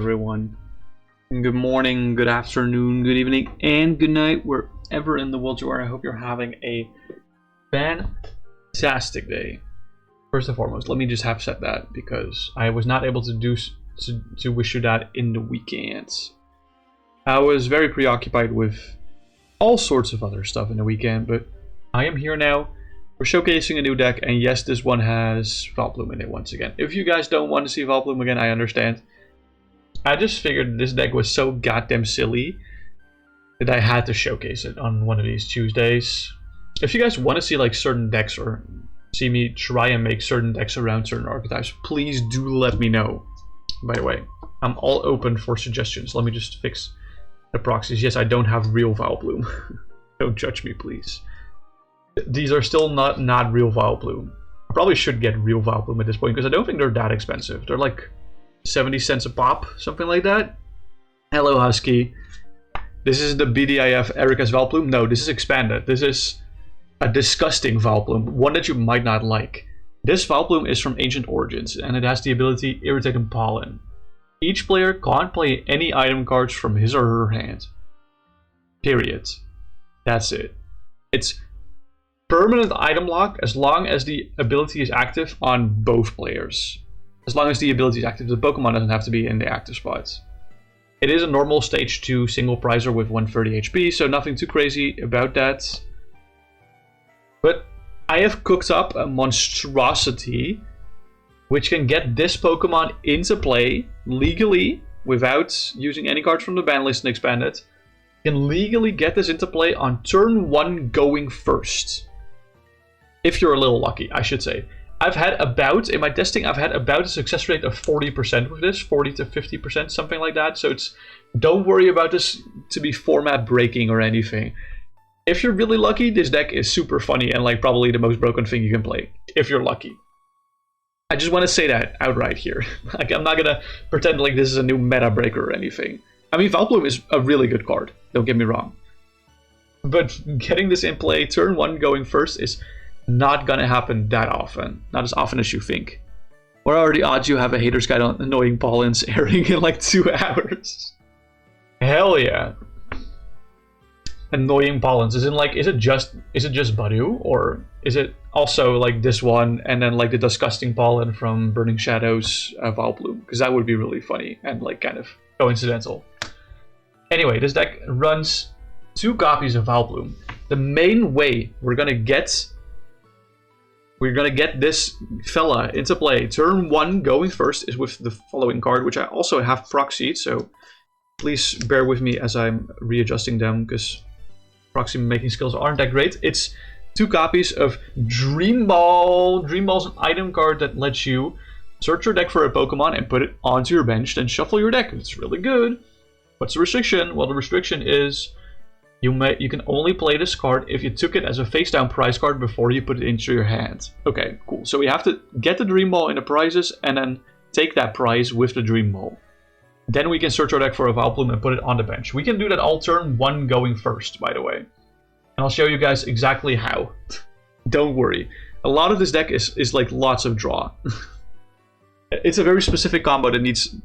everyone. Good morning, good afternoon, good evening, and good night, wherever in the world you are. I hope you're having a fantastic day. First and foremost, let me just have said that because I was not able to wish you that in the weekends. I was very preoccupied with all sorts of other stuff in the weekend, but I am here now. We're showcasing a new deck, and yes, this one has Vileplume in it once again. If you guys don't want to see Vileplume again, I understand. I just figured this deck was so goddamn silly that I had to showcase it on one of these Tuesdays. If you guys want to see like certain decks or see me try and make certain decks around certain archetypes, please do let me know. By the way, I'm all open for suggestions. Let me just fix the proxies. Yes, I don't have real Vileplume. Don't judge me, please. These are still not real Vileplume. I probably should get real Vileplume at this point because I don't think they're that expensive. They're like 70 cents a pop, something like that. Hello, Husky. This is the BDIF Erica's Vileplume. No, this is expanded. This is a disgusting Vileplume, one that you might not like. This Vileplume is from Ancient Origins, and it has the ability Irritating Pollen. Each player can't play any item cards from his or her hand. Period. That's it. It's permanent item lock as long as the ability is active on both players. As long as the ability is active, the Pokemon doesn't have to be in the active spots. It is a normal stage 2 single prizer with 130 HP, so nothing too crazy about that. But I have cooked up a monstrosity which can get this Pokemon into play legally without using any cards from the ban list and expand it. You can legally get this into play on turn 1 going first. If you're a little lucky, I should say. In my testing, I've had about a success rate of 40% with this, 40 to 50%, something like that. So don't worry about this to be format breaking or anything. If you're really lucky, this deck is super funny and like probably the most broken thing you can play, if you're lucky. I just want to say that outright here. Like, I'm not gonna pretend like this is a new meta breaker or anything. I mean, Vileplume is a really good card, don't get me wrong. But getting this in play, turn 1 going first is not gonna happen that often. Not as often as you think. What are the odds you have a Hater's Guide on Annoying Pollens airing in like 2 hours? Hell yeah. Annoying Pollens. Is it just Badu? Or is it also like this one and then like the disgusting pollen from Burning Shadows Vileplume? Because that would be really funny and like kind of coincidental. Anyway, this deck runs 2 copies of Vileplume. The main way we're gonna get this fella into play turn 1 going first is with the following card, which I also have proxied, so please bear with me as I'm readjusting them because proxy making skills aren't that great. It's 2 copies of Dream Ball. Dream Ball's an item card that lets you search your deck for a Pokemon and put it onto your bench, then shuffle your deck. It's really good. What's the restriction? Well, the restriction is you can only play this card if you took it as a face-down prize card before you put it into your hand. Okay, cool. So we have to get the Dream Ball in the prizes and then take that prize with the Dream Ball. Then we can search our deck for a Vileplume and put it on the bench. We can do that all turn 1 going first, by the way. And I'll show you guys exactly how. Don't worry. A lot of this deck is like lots of draw. It's a very specific combo that needs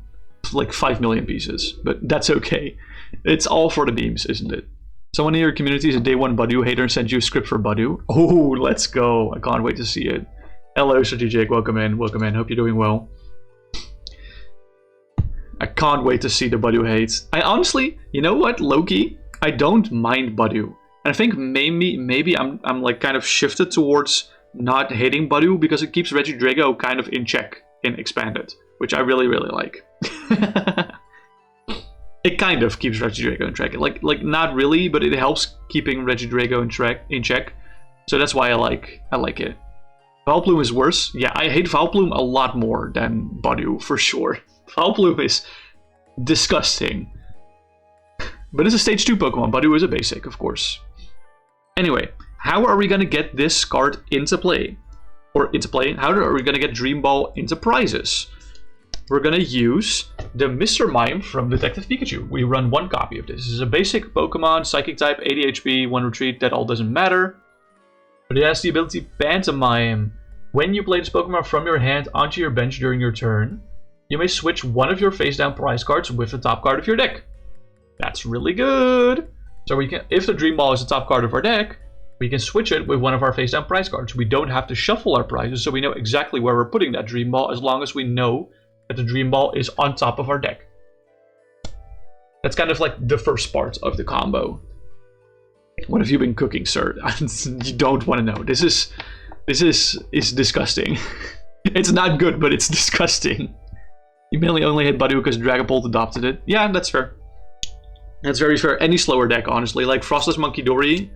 like 5 million pieces, but that's okay. It's all for the memes, isn't it? Someone in your community is a day 1 Badu hater and sent you a script for Badu. Oh, let's go. I can't wait to see it. Hello, Strategic. Welcome in. Welcome in. Hope you're doing well. I can't wait to see the Badu hate. I honestly, you know what, Loki? I don't mind Badu. And I think maybe I'm like kind of shifted towards not hating Badu because it keeps Regidrago kind of in check in Expanded, which I really, really like. It kind of keeps Regidrago in check. Like not really, but it helps keeping Regidrago in check. So that's why I like it. Vileplume is worse. Yeah, I hate Vileplume a lot more than Badu, for sure. Vileplume is disgusting. But it's a stage 2 Pokemon. Badu is a basic, of course. Anyway, how are we going to get this card into play? How are we going to get Dream Ball into prizes? We're going to use the Mr. Mime from Detective Pikachu. We run 1 copy of this. This is a basic Pokemon, Psychic type, 80 HP, 1 retreat. That all doesn't matter. But it has the ability Pantomime. When you play this Pokemon from your hand onto your bench during your turn, you may switch one of your face-down prize cards with the top card of your deck. That's really good. So we can, if the Dream Ball is the top card of our deck, we can switch it with one of our face-down prize cards. We don't have to shuffle our prizes, so we know exactly where we're putting that Dream Ball, as long as we know that the Dream Ball is on top of our deck. That's kind of like the first part of the combo. What have you been cooking, sir? You don't want to know. This is disgusting. It's not good, but it's disgusting. You mainly only hit Badu because Dragapult adopted it. Yeah, that's fair. That's very fair. Any slower deck, honestly, like Frostless Monkey Dory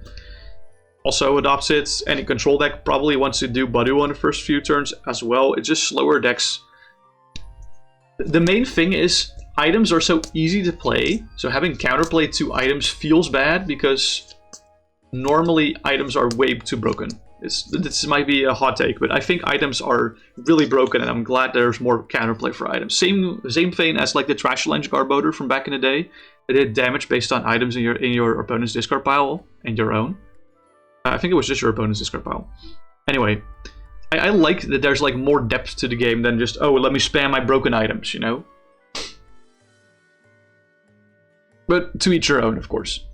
also adopts it. Any control deck probably wants to do Badu on the first few turns as well. It's just slower decks. The main thing is items are so easy to play, so having counterplay to items feels bad because normally items are way too broken. This might be a hot take, but I think items are really broken, and I'm glad there's more counterplay for items. Same vein as like the Trash Challenge Garbodor from back in the day. It did damage based on items in your opponent's discard pile and your own. I think it was just your opponent's discard pile. Anyway, I like that there's like more depth to the game than just, oh, let me spam my broken items, you know? But to each your own, of course.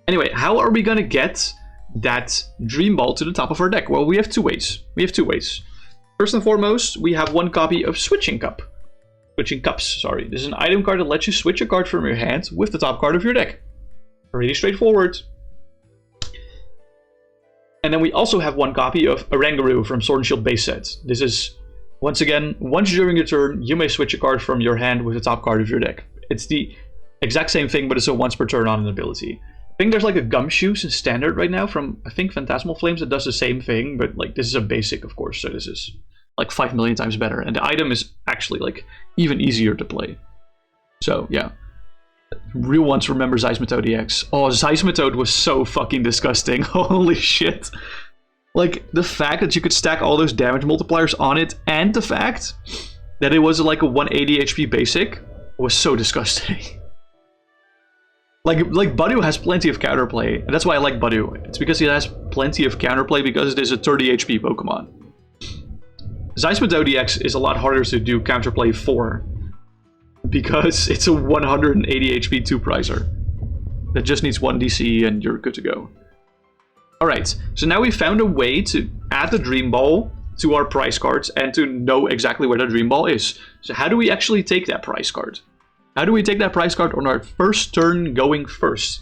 Anyway, how are we gonna get that Dream Ball to the top of our deck? Well, we have two ways. First and foremost, we have one copy of Switching Cups. This is an item card that lets you switch a card from your hand with the top card of your deck. Pretty straightforward. And then we also have one copy of Oranguru from Sword and Shield base set. This is, once again, once during your turn, you may switch a card from your hand with the top card of your deck. It's the exact same thing, but it's a once per turn on an ability. I think there's like a Gumshoes in standard right now from, I think, Phantasmal Flames that does the same thing, but like this is a basic, of course, so this is like 5 million times better. And the item is actually like even easier to play. So, yeah. Real ones remember Seismitoad EX. Oh, Seismitoad was so fucking disgusting. Holy shit. Like, the fact that you could stack all those damage multipliers on it, and the fact that it was like a 180 HP basic, was so disgusting. Like Badu has plenty of counterplay, and that's why I like Badu. It's because he has plenty of counterplay because it is a 30 HP Pokemon. Seismitoad EX is a lot harder to do counterplay for, because it's a 180 HP 2-prizer that just needs 1 DC and you're good to go. Alright, so now we found a way to add the Dream Ball to our prize cards and to know exactly where the Dream Ball is. So how do we actually take that prize card? How do we take that prize card on our first turn going first?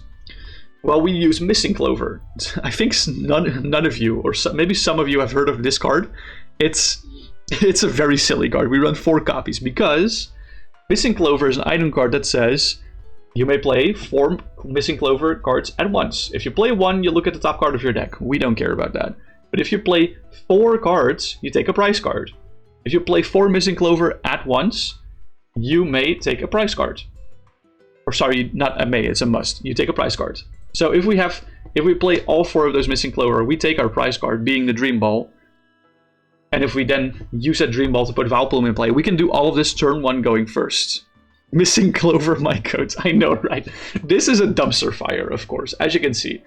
Well, we use Missing Clover. I think none of you, or maybe some of you, have heard of this card. It's a very silly card. We run 4 copies because Missing Clover is an item card that says you may play 4 Missing Clover cards at once. If you play 1, you look at the top card of your deck. We don't care about that. But if you play 4 cards, you take a prize card. If you play 4 Missing Clover at once, you may take a prize card. Or sorry, not a may, it's a must. You take a prize card. So if we play all 4 of those Missing Clover, we take our prize card, being the Dream Ball. And if we then use that Dream Ball to put Vileplume in play, we can do all of this turn 1 going first. Missing Clover, my coat. I know, right? This is a dumpster fire, of course, as you can see.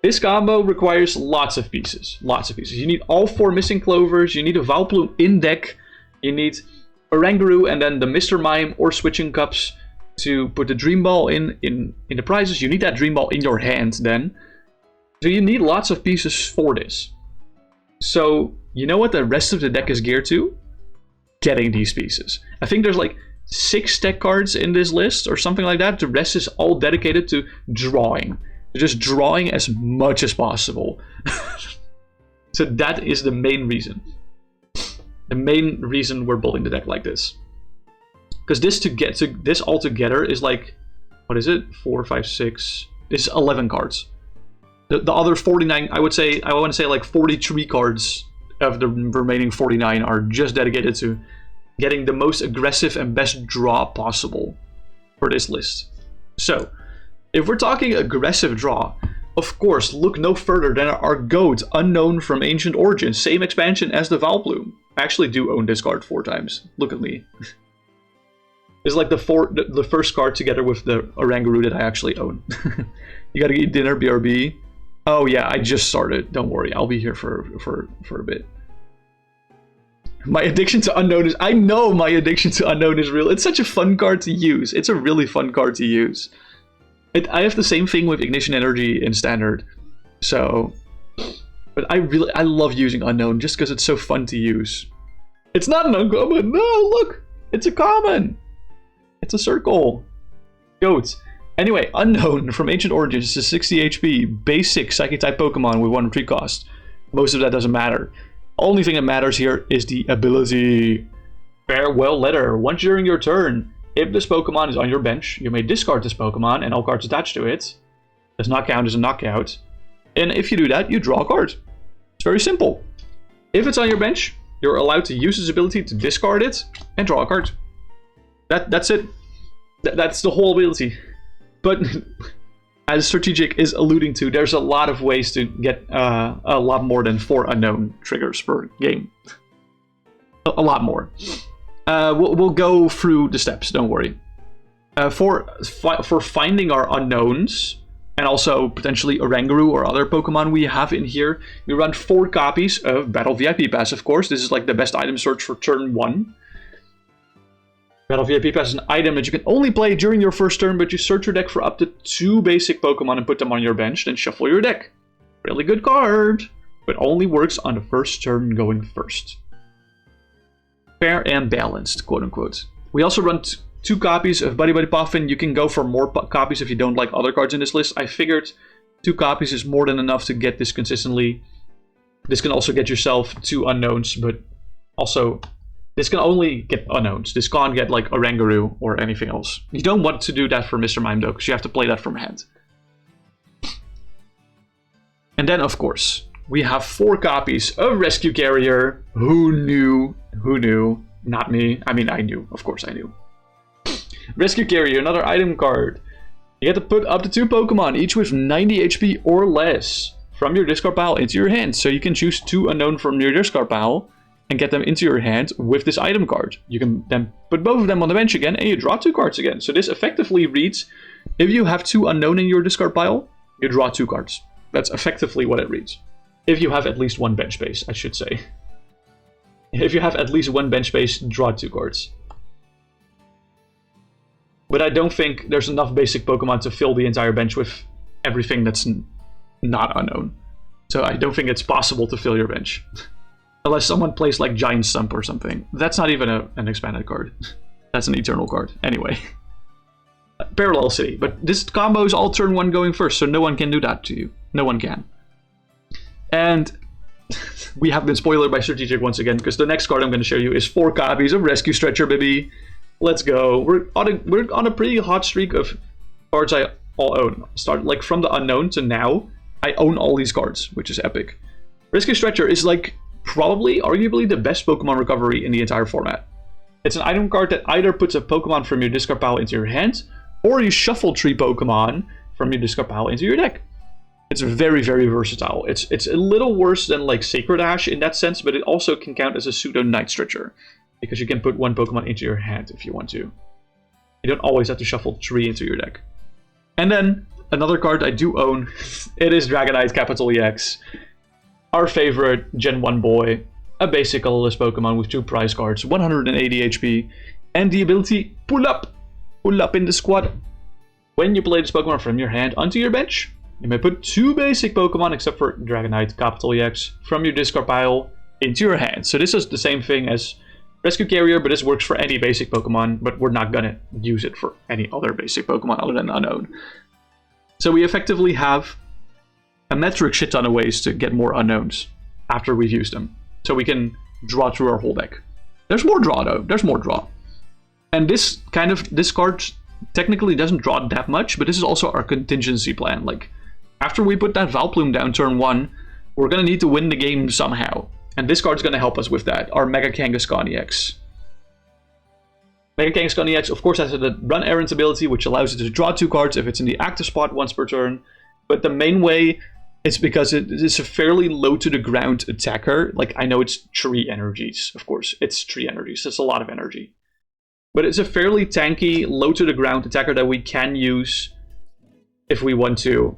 This combo requires lots of pieces. Lots of pieces. You need all 4 Missing Clovers, you need a Vileplume in deck, you need Oranguru and then the Mr. Mime or Switching Cups to put the Dream Ball in the prizes. You need that Dream Ball in your hand then. So you need lots of pieces for this. So, you know what the rest of the deck is geared to? Getting these pieces. I think there's like 6 deck cards in this list or something like that. The rest is all dedicated to drawing. Just drawing as much as possible. So that is the main reason. The main reason we're building the deck like this. Because this all together is like, what is it? 4, 5, 6. It's 11 cards. The other 49, I want to say like 43 cards of the remaining 49 are just dedicated to getting the most aggressive and best draw possible for this list. So, if we're talking aggressive draw, of course, look no further than our GOAT, Unknown from Ancient Origins, same expansion as the Vileplume. I actually do own this card 4 times. Look at me. It's like the first card together with the Oranguru that I actually own. You gotta eat dinner, BRB. Oh yeah, I just started. Don't worry, I'll be here for a bit. My addiction to Unknown is... I know my addiction to Unknown is real. It's such a fun card to use. It's a really fun card to use. I have the same thing with Ignition Energy in Standard. So... But I love using Unknown just because it's so fun to use. It's not an uncommon. No, look. It's a common. It's a circle. Goat. Anyway, Unknown from Ancient Origins is a 60 HP, basic Psychic-type Pokemon with 1 retreat cost. Most of that doesn't matter. Only thing that matters here is the ability. Farewell Letter. Once during your turn, if this Pokemon is on your bench, you may discard this Pokemon and all cards attached to it. Does not count as a knockout. And if you do that, you draw a card. It's very simple. If it's on your bench, you're allowed to use this ability to discard it and draw a card. That's it. That's the whole ability. But as Strategic is alluding to, there's a lot of ways to get a lot more than 4 Unknown triggers per game. A lot more. We'll go through the steps, don't worry. For finding our Unknowns, and also potentially Oranguru or other Pokemon we have in here, we run 4 copies of Battle VIP Pass, of course. This is like the best item search for turn 1. Battle VIP Pass is an item that you can only play during your first turn, but you search your deck for up to 2 basic Pokemon and put them on your bench, then shuffle your deck. Really good card, but only works on the first turn going first. Fair and balanced, quote unquote. We also run 2 copies of Buddy Buddy Puffin. You can go for more copies if you don't like other cards in this list. I figured 2 copies is more than enough to get this consistently. This can also get yourself 2 Unknowns, but also... This can only get Unknowns. This can't get like Oranguru or anything else. You don't want to do that for Mr. Mime though, because you have to play that from hand. And then, of course, we have 4 copies of Rescue Carrier. Who knew? Who knew? Not me. I mean, I knew. Of course I knew. Rescue Carrier, another item card. You get to put up to 2 Pokemon, each with 90 HP or less, from your discard pile into your hand. So you can choose 2 Unknown from your discard pile and get them into your hand with this item card. You can then put both of them on the bench again and you draw 2 cards again. So this effectively reads, if you have 2 Unknown in your discard pile, you draw 2 cards. That's effectively what it reads. If you have at least 1 bench space, I should say. If you have at least 1 bench space, draw 2 cards. But I don't think there's enough basic Pokemon to fill the entire bench with everything that's not Unknown. So I don't think it's possible to fill your bench. Unless someone plays like Giant Stump or something. That's not even an expanded card. That's an Eternal card. Anyway. Parallel City. But this combo is all turn 1 going first, so no one can do that to you. No one can. And we have been spoiled by Strategic once again, because the next card I'm going to show you is 4 copies of Rescue Stretcher, baby. Let's go. We're on a pretty hot streak of cards I all own. Start like from the Unknown to now. I own all these cards, which is epic. Rescue Stretcher is like probably, arguably, the best Pokemon recovery in the entire format. It's an item card that either puts a Pokemon from your discard pile into your hand, or you shuffle 3 Pokemon from your discard pile into your deck. It's very, very versatile. It's a little worse than like Sacred Ash in that sense, but it also can count as a pseudo Night Stretcher, because you can put 1 Pokemon into your hand if you want to. You don't always have to shuffle 3 into your deck. And then, another card I do own, it is Dragonite Capital EX. Our favorite Gen 1 boy, a basic colorless Pokemon with 2 prize cards, 180 HP, and the ability Pull Up in the squad. When you play this Pokemon from your hand onto your bench, you may put 2 basic Pokemon, except for Dragonite Capital EX, from your discard pile into your hand. So this is the same thing as Rescue Carrier, but this works for any basic Pokemon, but we're not gonna use it for any other basic Pokemon other than Unknown. So we effectively have a metric shit ton of ways to get more Unknowns after we've used them. So we can draw through our whole deck. There's more draw though, there's more draw. And this card technically doesn't draw that much, but this is also our contingency plan. Like, after we put that Vileplume down turn 1, we're gonna need to win the game somehow. And this card's gonna help us with that, our Mega Kangaskhan EX. Mega Kangaskhan EX, of course, has the Run Errands ability, which allows it to draw 2 cards if it's in the active spot once per turn. But the main way, it's because it is a fairly low to the ground attacker. Like, I know it's 3 energies, of course. It's 3 energies, that's a lot of energy. But it's a fairly tanky, low to the ground attacker that we can use if we want to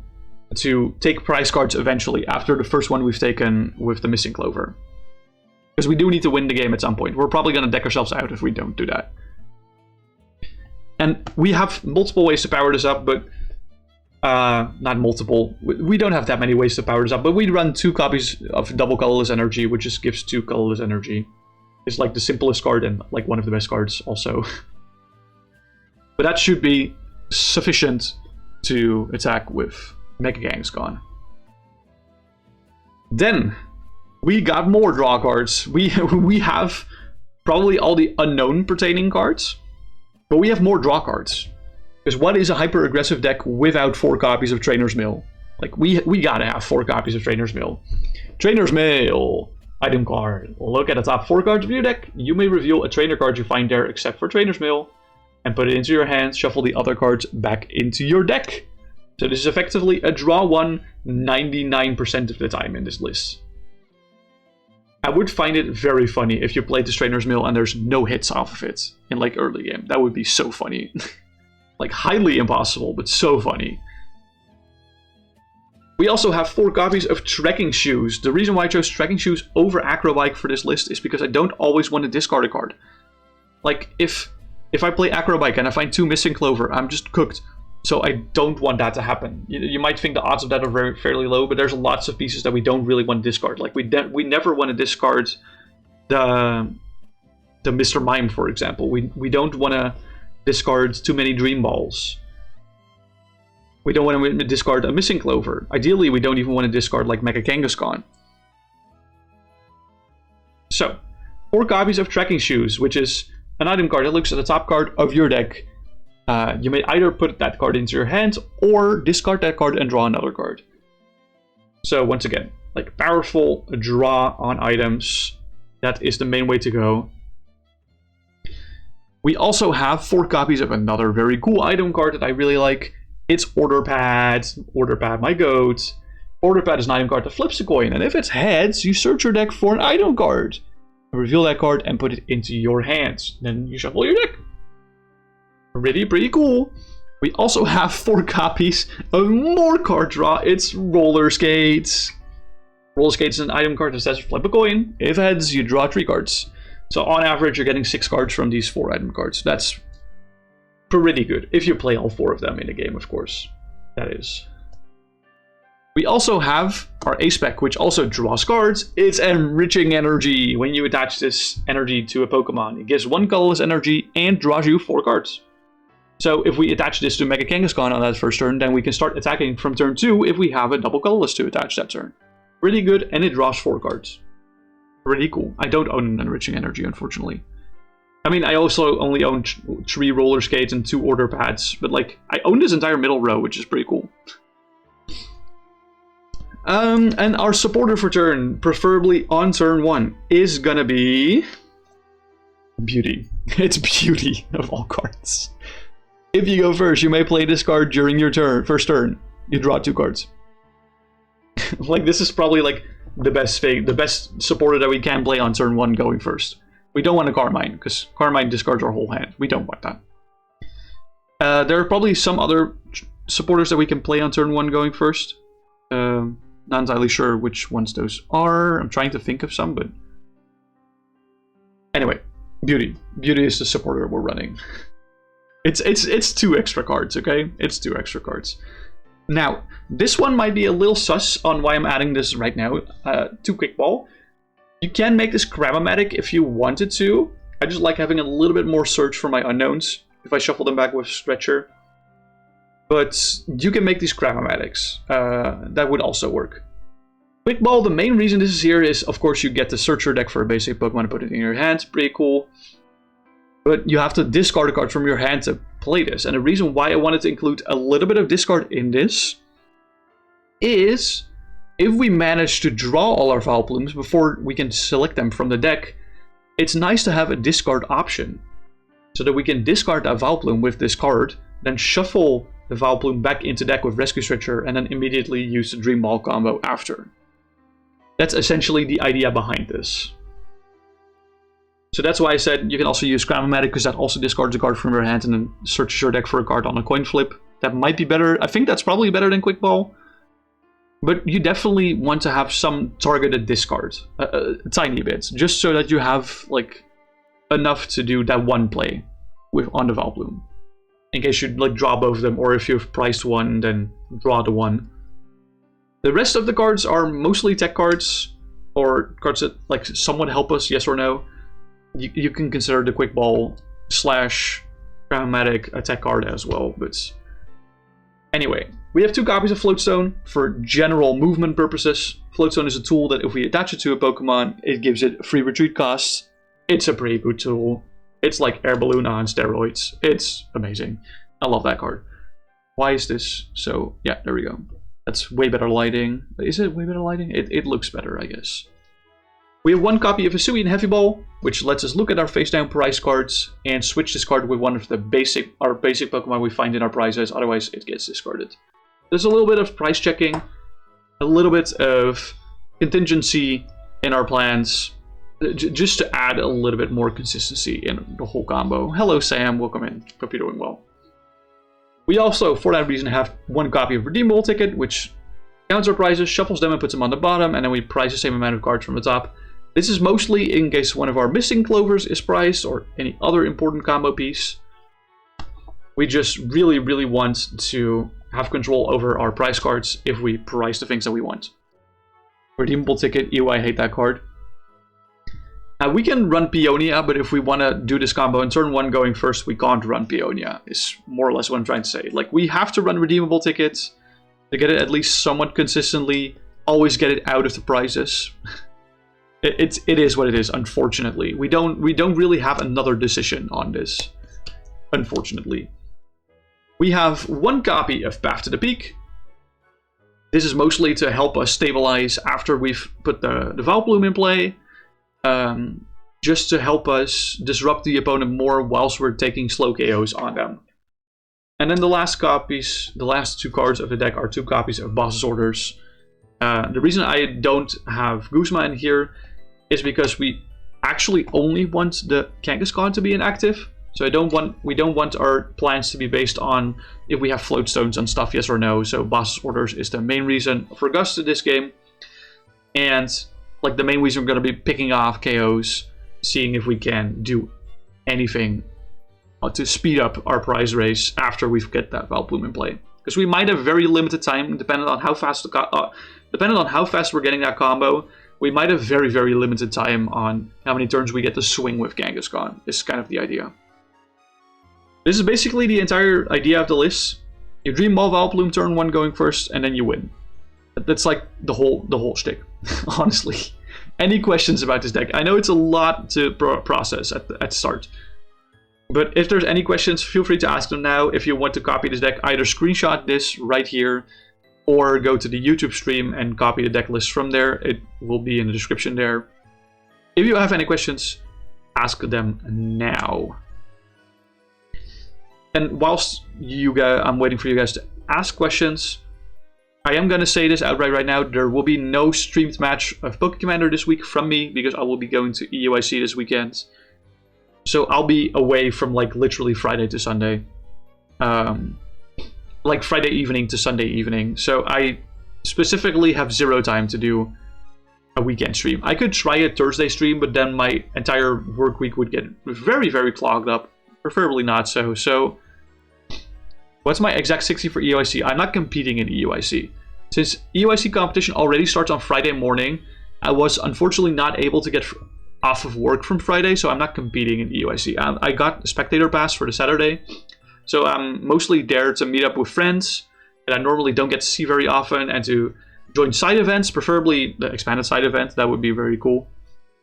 take prize cards eventually, after the first one we've taken with the Missing Clover. Because we do need to win the game at some point. We're probably going to deck ourselves out if we don't do that. And we have multiple ways to power this up, but... not multiple. We don't have that many ways to power this up, but we run 2 copies of double colorless energy, which just gives 2 colorless energy. It's like the simplest card and like one of the best cards also. But that should be sufficient to attack with Mega Kangaskhan. Then we got more draw cards. We have probably all the unknown pertaining cards, but we have more draw cards. Because what is a hyper-aggressive deck without 4 copies of Trainer's Mail? Like, we gotta have 4 copies of Trainer's Mail. Trainer's Mail! Item card. Look at the top 4 cards of your deck. You may reveal a trainer card you find there except for Trainer's Mail, and put it into your hand, shuffle the other cards back into your deck. So this is effectively a draw 1 99% of the time in this list. I would find it very funny if you played this Trainer's Mail and there's no hits off of it in like early game. That would be so funny. Like, highly impossible, but so funny. We also have 4 copies of Trekking Shoes. The reason why I chose Trekking Shoes over Acrobike for this list is because I don't always want to discard a card. Like, if I play Acrobike and I find 2 missing Clover, I'm just cooked. So I don't want that to happen. You might think the odds of that are fairly low, but there's lots of pieces that we don't really want to discard. Like, we never want to discard the Mr. Mime, for example. We don't want to discard too many Dream Balls. We don't want to discard a missing Clover. Ideally, we don't even want to discard like Mega Kangaskhan. So, 4 copies of Trekking Shoes, which is an item card that looks at the top card of your deck. You may either put that card into your hand or discard that card and draw another card. So once again, like powerful draw on items. That is the main way to go. We also have 4 copies of another very cool item card that I really like. It's Order Pad. Order Pad, my goat. Order Pad is an item card that flips a coin, and if it's heads, you search your deck for an item card. Reveal that card and put it into your hands. Then you shuffle your deck. Pretty cool. We also have 4 copies of more card draw. It's Roller Skates. Roller Skates is an item card that says flip a coin. If heads, you draw 3 cards. So on average, you're getting 6 cards from these 4 item cards. That's pretty good. If you play all 4 of them in a game, of course. That is. We also have our Ace Spec, which also draws cards. It's Enriching Energy. When you attach this energy to a Pokemon, it gives 1 colorless energy and draws you 4 cards. So if we attach this to Mega Kangaskhan on that first turn, then we can start attacking from turn 2 if we have a double colorless to attach that turn. Really good, and it draws 4 cards. Pretty cool. I don't own an Enriching Energy, unfortunately. I mean, I also only own 3 Roller Skates and 2 Order Pads, but like, I own this entire middle row, which is pretty cool. And our supporter for turn, preferably on turn 1, is gonna be Beauty. It's Beauty of all cards. If you go first, you may play this card during your first turn. You draw 2 cards. Like, this is probably like the best supporter that we can play on turn 1 going first. We don't want a Carmine, because Carmine discards our whole hand. We don't want that. There are probably some other supporters that we can play on turn 1 going first. Not entirely sure which ones those are. I'm trying to think of some, but... Anyway, Beauty. Beauty is the supporter we're running. It's 2 extra cards, okay? It's 2 extra cards. Now, this one might be a little sus on why I'm adding this right now to Quickball. You can make this Cramomatic if you wanted to. I just like having a little bit more search for my unknowns if I shuffle them back with Stretcher. But you can make these Cramomatics. That would also work. Quickball, the main reason this is here is, of course, you get the search your deck for a basic Pokemon and put it in your hand. Pretty cool. But you have to discard a card from your hand to play this. And the reason why I wanted to include a little bit of discard in this is if we manage to draw all our Vileplumes before we can select them from the deck, it's nice to have a discard option. So that we can discard a Vileplume with this card, then shuffle the Vileplume back into deck with Rescue Stretcher, and then immediately use the Dream Ball combo after. That's essentially the idea behind this. So that's why I said you can also use Cramomatic, because that also discards a card from your hand and then searches your deck for a card on a coin flip. That might be better. I think that's probably better than Quickball. But you definitely want to have some targeted discard, tiny bits, just so that you have like enough to do that one play with on the Vileplume, in case you like draw both of them, or if you've priced one, then draw the one. The rest of the cards are mostly tech cards, or cards that like somewhat help us, yes or no. You can consider the Quick Ball / Dramatic a tech card as well, but anyway. We have 2 copies of Floatstone for general movement purposes. Floatstone is a tool that if we attach it to a Pokemon, it gives it free retreat costs. It's a pretty good tool. It's like Air Balloon on steroids. It's amazing. I love that card. Why is this so... Yeah, there we go. That's way better lighting. Is it way better lighting? It looks better, I guess. We have 1 copy of Hisui and Heavy Ball, which lets us look at our face-down prize cards and switch this card with one of the our basic Pokemon we find in our prizes. Otherwise, it gets discarded. There's a little bit of price checking, a little bit of contingency in our plans, just to add a little bit more consistency in the whole combo. Hello Sam, welcome in. Hope you're doing well. We also, for that reason, have 1 copy of Redeemable Ticket, which counts our prizes, shuffles them and puts them on the bottom, and then we prize the same amount of cards from the top. This is mostly in case one of our missing clovers is prized, or any other important combo piece. We just really, really want to have control over our prize cards if we prize the things that we want. Redeemable Ticket, ew, I hate that card. We can run Peonia, but if we want to do this combo in turn 1 going first, we can't run Peonia, is more or less what I'm trying to say. Like, we have to run Redeemable Tickets to get it at least somewhat consistently, always get it out of the prizes. It is what it is, unfortunately. We don't really have another decision on this, unfortunately. We have 1 copy of Path to the Peak. This is mostly to help us stabilize after we've put the Vileplume in play. Just to help us disrupt the opponent more whilst we're taking slow KOs on them. And then the last 2 cards of the deck are 2 copies of Boss's Orders. The reason I don't have Guzma in here is because we actually only want the Kangaskhan to be inactive. So we don't want our plans to be based on if we have Floatstones and stuff, yes or no. So Boss's Orders is the main reason for Gus to this game. And like the main reason we're going to be picking off KOs, seeing if we can do anything to speed up our prize race after we get that Vileplume in play. Because we might have very limited time, depending on how fast we're getting that combo. We might have very, very limited time on how many turns we get to swing with Kangaskhan. Is kind of the idea. This is basically the entire idea of the list. You Dream Ball Vileplume turn 1 going first, and then you win. That's like the whole shtick, honestly. Any questions about this deck? I know it's a lot to process at the start. But if there's any questions, feel free to ask them now. If you want to copy this deck, either screenshot this right here, or go to the YouTube stream and copy the deck list from there. It will be in the description there. If you have any questions, ask them now. And whilst I'm waiting for you guys to ask questions, I am going to say this outright right now. There will be no streamed match of Pokemon this week from me, because I will be going to EUIC this weekend. So I'll be away from like literally Friday to Sunday. Like Friday evening to Sunday evening. So I specifically have 0 time to do a weekend stream. I could try a Thursday stream, but then my entire work week would get very, very clogged up. Preferably not so. So what's my exact 60 for EUIC? I'm not competing in EUIC. Since EUIC competition already starts on Friday morning, I was unfortunately not able to get off of work from Friday, so I'm not competing in EUIC. I got a spectator pass for the Saturday, so I'm mostly there to meet up with friends that I normally don't get to see very often, and to join side events, preferably the expanded side event. That would be very cool.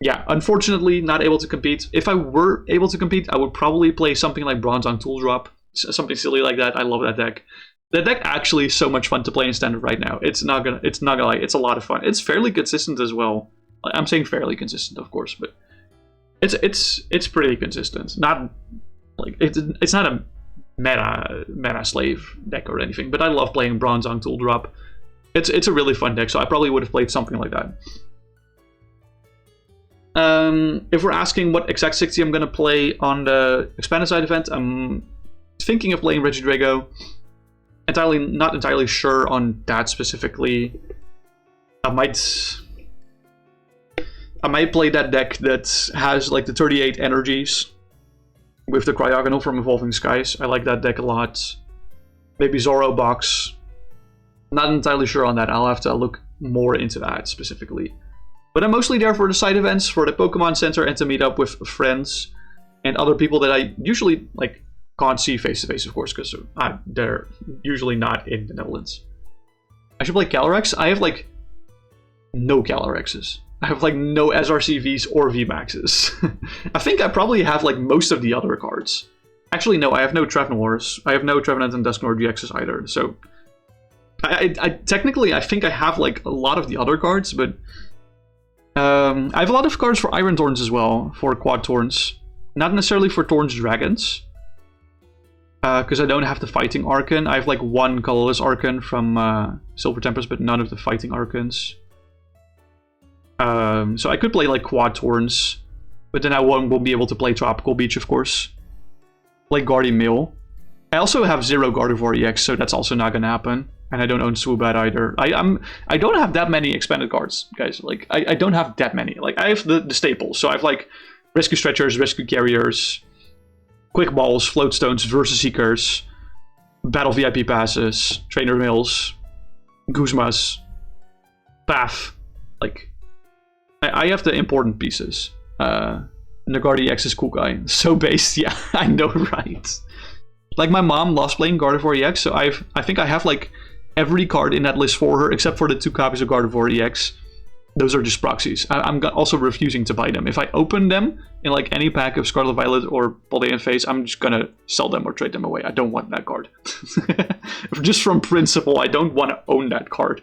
Yeah, unfortunately, not able to compete. If I were able to compete, I would probably play something like Bronze on Tool Drop. Something silly like that. I love that deck. That deck actually is so much fun to play in Standard right now. It's not gonna lie. It's a lot of fun. It's fairly consistent as well. I'm saying fairly consistent, of course, but it's pretty consistent. Not like it's not a meta slave deck or anything. But I love playing Bronze on Tool Drop. It's a really fun deck. So I probably would have played something like that. If we're asking what exact 60 I'm going to play on the expanded side event, I'm thinking of playing Regidrago. Not entirely sure on that specifically. I might play that deck that has like the 38 energies with the Cryogonal from Evolving Skies. I like that deck a lot. Maybe Zoro box. Not entirely sure on that. I'll have to look more into that specifically. But I'm mostly there for the side events, for the Pokemon Center, and to meet up with friends and other people that I usually like can't see face to face, of course, because they're usually not in the Netherlands. I should play Calyrex. I have like no Calyrexes. I have like no SRCVs or VMAXs. I think I probably have like most of the other cards. Actually, no, I have no Trevenants. I have no Trevenant and Dusknoir GXs either. So I technically, I think I have like a lot of the other cards, but I have a lot of cards for Iron Thorns as well, for Quad Thorns. Not necessarily for Thorns Dragons, because I don't have the Fighting Archon. I have like one colorless Archon from Silver Tempest, but none of the Fighting Archons. So I could play like Quad Thorns, but then I won't be able to play Tropical Beach, of course. Play Guardian Mail. I also have 0 Gardevoir EX, so that's also not gonna happen. And I don't own Swoobat either. I don't have that many expanded cards, guys. Like I don't have that many. Like I have the staples. So I have like Rescue Stretchers, Rescue Carriers, Quick Balls, Float Stones, Versus Seekers, Battle VIP Passes, Trainer Mails, Guzmas, Path. Like I have the important pieces. Nagardi X is cool guy. So based, yeah, I know, right? Like my mom loves playing Gardevoir EX, so I think I have like every card in that list for her, except for the 2 copies of Gardevoir EX. Those are just proxies. I'm also refusing to buy them. If I open them in like any pack of Scarlet Violet or Paldean Phase, I'm just gonna sell them or trade them away. I don't want that card. Just from principle, I don't want to own that card.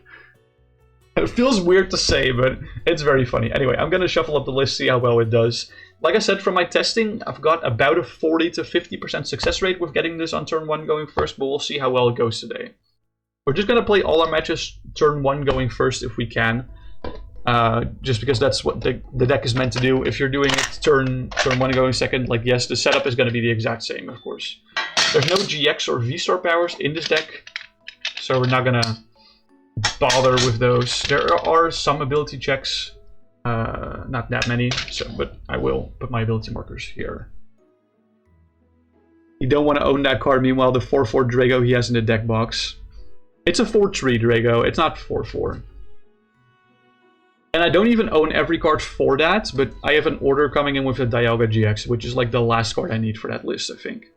It feels weird to say, but it's very funny. Anyway, I'm gonna shuffle up the list, see how well it does. Like I said, from my testing, I've got about a 40 to 50% success rate with getting this on turn 1 going first, but we'll see how well it goes today. We're just going to play all our matches turn 1 going first if we can. Just because that's what the deck is meant to do. If you're doing it turn 1 going second, like yes, the setup is going to be the exact same, of course. There's no GX or V-Star powers in this deck, so we're not going to bother with those. There are some ability checks. Not that many, but I will put my ability markers here. You don't want to own that card. Meanwhile, the 4/4 Drago he has in the deck box. It's a 4/3 Drago. It's not 4/4. And I don't even own every card for that, but I have an order coming in with a Dialga GX, which is like the last card I need for that list, I think.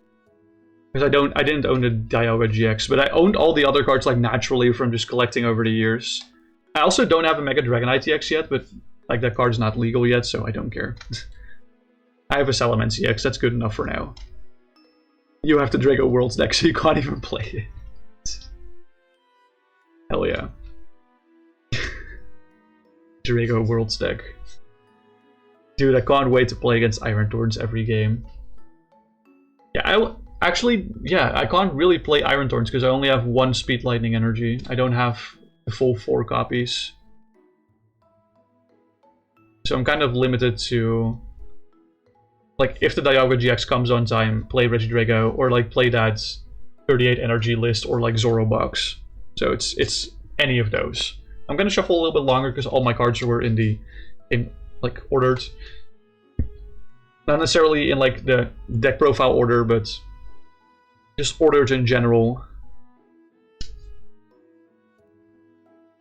Because I didn't own the Dialga GX, but I owned all the other cards like naturally from just collecting over the years. I also don't have a Mega Dragonite EX yet, but like that card's not legal yet, so I don't care. I have a Salamence EX, that's good enough for now. You have the Drago Worlds deck, so you can't even play it. Hell yeah. Drago Worlds deck. Dude, I can't wait to play against Iron Thorns every game. Yeah, I can't really play Iron Thorns because I only have 1 Speed Lightning energy. I don't have the full 4 copies. So I'm kind of limited to, like, if the Dialga GX comes on time, play Regidrago, or like play that 38 energy list, or like Zoro box. So it's any of those. I'm gonna shuffle a little bit longer because all my cards were in like ordered. Not necessarily in like the deck profile order, but just ordered in general.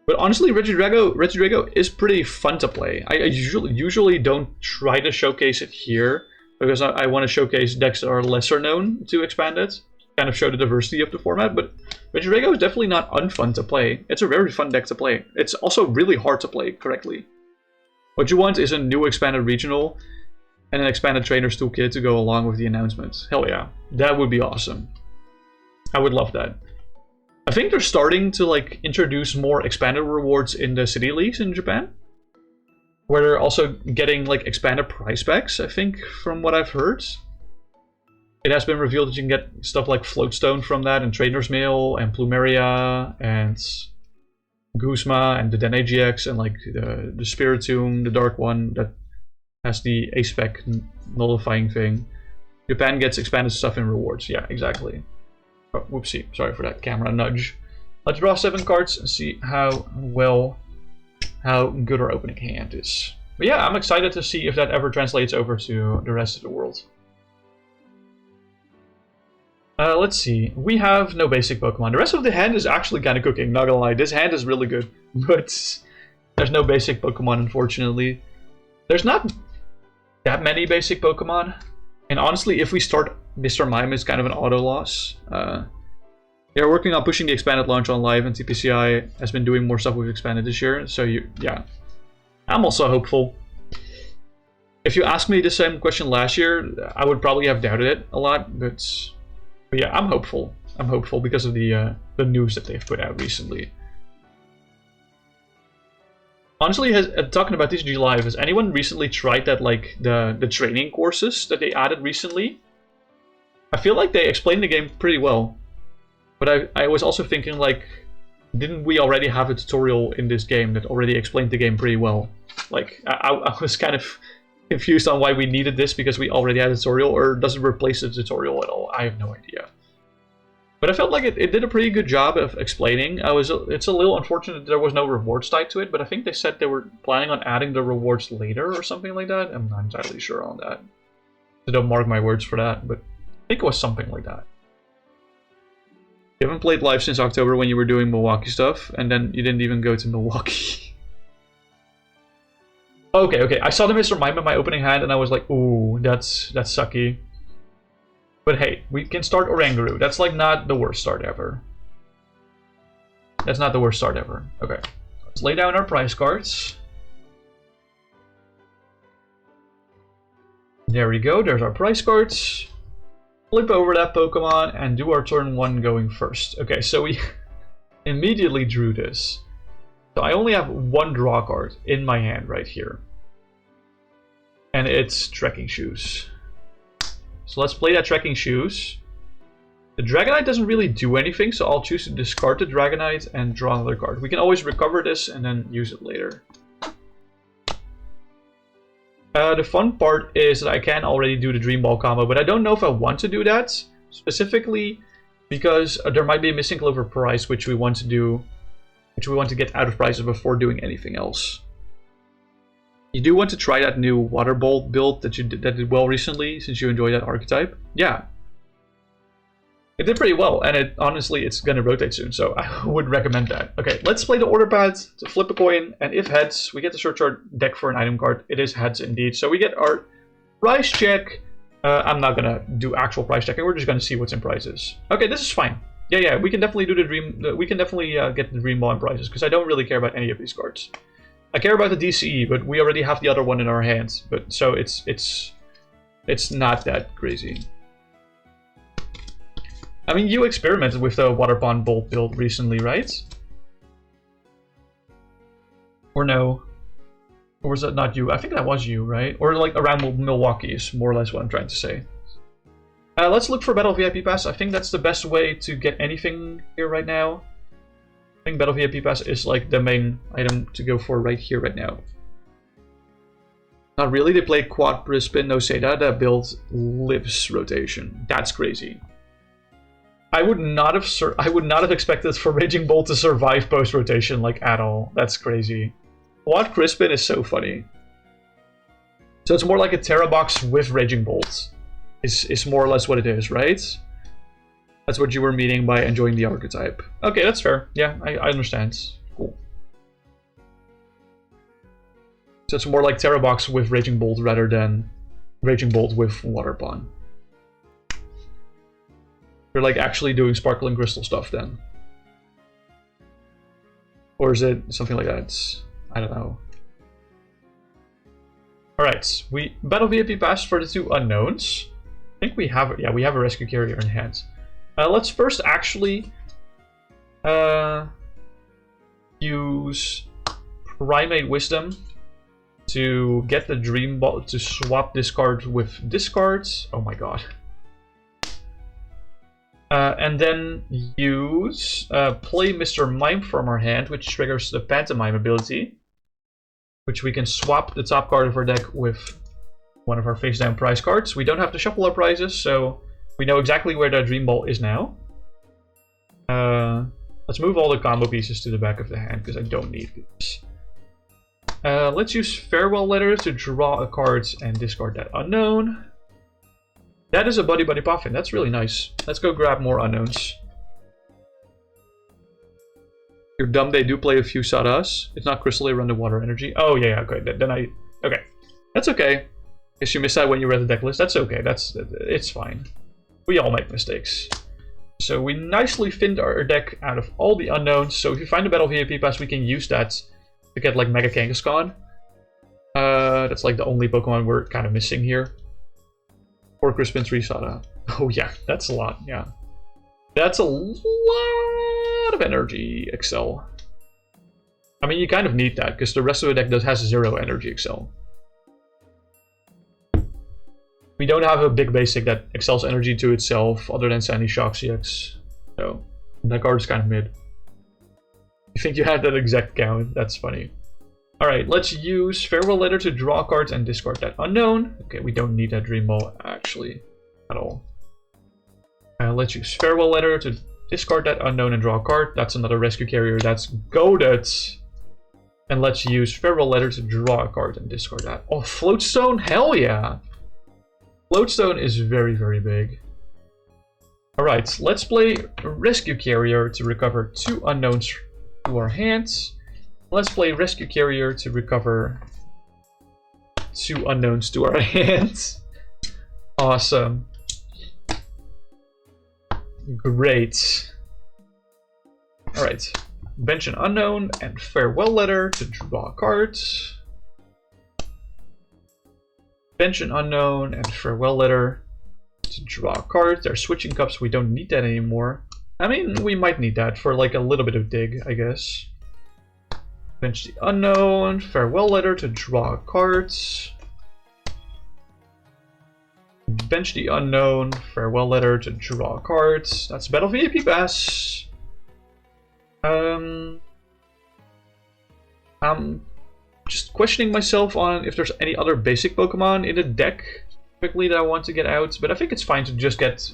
But honestly, Regidrago is pretty fun to play. I usually don't try to showcase it here, because I want to showcase decks that are lesser known to Expanded. Kind of show the diversity of the format, but Regidrago is definitely not unfun to play. It's a very fun deck to play. It's also really hard to play correctly. What you want is a new Expanded Regional and an Expanded Trainers Toolkit to go along with the announcement. Hell yeah, that would be awesome. I would love that. I think they're starting to like introduce more expanded rewards in the city leagues in Japan, where they're also getting like expanded prize packs, I think, from what I've heard. It has been revealed that you can get stuff like Floatstone from that, and Trainer's Mail, and Plumeria, and Guzma, and the Dene GX, and like the Spiritomb, the Dark one that has the A-Spec nullifying thing. Japan gets expanded stuff in rewards, yeah, exactly. Oh, whoopsie, sorry for that camera nudge. Let's draw 7 cards and see how well how good our opening hand is. But yeah, I'm excited to see if that ever translates over to the rest of the world. Let's see. We have no basic Pokemon. The rest of the hand is actually kind of cooking, not gonna lie. This hand is really good, but there's no basic Pokemon, unfortunately. There's not that many basic Pokemon. And honestly, if we start Mr. Mime, it's kind of an auto loss. They're working on pushing the expanded launch on live, and TPCI has been doing more stuff with expanded this year. So yeah, I'm also hopeful. If you asked me the same question last year, I would probably have doubted it a lot, but yeah, I'm hopeful. I'm hopeful because of the news that they've put out recently. Honestly, talking about TCG Live, has anyone recently tried that, like, the training courses that they added recently? I feel like they explained the game pretty well. But I was also thinking, like, didn't we already have a tutorial in this game that already explained the game pretty well? Like, I was kind of confused on why we needed this because we already had a tutorial, or does it replace the tutorial at all? I have no idea. But I felt like it did a pretty good job of explaining. It's a little unfortunate that there was no rewards tied to it, but I think they said they were planning on adding the rewards later or something like that. I'm not entirely sure on that. So don't mark my words for that, but I think it was something like that. You haven't played live since October when you were doing Milwaukee stuff, and then you didn't even go to Milwaukee. Okay. I saw the Mr. Mime in my opening hand, and I was like, ooh, that's sucky. But hey, we can start Oranguru. That's like not the worst start ever. That's not the worst start ever. Okay, let's lay down our prize cards. There we go. There's our prize cards. Flip over that Pokemon and do our turn 1 going first. Okay, so we immediately drew this. So I only have one draw card in my hand right here. And it's Trekking Shoes. So let's play that Trekking Shoes. The Dragonite doesn't really do anything, so I'll choose to discard the Dragonite and draw another card. We can always recover this and then use it later. The fun part is that I can already do the Dream Ball combo, but I don't know if I want to do that specifically because there might be a missing Clover prize which we want to do, which we want to get out of prizes before doing anything else. You do want to try that new Water Bolt build that did well recently, since you enjoy that archetype. Yeah, it did pretty well, and honestly it's gonna rotate soon, so I would recommend that. Okay, let's play the order pad to flip a coin, and if heads, we get to search our deck for an item card. It is heads indeed, so we get our price check. I'm not gonna do actual price checking. We're just gonna see what's in prizes. Okay, this is fine. Yeah, we can definitely do the dream. We can definitely get the Dream Ball in prizes because I don't really care about any of these cards. I care about the DCE, but we already have the other one in our hands. But so it's not that crazy. I mean, you experimented with the Water Pond Bolt build recently, right? Or no? Or was that not you? I think that was you, right? Or like around Milwaukee is more or less what I'm trying to say. Let's look for Battle VIP Pass. I think that's the best way to get anything here right now. I think Battle VIP Pass is like the main item to go for right here, right now. Not really. They play Quad Prispin No Seda. That build lives rotation. That's crazy. I would not have expected for Raging Bolt to survive post rotation like at all. That's crazy. Quad Crispin is so funny. So it's more like a Terra box with Raging Bolt. Is more or less what it is, right? That's what you were meaning by enjoying the archetype. Okay, that's fair. Yeah, I understand. Cool. So it's more like Terra box with Raging Bolt rather than Raging Bolt with Water Pond. You're like actually doing Sparkling Crystal stuff then. Or is it something like that? I don't know. Alright, we Battle VIP Pass for the 2 unknowns. I think we have, yeah, we have a Rescue Carrier in hand. Let's first actually use Primate Wisdom to get the Dream Ball, to swap this card with this card. Oh my god. And then use play Mr. Mime from our hand, which triggers the Pantomime ability, which we can swap the top card of our deck with one of our face-down prize cards. We don't have to shuffle our prizes, so we know exactly where the Dream Ball is now. Let's move all the combo pieces to the back of the hand, because I don't need these. Let's use Farewell Letter to draw a card and discard that unknown. That is a Buddy Buddy Puffin. That's really nice. Let's go grab more unknowns. You're dumb, they do play a few Sadas. It's not Crystal, they run the water energy. Oh, yeah, okay. Okay. That's okay. Guess you missed that when you read the deck list. That's okay. It's fine. We all make mistakes. So we nicely thinned our deck out of all the unknowns. So if you find a Battle VIP Pass, we can use that to get like Mega Kangaskhan. That's like the only Pokemon we're kind of missing here. Or Crispin 3 Sada. Oh yeah, that's a lot, yeah. That's a lot of energy, Excel. I mean, you kind of need that, because the rest of the deck has 0 energy, Excel. We don't have a big basic that excels energy to itself, other than Sandy Shock CX. So, that card is kind of mid. You think you had that exact count? That's funny. Alright, let's use Farewell Letter to draw cards and discard that unknown. Okay, we don't need that Dream Ball, actually, at all. Let's use Farewell Letter to discard that unknown and draw a card. That's another Rescue Carrier. That's goated. And let's use Farewell Letter to draw a card and discard that. Oh, Floatstone? Hell yeah! Floatstone is very, very big. Alright, let's play Rescue Carrier to recover 2 unknowns to our hands. Let's play Rescue Carrier to recover 2 unknowns to our hands. Awesome. Great. Alright. Bench an unknown and Farewell Letter to draw cards. Bench an unknown and Farewell Letter to draw cards. They're switching cups, we don't need that anymore. I mean, we might need that for like a little bit of dig, I guess. Bench the unknown, Farewell Letter to draw cards. Bench the unknown, Farewell Letter to draw cards. That's Battle VIP Pass. I'm just questioning myself on if there's any other basic Pokemon in the deck quickly that I want to get out, but I think it's fine to just get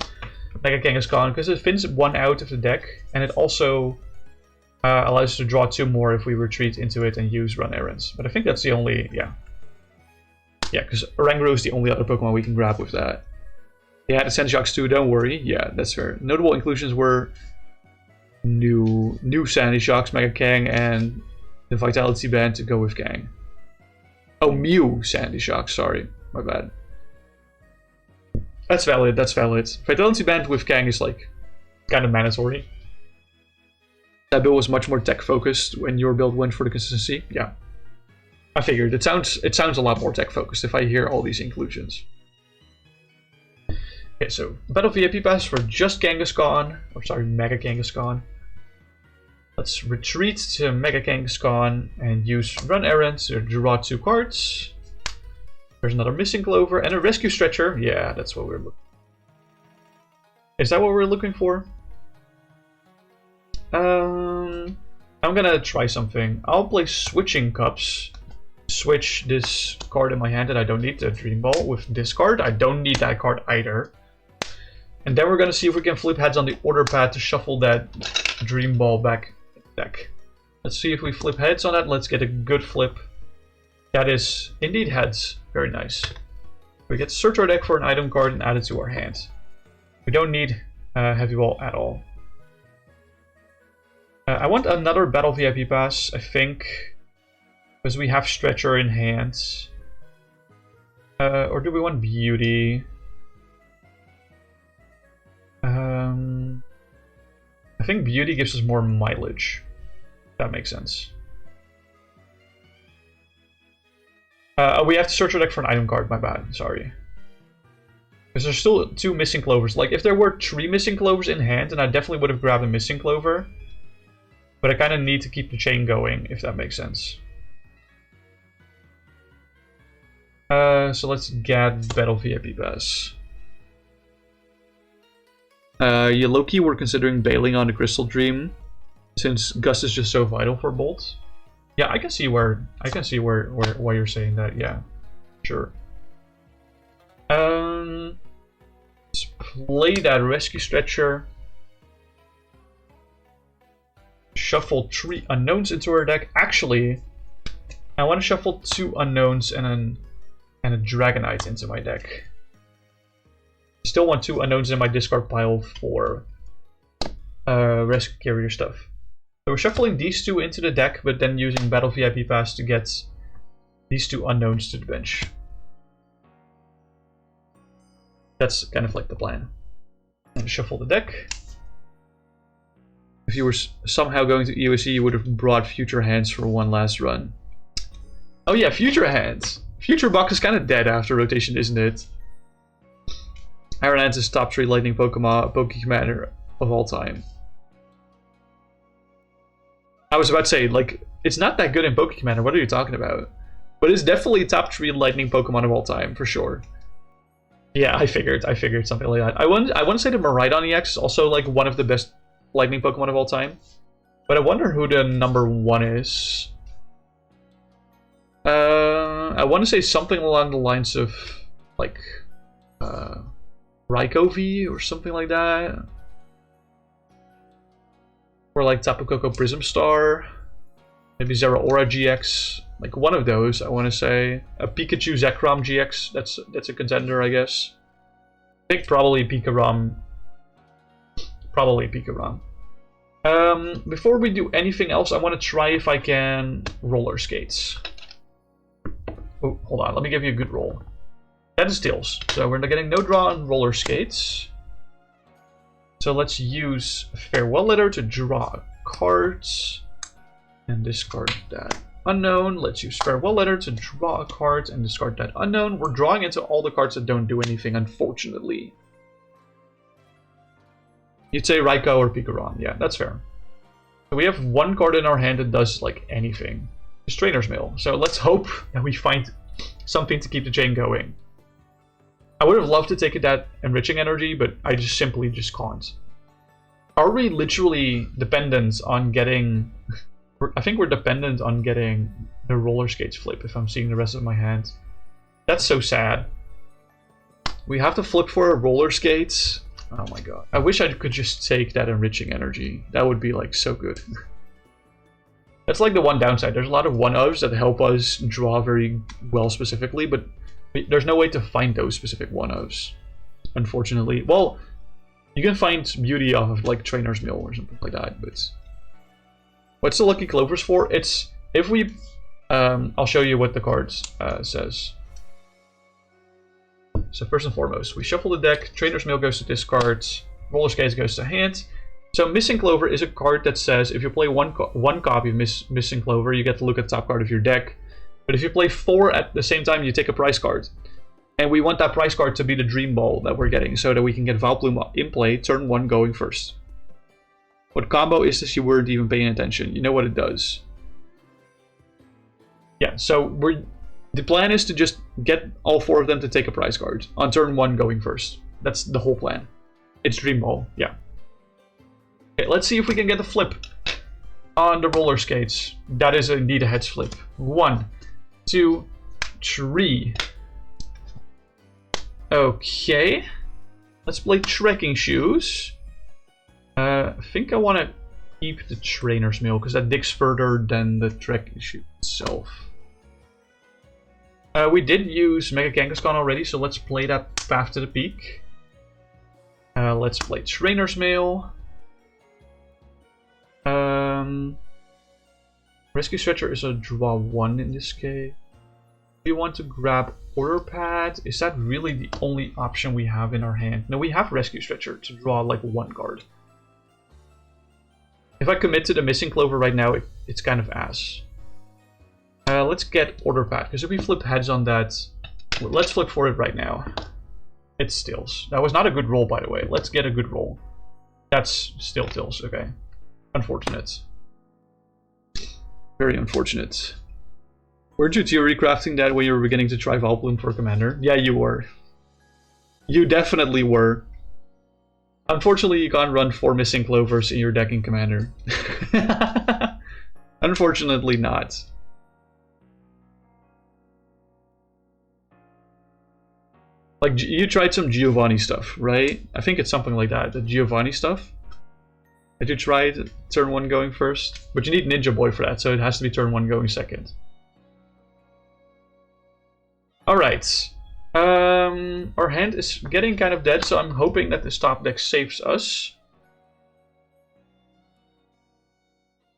Mega Kangaskhan because it thins 1 out of the deck, and it also allows us to draw 2 more if we retreat into it and use Run Errands. But I think that's the only, yeah. Yeah, because Oranguru is the only other Pokemon we can grab with that. Yeah, the Sandshocks too, don't worry. Yeah, that's fair. Notable inclusions were new Sandshocks, Mega Kang, and the Vitality Band to go with Kang. Oh, Mew Sandshocks, sorry. My bad. That's valid, that's valid. Vitality Band with Kang is like kind of mandatory. That build was much more tech focused when your build went for the consistency. Yeah. I figured it sounds a lot more tech focused if I hear all these inclusions. Okay, so Battle VIP Pass for just Kangaskhan, or sorry, Mega Kangaskhan. Let's retreat to Mega Kangaskhan and use Run Errands to draw 2 cards. There's another Missing Clover and a Rescue Stretcher. Yeah, that's what we're looking for. Is that what we're looking for? I'm gonna try something. I'll play Switching Cups. Switch this card in my hand that I don't need, the Dream Ball, with this card. I don't need that card either. And then we're gonna see if we can flip heads on the order pad to shuffle that Dream Ball back in the deck. Let's see if we flip heads on that. Let's get a good flip. That is indeed heads. Very nice. We get to search our deck for an item card and add it to our hand. We don't need Heavy Ball at all. I want another Battle VIP Pass, I think, because we have Stretcher in hand. Or do we want Beauty? I think Beauty gives us more mileage. If that makes sense. We have to search our deck for an item card, my bad, sorry. Because there's still 2 Missing Clovers. Like, if there were 3 Missing Clovers in hand, then I definitely would have grabbed a Missing Clover. But I kind of need to keep the chain going, if that makes sense. So let's get Battle VIP Pass. You low-key were considering bailing on the Crystal Dream, since Gust is just so vital for Bolt. Yeah, I can see why you're saying that. Yeah, sure. Let's play that Rescue Stretcher. Shuffle 3 unknowns into our deck. Actually, I want to shuffle 2 unknowns and a Dragonite into my deck. I still want 2 unknowns in my discard pile for rescue carrier stuff. So we're shuffling these 2 into the deck, but then using Battle VIP Pass to get these 2 unknowns to the bench. That's kind of like the plan. And shuffle the deck. If you were somehow going to EOC, you would have brought Future Hands for one last run. Oh yeah, Future Hands! Future Box is kind of dead after rotation, isn't it? Iron Hands is top 3 Lightning Pokemon, Commander of all time. I was about to say, like, it's not that good in Commander, what are you talking about? But it's definitely top 3 Lightning Pokemon of all time, for sure. Yeah, I figured something like that. I want to say the Miraidon EX is also like one of the best Lightning Pokemon of all time. But I wonder who the number 1 is. I want to say something along the lines of like Raikou or something like that. Or like Tapu Koko Prism Star. Maybe Zeraora GX. Like one of those, I want to say. A Pikachu Zekrom GX, that's a contender, I guess. I think probably Pikarom. Probably Pikarom. Before we do anything else, I want to try if I can roller skates. Oh, hold on, let me give you a good roll. That is Tails. So we're getting no draw on roller skates. So let's use Farewell Letter to draw cards. And discard that unknown. Let's use Farewell Letter to draw a card and discard that unknown. We're drawing into all the cards that don't do anything, unfortunately. You'd say Raikou or Pikarom. Yeah, that's fair. So we have 1 card in our hand that does like anything. It's Trainer's Mail. So let's hope that we find something to keep the chain going. I would have loved to take that Enriching Energy, but I just simply can't. Are we literally dependent on getting... I think we're dependent on getting the roller skates flip if I'm seeing the rest of my hand. That's so sad. We have to flip for a roller skates. Oh my god. I wish I could just take that Enriching Energy. That would be like so good. That's like the one downside. There's a lot of 1-ofs that help us draw very well specifically, but there's no way to find those specific 1-ofs, unfortunately. Well, you can find beauty off of like Trainer's Mail or something like that, but... What's the Lucky Clovers for? It's if we... I'll show you what the card says. So first and foremost, we shuffle the deck, Trainer's Mail goes to discard, Roller Skates goes to hand. So Missing Clover is a card that says if you play one copy of Missing Clover, you get to look at the top card of your deck. But if you play 4 at the same time, you take a prize card. And we want that prize card to be the Dream Ball that we're getting, so that we can get Vileplume in play, turn 1 going first. What combo is this you weren't even paying attention? You know what it does. Yeah, so the plan is to just get all 4 of them to take a prize card on turn 1 going first. That's the whole plan. It's Dream Ball, yeah. Okay, let's see if we can get a flip on the roller skates. That is indeed a heads flip. 1, 2, 3. Okay. Let's play Trekking Shoes. I think I want to keep the Trainer's Mail because that digs further than the Trekking Shoe itself. We did use Mega Kangaskhan already, so let's play that Path to the Peak. Let's play Trainer's Mail. Rescue Stretcher is a draw 1 in this case. Do you want to grab Order Pad? Is that really the only option we have in our hand? No, we have Rescue Stretcher to draw like 1 card. If I commit to the Missing Clover right now, it's kind of ass. Let's get Order Pad, because if we flip heads on that, let's flip for it right now. It's Stills. That was not a good roll, by the way. Let's get a good roll. That's still Tills, okay. Unfortunate. Very unfortunate. Weren't you theory crafting that when you were beginning to try Vileplume for Commander? Yeah, you were. You definitely were. Unfortunately, you can't run 4 Missing Clovers in your deck in Commander. Unfortunately not. Like, you tried some Giovanni stuff, right? I think it's something like that, the Giovanni stuff. That you tried turn 1 going first. But you need Ninja Boy for that, so it has to be turn 1 going second. Alright. Our hand is getting kind of dead, so I'm hoping that this top deck saves us.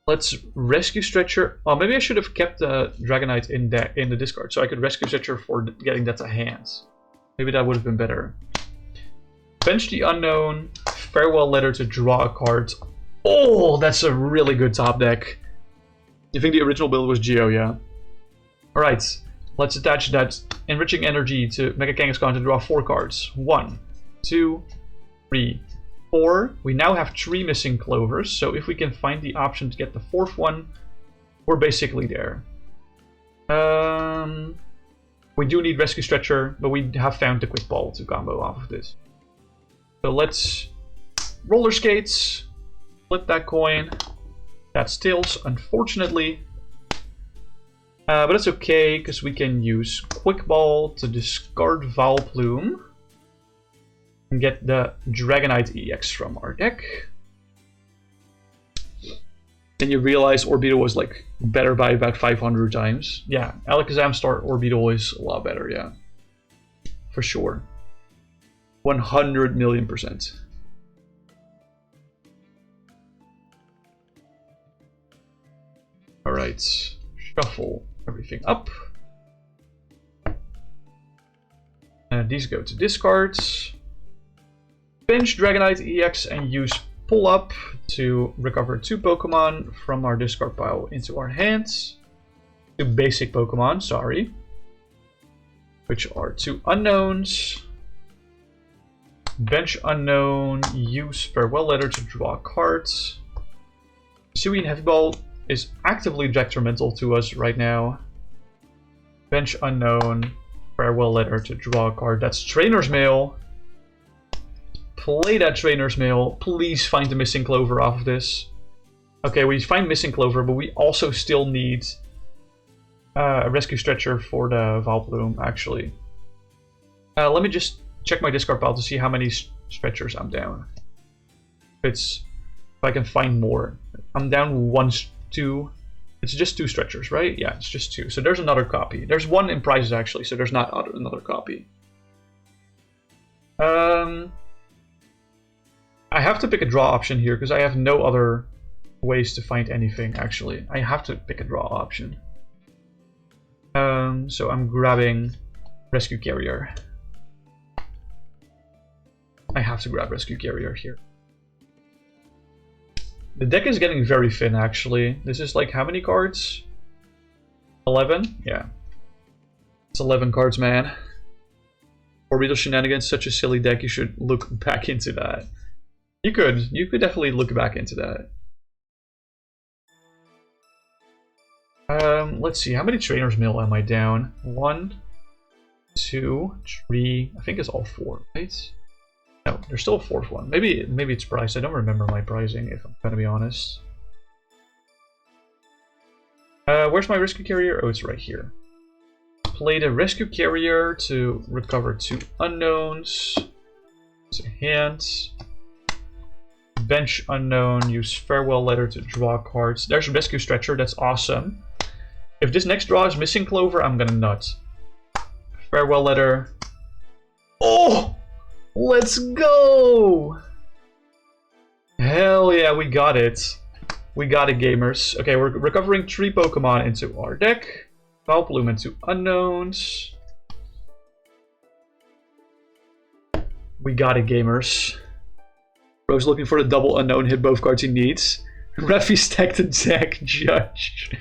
Let's rescue Stretcher. Oh, maybe I should have kept the Dragonite in the discard, so I could rescue Stretcher for getting that to hand. Maybe that would have been better. Bench the Unknown. Farewell Letter to draw a card. Oh, that's a really good top deck. You think the original build was Geo, yeah? Alright, let's attach that Enriching Energy to Mega Kangaskhan to draw 4 cards. 1, 2, 3, 4. We now have 3 missing clovers, so if we can find the option to get the 4th one, we're basically there. We do need Rescue Stretcher, but we have found the Quick Ball to combo off of this. So let's roller skates, flip that coin. That's tails, unfortunately. But it's okay, because we can use Quick Ball to discard Vileplume and get the Dragonite EX from our deck. Then you realize Orbital was like better by about 500 times. Yeah, Alakazam Star Orbital is a lot better, yeah. For sure. 100 million %. Alright, shuffle everything up. These go to discards. Bench Dragonite EX and use Pull Up to recover 2 Pokemon from our discard pile into our hands. 2 basic Pokemon, sorry. Which are 2 unknowns. Bench Unknown, use Farewell Letter to draw cards. Hisuian Heavy Ball is actively detrimental to us right now. Bench Unknown, Farewell Letter to draw a card. That's Trainer's Mail. Play that Trainer's Mail. Please find the missing clover off of this. Okay, we find missing clover, but we also still need a Rescue Stretcher for the Vileplume, actually. Let me just check my discard pile to see how many stretchers I'm down. If I can find more. I'm down 1, 2. It's just 2 stretchers, right? Yeah, it's just 2. So there's another copy. There's 1 in prizes actually, so there's not another copy. I have to pick a draw option here because I have no other ways to find anything actually. I have to pick a draw option. So I'm grabbing Rescue Carrier. I have to grab Rescue Carrier here. The deck is getting very thin, actually. This is like how many cards? 11? Yeah. It's 11 cards, man. Orbital Shenanigans, such a silly deck, you should look back into that. You could definitely look back into that. Let's see, how many Trainer's Mail am I down? 1, 2, 3, I think it's all 4, right? No, there's still a 4th one. Maybe it's priced. I don't remember my pricing, if I'm gonna be honest. Where's my Rescue Carrier? Oh, it's right here. Play the Rescue Carrier to recover 2 unknowns. To hand. Bench Unknown, use Farewell Letter to draw cards. There's a Rescue Stretcher, that's awesome. If this next draw is missing clover, I'm gonna nut. Farewell Letter. Oh! Let's go! Hell yeah, we got it. We got it, gamers. Okay, we're recovering 3 Pokemon into our deck. Vileplume and 2 unknowns. We got it, gamers. Bro's looking for the double unknown, hit both cards he needs. Refi stacked the deck, Judge.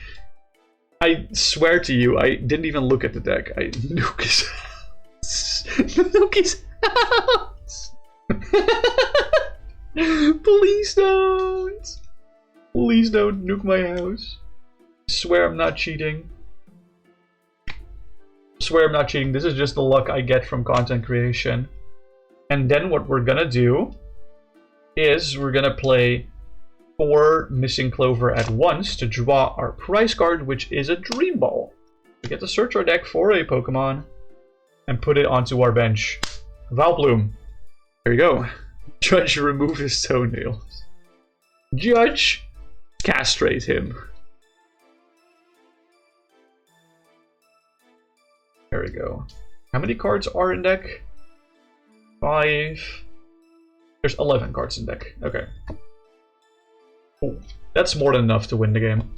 I swear to you, I didn't even look at the deck. I nuke his house. Nuke his house. Please don't. Please don't nuke my house. I swear I'm not cheating. I swear I'm not cheating. This is just the luck I get from content creation. And then what we're gonna do is we're gonna play 4 missing clover at once to draw our prize card, which is a Dream Ball. We get to search our deck for a Pokemon and put it onto our bench. Vileplume. There you go. Judge, remove his toenails. Judge, castrate him. There we go. How many cards are in deck? 5. There's 11 cards in deck. Okay. Cool. That's more than enough to win the game.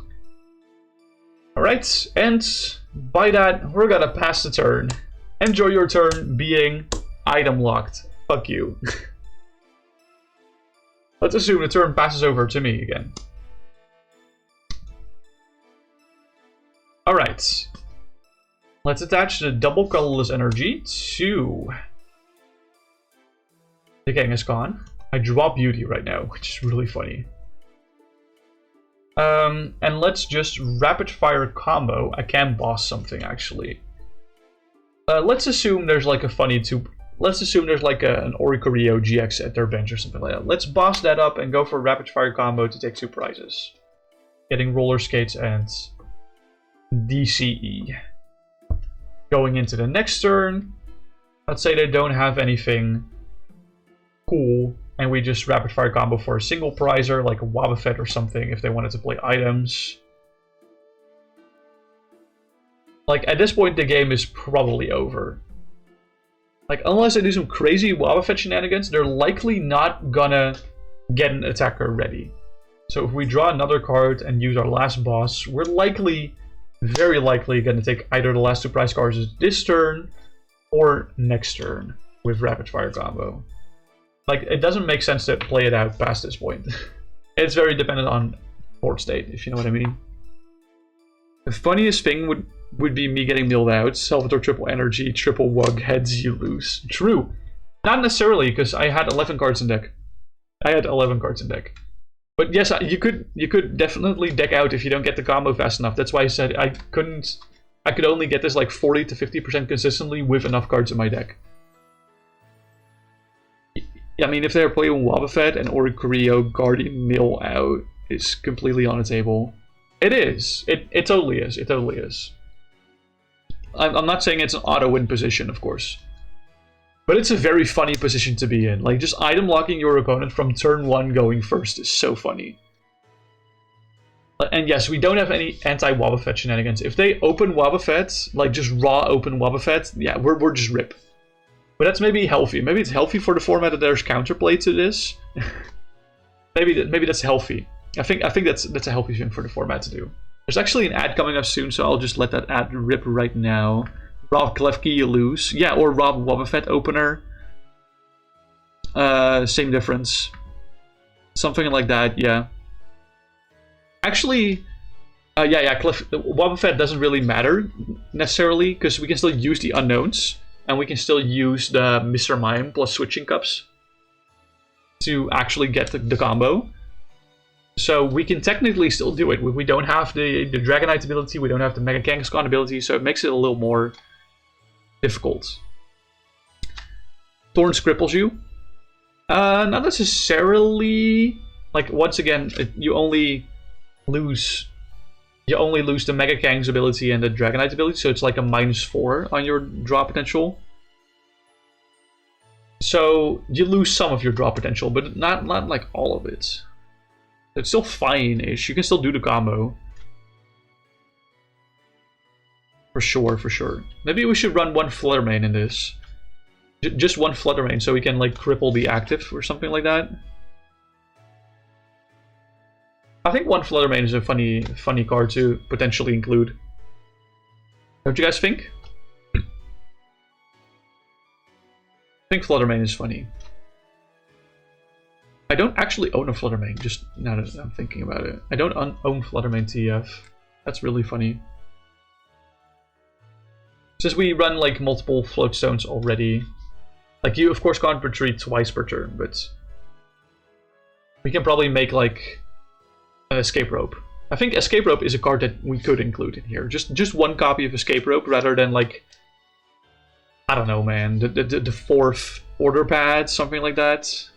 Alright, and by that, we're gonna pass the turn. Enjoy your turn being item locked. Fuck you. Let's assume the turn passes over to me again. Alright. Let's attach the double colorless energy to the Kangaskhan. I draw Beauty right now, which is really funny. And let's just rapid fire combo. I can boss something actually. Let's assume there's like a funny let's assume there's like an Oricorio GX at their bench or something like that. Let's boss that up and go for a rapid fire combo to take 2 prizes. Getting roller skates and DCE. Going into the next turn, let's say they don't have anything cool, and we just rapid fire combo for a single prizer, like a Wobbuffet or something, if they wanted to play items. Like, at this point, the game is probably over. Like, unless they do some crazy Wobbuffet shenanigans, they're likely not gonna get an attacker ready. So if we draw another card and use our last boss, we're likely, very likely, gonna take either the last 2 prize cards this turn or next turn with rapid fire combo. Like, it doesn't make sense to play it out past this point. It's very dependent on board state, if you know what I mean. The funniest thing would be me getting milled out. Salvatore triple energy, triple wug, heads you lose. True. Not necessarily, because I had 11 cards in deck. But yes, you could definitely deck out if you don't get the combo fast enough. That's why I said I could only get this like 40 to 50% consistently with enough cards in my deck. I mean, if they're playing Wobbuffet and Oricorio, Guardian mill out is completely on the table. It is. It totally is. It totally is. I'm not saying it's an auto-win position, of course. But it's a very funny position to be in. Like, just item locking your opponent from turn 1 going first is so funny. And yes, we don't have any anti-Wobbuffet shenanigans. If they open Wobbuffet, like just raw open Wobbuffet, yeah, we're just rip. But that's maybe healthy. Maybe it's healthy for the format that there's counterplay to this. maybe that's healthy. I think that's a healthy thing for the format to do. There's actually an ad coming up soon, so I'll just let that ad rip right now. Rob Klefki, you lose. Yeah, or Rob Wobbuffet opener. Same difference. Something like that, yeah. Actually, Wobbuffet doesn't really matter necessarily, because we can still use the unknowns. And we can still use the Mr. Mime plus switching cups to actually get the combo. So we can technically still do it. We don't have the Dragonite ability, we don't have the Mega Kangaskhan ability, so it makes it a little more difficult. Thorns cripples you. Not necessarily. Like, once again, you only lose the Mega Kang's ability and the Dragonite ability, so it's like a -4 on your draw potential. So you lose some of your draw potential, but not like all of it. It's still fine-ish. You can still do the combo. For sure. Maybe we should run 1 Fluttermane in this. Just 1 Fluttermane, so we can like cripple the active or something like that. I think 1 Fluttermane is a funny card to potentially include. Don't you guys think? I think Fluttermane is funny. I don't actually own a Fluttermane, just now that I'm thinking about it. I don't own Fluttermane TF. That's really funny. Since we run like multiple float stones already, like you of course can't retreat twice per turn, but we can probably make like an Escape Rope. I think Escape Rope is a card that we could include in here. Just 1 copy of Escape Rope rather than like, I don't know, man, the 4th order pad, something like that.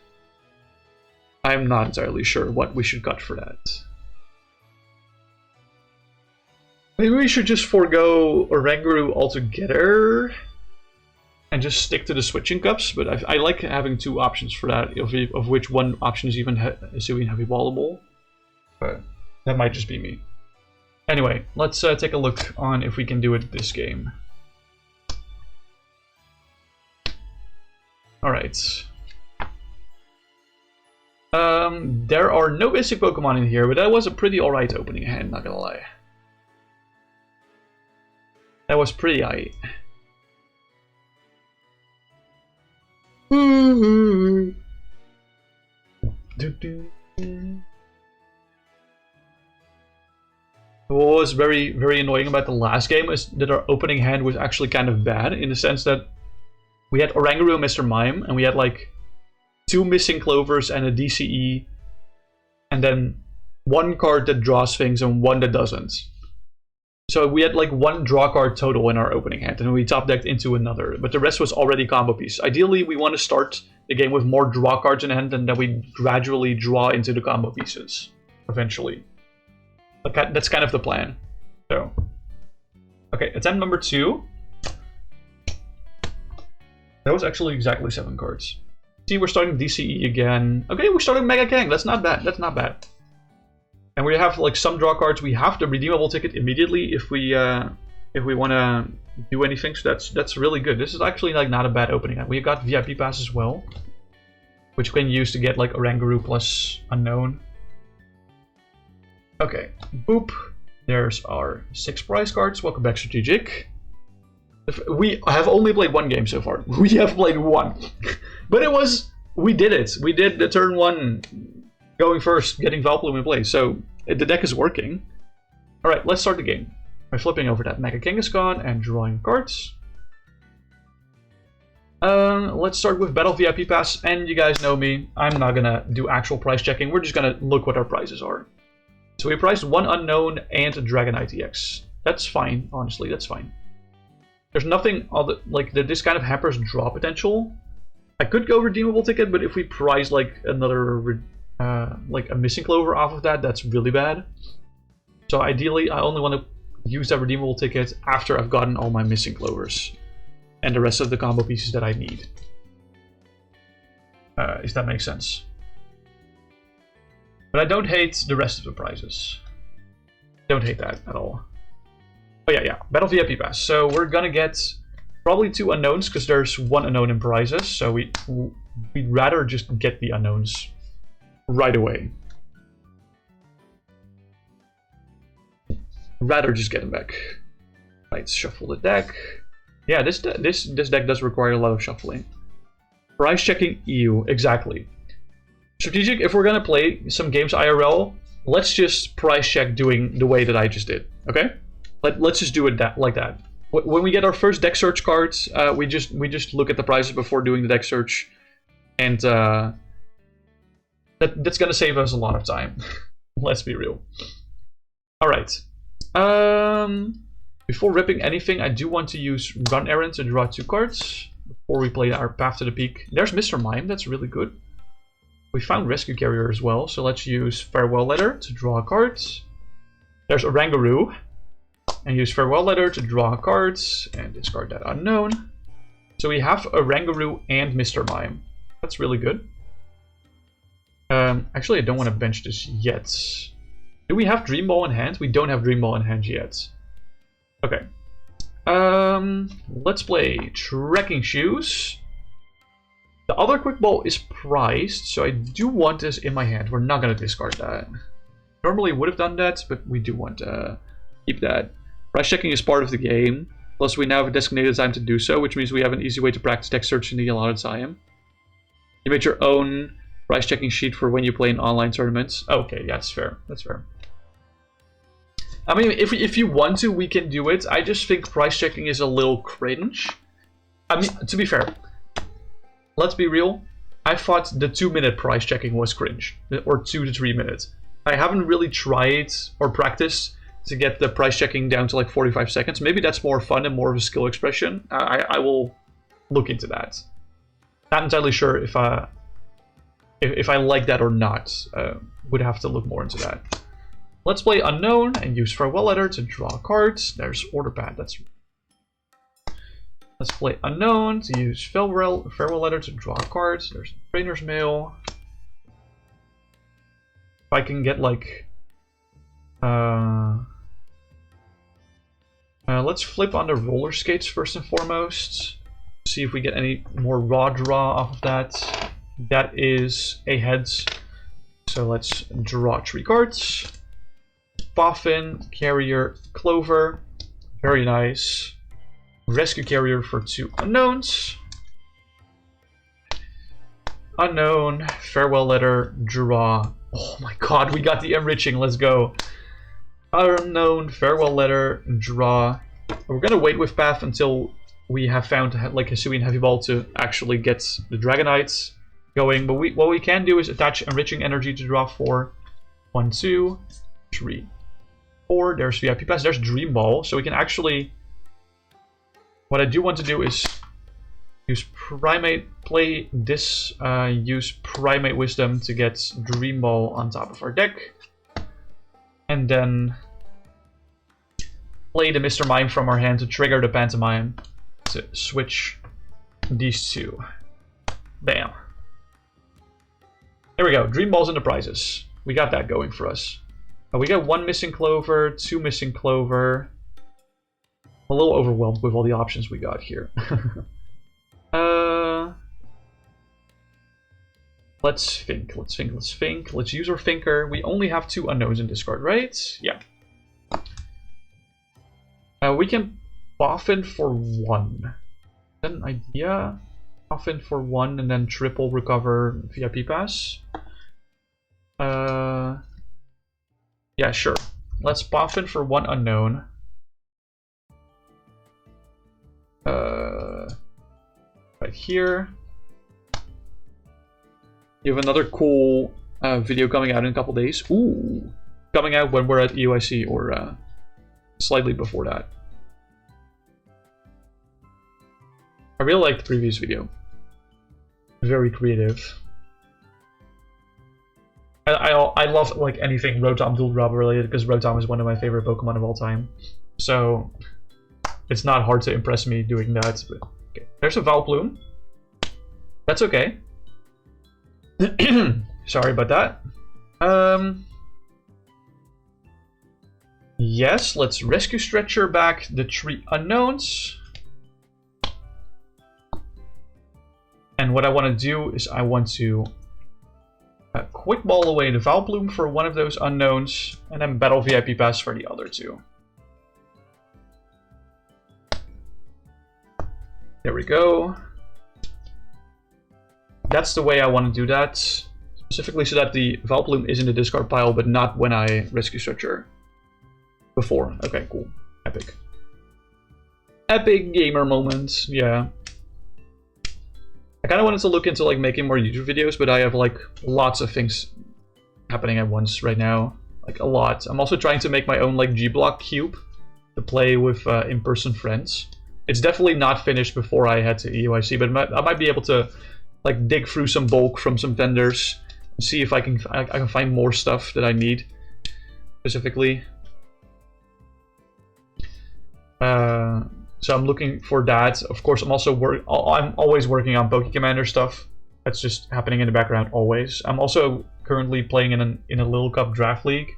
I'm not entirely sure what we should cut for that. Maybe we should just forego Oranguru altogether and just stick to the switching cups, but I like having 2 options for that, of which 1 option is even heavy ballable. But that might just be me. Anyway, let's take a look on if we can do it this game. Alright. There are no basic Pokemon in here, but that was a pretty alright opening hand, not gonna lie. That was pretty aight. What was very, very annoying about the last game is that our opening hand was actually kind of bad, in the sense that we had Oranguru and Mr. Mime, and we had like 2 missing clovers and a DCE, and then 1 card that draws things and 1 that doesn't. So we had like 1 draw card total in our opening hand, and we top decked into another, but the rest was already combo piece. Ideally, we want to start the game with more draw cards in hand, and then we gradually draw into the combo pieces, eventually. That's kind of the plan. So, okay, attempt number 2. That was actually exactly 7 cards. See, we're starting DCE again. Okay, we're starting Mega Kang. That's not bad. That's not bad. And we have like some draw cards. We have the redeemable ticket immediately if we want to do anything. So that's really good. This is actually like not a bad opening. We got VIP pass as well, which we can use to get like Oranguru plus Unknown. Okay, boop. There's our 6 prize cards. Welcome back, Strategic. We have only played 1 game so far. We have played 1. But it was... We did it. We did the turn 1 going first, getting Vileplume in play. So the deck is working. Alright, let's start the game. By flipping over that Mega Kangaskhan and drawing cards. Let's start with Battle VIP Pass. And you guys know me. I'm not gonna do actual price checking. We're just gonna look what our prices are. So we priced 1 Unknown and a Dragonite EX. That's fine, honestly, that's fine. There's nothing other, like, this kind of hampers draw potential. I could go redeemable ticket, but if we price like another, like a missing clover off of that, that's really bad. So ideally, I only want to use that redeemable ticket after I've gotten all my missing clovers. And the rest of the combo pieces that I need. If that makes sense. But I don't hate the rest of the prizes. Don't hate that at all. Oh yeah, Battle VIP Pass. So we're gonna get probably 2 unknowns, because there's 1 unknown in prizes. So we'd rather just get the unknowns right away. Rather just get them back. Right, shuffle the deck. Yeah, this deck does require a lot of shuffling. Price checking EU, exactly. Strategic, if we're gonna play some games IRL, let's just price check doing the way that I just did, okay? Let's just do it like that. When we get our first deck search cards, we just look at the prices before doing the deck search, and that's gonna save us a lot of time. Let's be real. All right. Before ripping anything, I do want to use Run Errand to draw 2 cards before we play our Path to the Peak. There's Mr. Mime, that's really good. We found Rescue Carrier as well, so let's use Farewell Letter to draw cards. There's Oranguru, and use Farewell Letter to draw cards, and discard that Unknown. So we have Oranguru and Mr. Mime. That's really good. Actually, I don't want to bench this yet. Do we have Dream Ball in hand? We don't have Dream Ball in hand yet. Okay. Let's play Trekking Shoes. The other Quick Ball is priced, so I do want this in my hand. We're not going to discard that. Normally would have done that, but we do want to keep that. Price checking is part of the game. Plus we now have a designated time to do so, which means we have an easy way to practice deck search in the allotted time. You made your own price checking sheet for when you play in online tournaments. Okay, yeah, that's fair. That's fair. I mean, if you want to, we can do it. I just think price checking is a little cringe. I mean, to be fair, let's be real. I thought the 2-minute price checking was cringe, or 2 to 3 minutes. I haven't really tried or practiced to get the price checking down to like 45 seconds. Maybe that's more fun and more of a skill expression. I will look into that. Not entirely sure if I like that or not. Would have to look more into that. Let's play Unknown and use Farewell Letter to draw cards. There's Order Pad. Let's play Unknown to use Farewell Letter to draw cards. There's Trainer's Mail. If I can get like... let's flip on the roller skates first and foremost. See if we get any more raw draw off of that. That is a heads. So let's draw 3 cards. Boffin, Carrier, Clover. Very nice. Rescue Carrier for 2 unknowns. Unknown, Farewell Letter, draw. Oh my god, we got the enriching, let's go. Unknown, Farewell Letter, draw. We're gonna wait with Path until we have found like Hisuian Heavy Ball to actually get the Dragonites going. But what we can do is attach Enriching Energy to draw 4. 1, 2, 3, 4. There's VIP Pass, there's Dream Ball. So we can actually... What I do want to do is use Primate, play this, use Primate Wisdom to get Dream Ball on top of our deck. And then play the Mr. Mime from our hand to trigger the Pantomime to switch these two. Bam. There we go, Dream Ball's in the prizes. We got that going for us. We got 1 missing Clover, 2 missing Clover. I'm a little overwhelmed with all the options we got here. Let's think. Let's use our thinker. We only have 2 unknowns in this card, right? Yeah. We can Boffin for 1. An idea? Boffin for 1 and then triple recover VIP Pass. Yeah, sure. Let's Boffin for 1 unknown. Right here. You have another cool video coming out in a couple days. Ooh, coming out when we're at EUIC or slightly before that. I really liked the previous video. Very creative. I love like anything Rotom Dual Drop related because Rotom is one of my favorite Pokemon of all time. So it's not hard to impress me doing that. But, okay. There's a Vileplume. That's okay. Sorry about that. Yes, let's Rescue Stretcher back the 3 unknowns. And what I want to do is I want to Quick Ball away the Vileplume for 1 of those unknowns, and then Battle VIP Pass for the other 2. There we go. That's the way I want to do that. Specifically so that the Vileplume is in the discard pile, but not when I Rescue Stretcher. Before. Okay, cool. Epic. Epic gamer moment. Yeah. I kind of wanted to look into like making more YouTube videos, but I have like lots of things happening at once right now. Like a lot. I'm also trying to make my own like G-Block cube to play with in-person friends. It's definitely not finished before I head to EUIC, but I might be able to like dig through some bulk from some vendors and see if I can find more stuff that I need specifically. So I'm looking for that. Of course, I'm always working on Poke Commander stuff. That's just happening in the background always. I'm also currently playing in a Little Cup Draft League,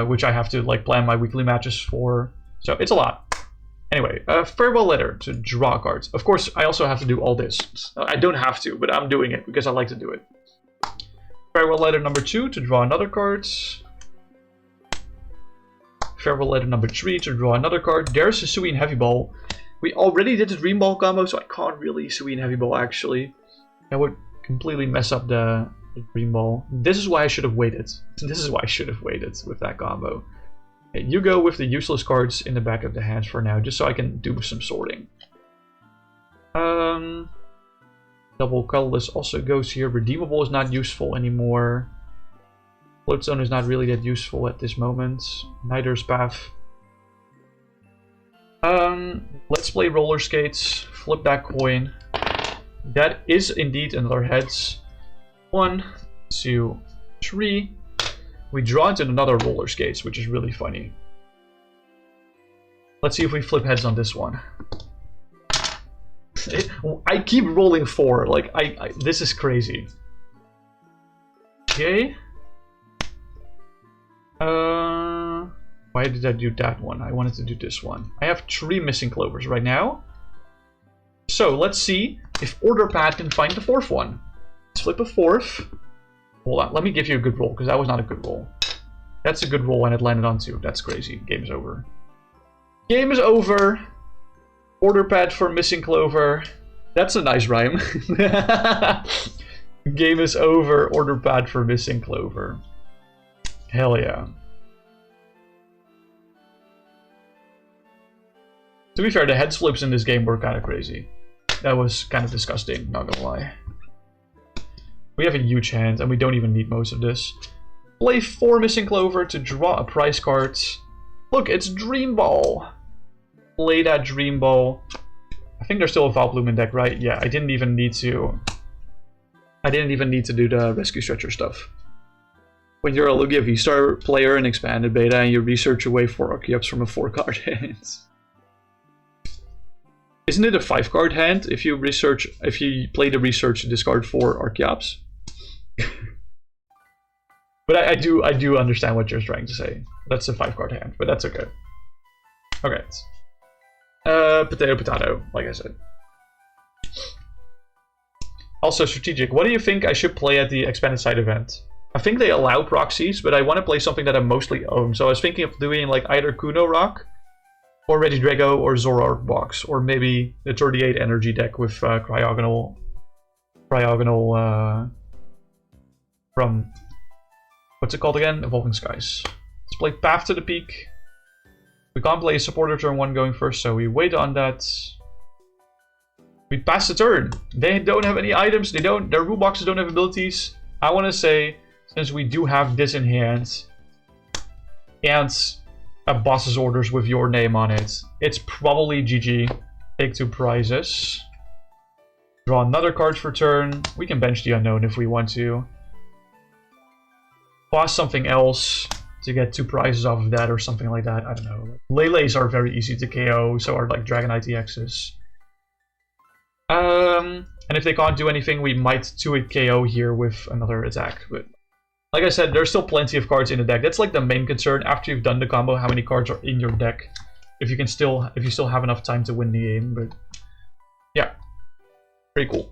which I have to like plan my weekly matches for. So it's a lot. Anyway, Farewell Letter to draw cards. Of course, I also have to do all this. I don't have to, but I'm doing it because I like to do it. Farewell Letter number 2 to draw another card. Farewell Letter number 3 to draw another card. There's a Hisuian Heavy Ball. We already did the Dream Ball combo, so I can't really Hisuian Heavy Ball actually. That would completely mess up the Dream Ball. This is why I should have waited. This is why I should have waited with that combo. Okay, you go with the useless cards in the back of the hands for now, just so I can do some sorting. Double Colorless also goes here. Redeemable is not useful anymore. Floatstone is not really that useful at this moment. Neither is Path. Let's play Roller Skates. Flip that coin. That is indeed another heads. 1, 2, 3. We draw into another Roller Skates, which is really funny. Let's see if we flip heads on this one. I keep rolling 4. Like this is crazy. Okay. Why did I do that one? I wanted to do this one. I have 3 missing Clovers right now. So let's see if Order Pad can find the fourth one. Let's flip a fourth. Hold on, let me give you a good roll, because that was not a good roll. That's a good roll and it landed on 2. That's crazy. Game is over. Game is over. Order Pad for missing clover. That's a nice rhyme. Game is over. Order Pad for missing clover. Hell yeah. To be fair, the heads flips in this game were kind of crazy. That was kind of disgusting, not gonna lie. We have a huge hand, and we don't even need most of this. Play 4 missing clover to draw a prize card. Look, it's Dream Ball. Play that Dream Ball. I think there's still a Vileplume in deck, right? Yeah, I didn't even need to do the Rescue Stretcher stuff. When you're a Lugia V-Star player in Expanded Beta and you research away 4 Archeops from a 4-card hand. Isn't it a 5-card hand if you play the research to discard 4 Archeops? But I do understand what you're trying to say. That's a 5-card hand, but that's okay. Okay. Potato, like I said. Also, strategic. What do you think I should play at the expanded side event? I think they allow proxies, but I want to play something that I mostly own. So I was thinking of doing like either Kuno Rock, or Regidrago, or Zoroark box, or maybe the 38 energy deck with Cryogonal from what's it called again? Evolving Skies. Let's play Path to the Peak. We can't play a supporter turn 1 going first, so we wait on that. We pass the turn. They don't have any items. Their rule boxes don't have abilities. I want to say, since we do have this in hand, and a boss's orders with your name on it, it's probably GG. Take 2 prizes. Draw another card for turn. We can bench the unknown if we want to. Pass something else to get 2 prizes off of that or something like that. I don't know. Lele's are very easy to KO, so are like Dragonite EXs. And if they can't do anything, we might 2-hit KO here with another attack. But like I said, there's still plenty of cards in the deck. That's like the main concern after you've done the combo, how many cards are in your deck. If you still have enough time to win the game. But yeah, pretty cool.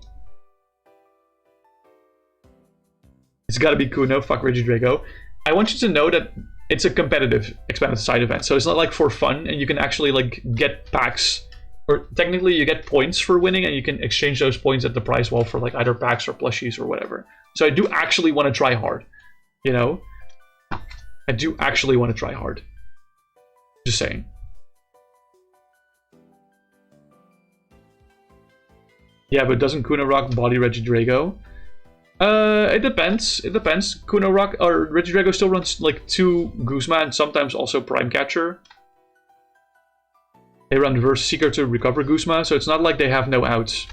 It's gotta be Kuno, fuck Regidrago. I want you to know that it's a competitive expanded side event, so it's not like for fun, and you can actually like get packs, or technically you get points for winning, and you can exchange those points at the prize wall for like either packs or plushies or whatever. So I do actually want to try hard, you know? I do actually want to try hard. Just saying. Yeah, but doesn't Kuno Rock body Regidrago? It depends. It depends. Kuno Rock or Regidrago still runs like 2 Guzma and sometimes also Prime Catcher. They run Reverse Seeker to recover Guzma, so it's not like they have no outs.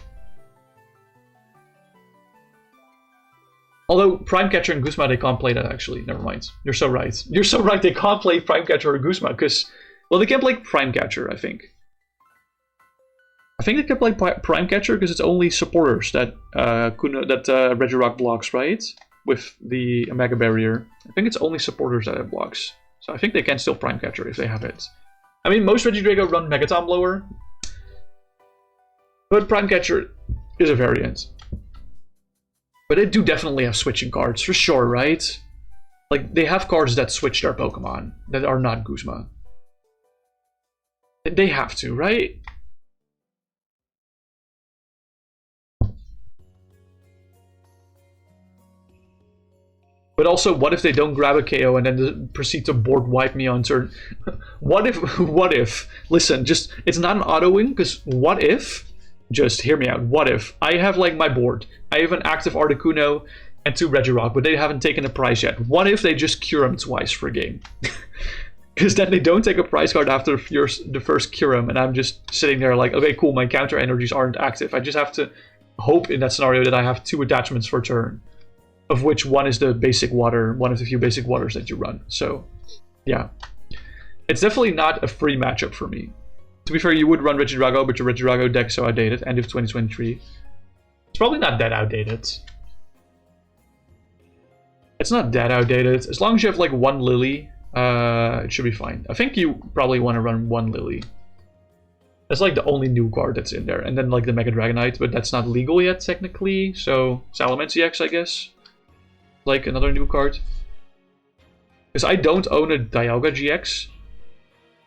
Although Prime Catcher and Guzma, they can't play that actually. Never mind. You're so right. You're so right. They can't play Prime Catcher or Guzma because, well, they can play Prime Catcher, I think. I think they can play Prime Catcher because it's only supporters that Regirock blocks, right? With the Omega Barrier. I think it's only supporters that it blocks. So I think they can still Prime Catcher if they have it. I mean, most Regidrago run Megaton Blower. But Prime Catcher is a variant. But they do definitely have switching cards, for sure, right? Like, they have cards that switch their Pokemon that are not Guzma. They have to, right? But also, what if they don't grab a KO and then proceed to board wipe me on turn? What if, listen, just, it's not an auto win, because what if, just hear me out, what if I have like my board, I have an active Articuno and 2 Regirock, but they haven't taken a prize yet. What if they just cure them twice for a game? Because then they don't take a prize card after the first cure them, and I'm just sitting there like, okay, cool, my counter energies aren't active. I just have to hope in that scenario that I have 2 attachments for turn. Of which one is the basic water, one of the few basic waters that you run. So, yeah. It's definitely not a free matchup for me. To be fair, you would run Regidrago, but your Regidrago deck's so outdated, end of 2023. It's probably not that outdated. It's not that outdated. As long as you have like 1 Lily, it should be fine. I think you probably want to run 1 Lily. That's like the only new card that's in there. And then like the Mega Dragonite, but that's not legal yet technically. So Salamence EX, I guess. Like another new card. Because I don't own a Dialga GX.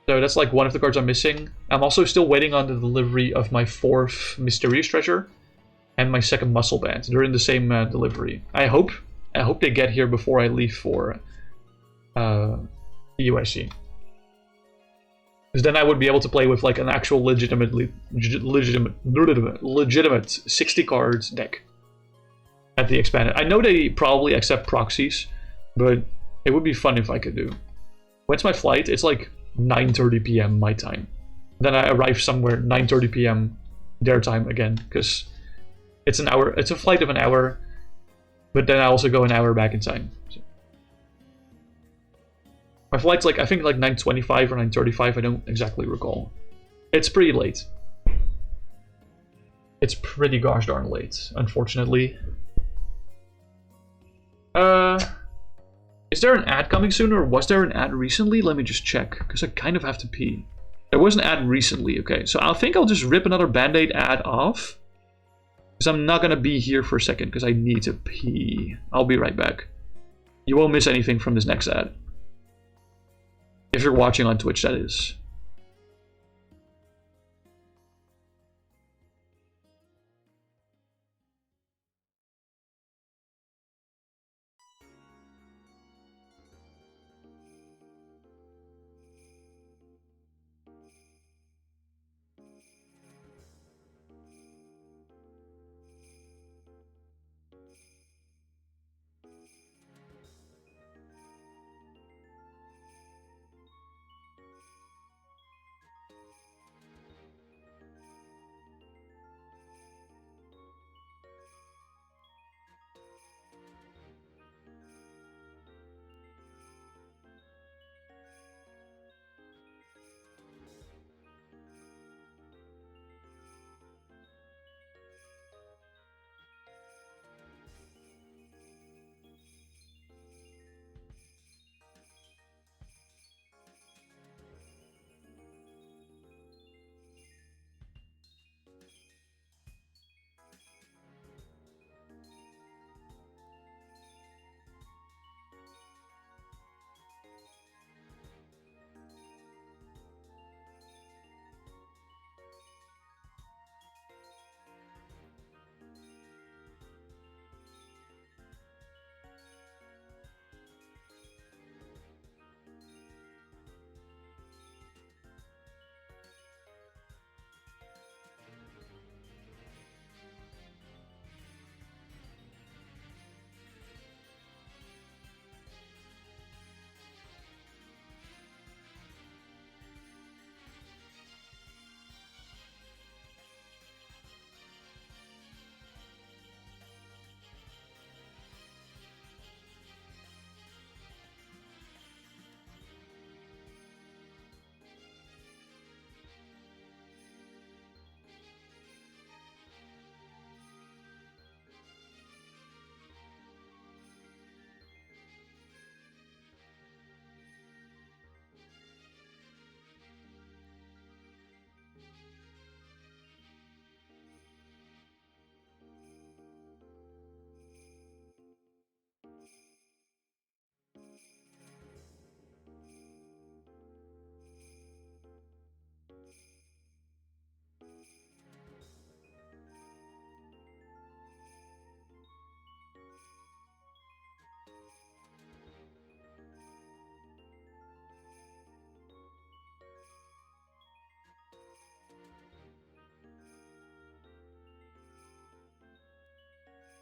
So that's like one of the cards I'm missing. I'm also still waiting on the delivery of my 4th Mysterious Treasure. And my 2nd Muscle Band. They're in the same delivery. I hope they get here before I leave for UIC. Because then I would be able to play with like an actual legitimate 60 cards deck at the expanded. I know they probably accept proxies, but it would be fun if I could do. When's my flight? It's like 9:30 p.m. my time. Then I arrive somewhere 9:30 p.m. their time again, because it's an hour. It's a flight of an hour, but then I also go an hour back in time. So. My flight's like, I think like 9:25 or 9:35, I don't exactly recall. It's pretty late. It's pretty gosh darn late, unfortunately. Is there an ad coming soon, or was there an ad recently? Let me just check, because I kind of have to pee. There was an ad recently, okay. So I think I'll just rip another Band-Aid ad off. Because I'm not going to be here for a second, because I need to pee. I'll be right back. You won't miss anything from this next ad. If you're watching on Twitch, that is.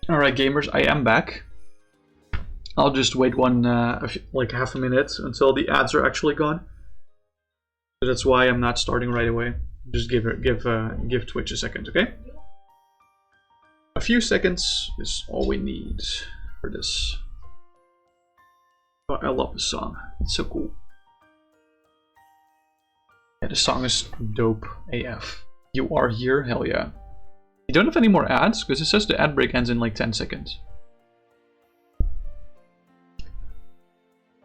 Alright gamers, I am back. I'll just wait like half a minute until the ads are actually gone. So that's why I'm not starting right away. Just give Twitch a second, okay? A few seconds is all we need for this. Oh, I love this song. It's so cool. Yeah, the song is dope AF. You are here? Hell yeah. You don't have any more ads? Because it says the ad break ends in like 10 seconds.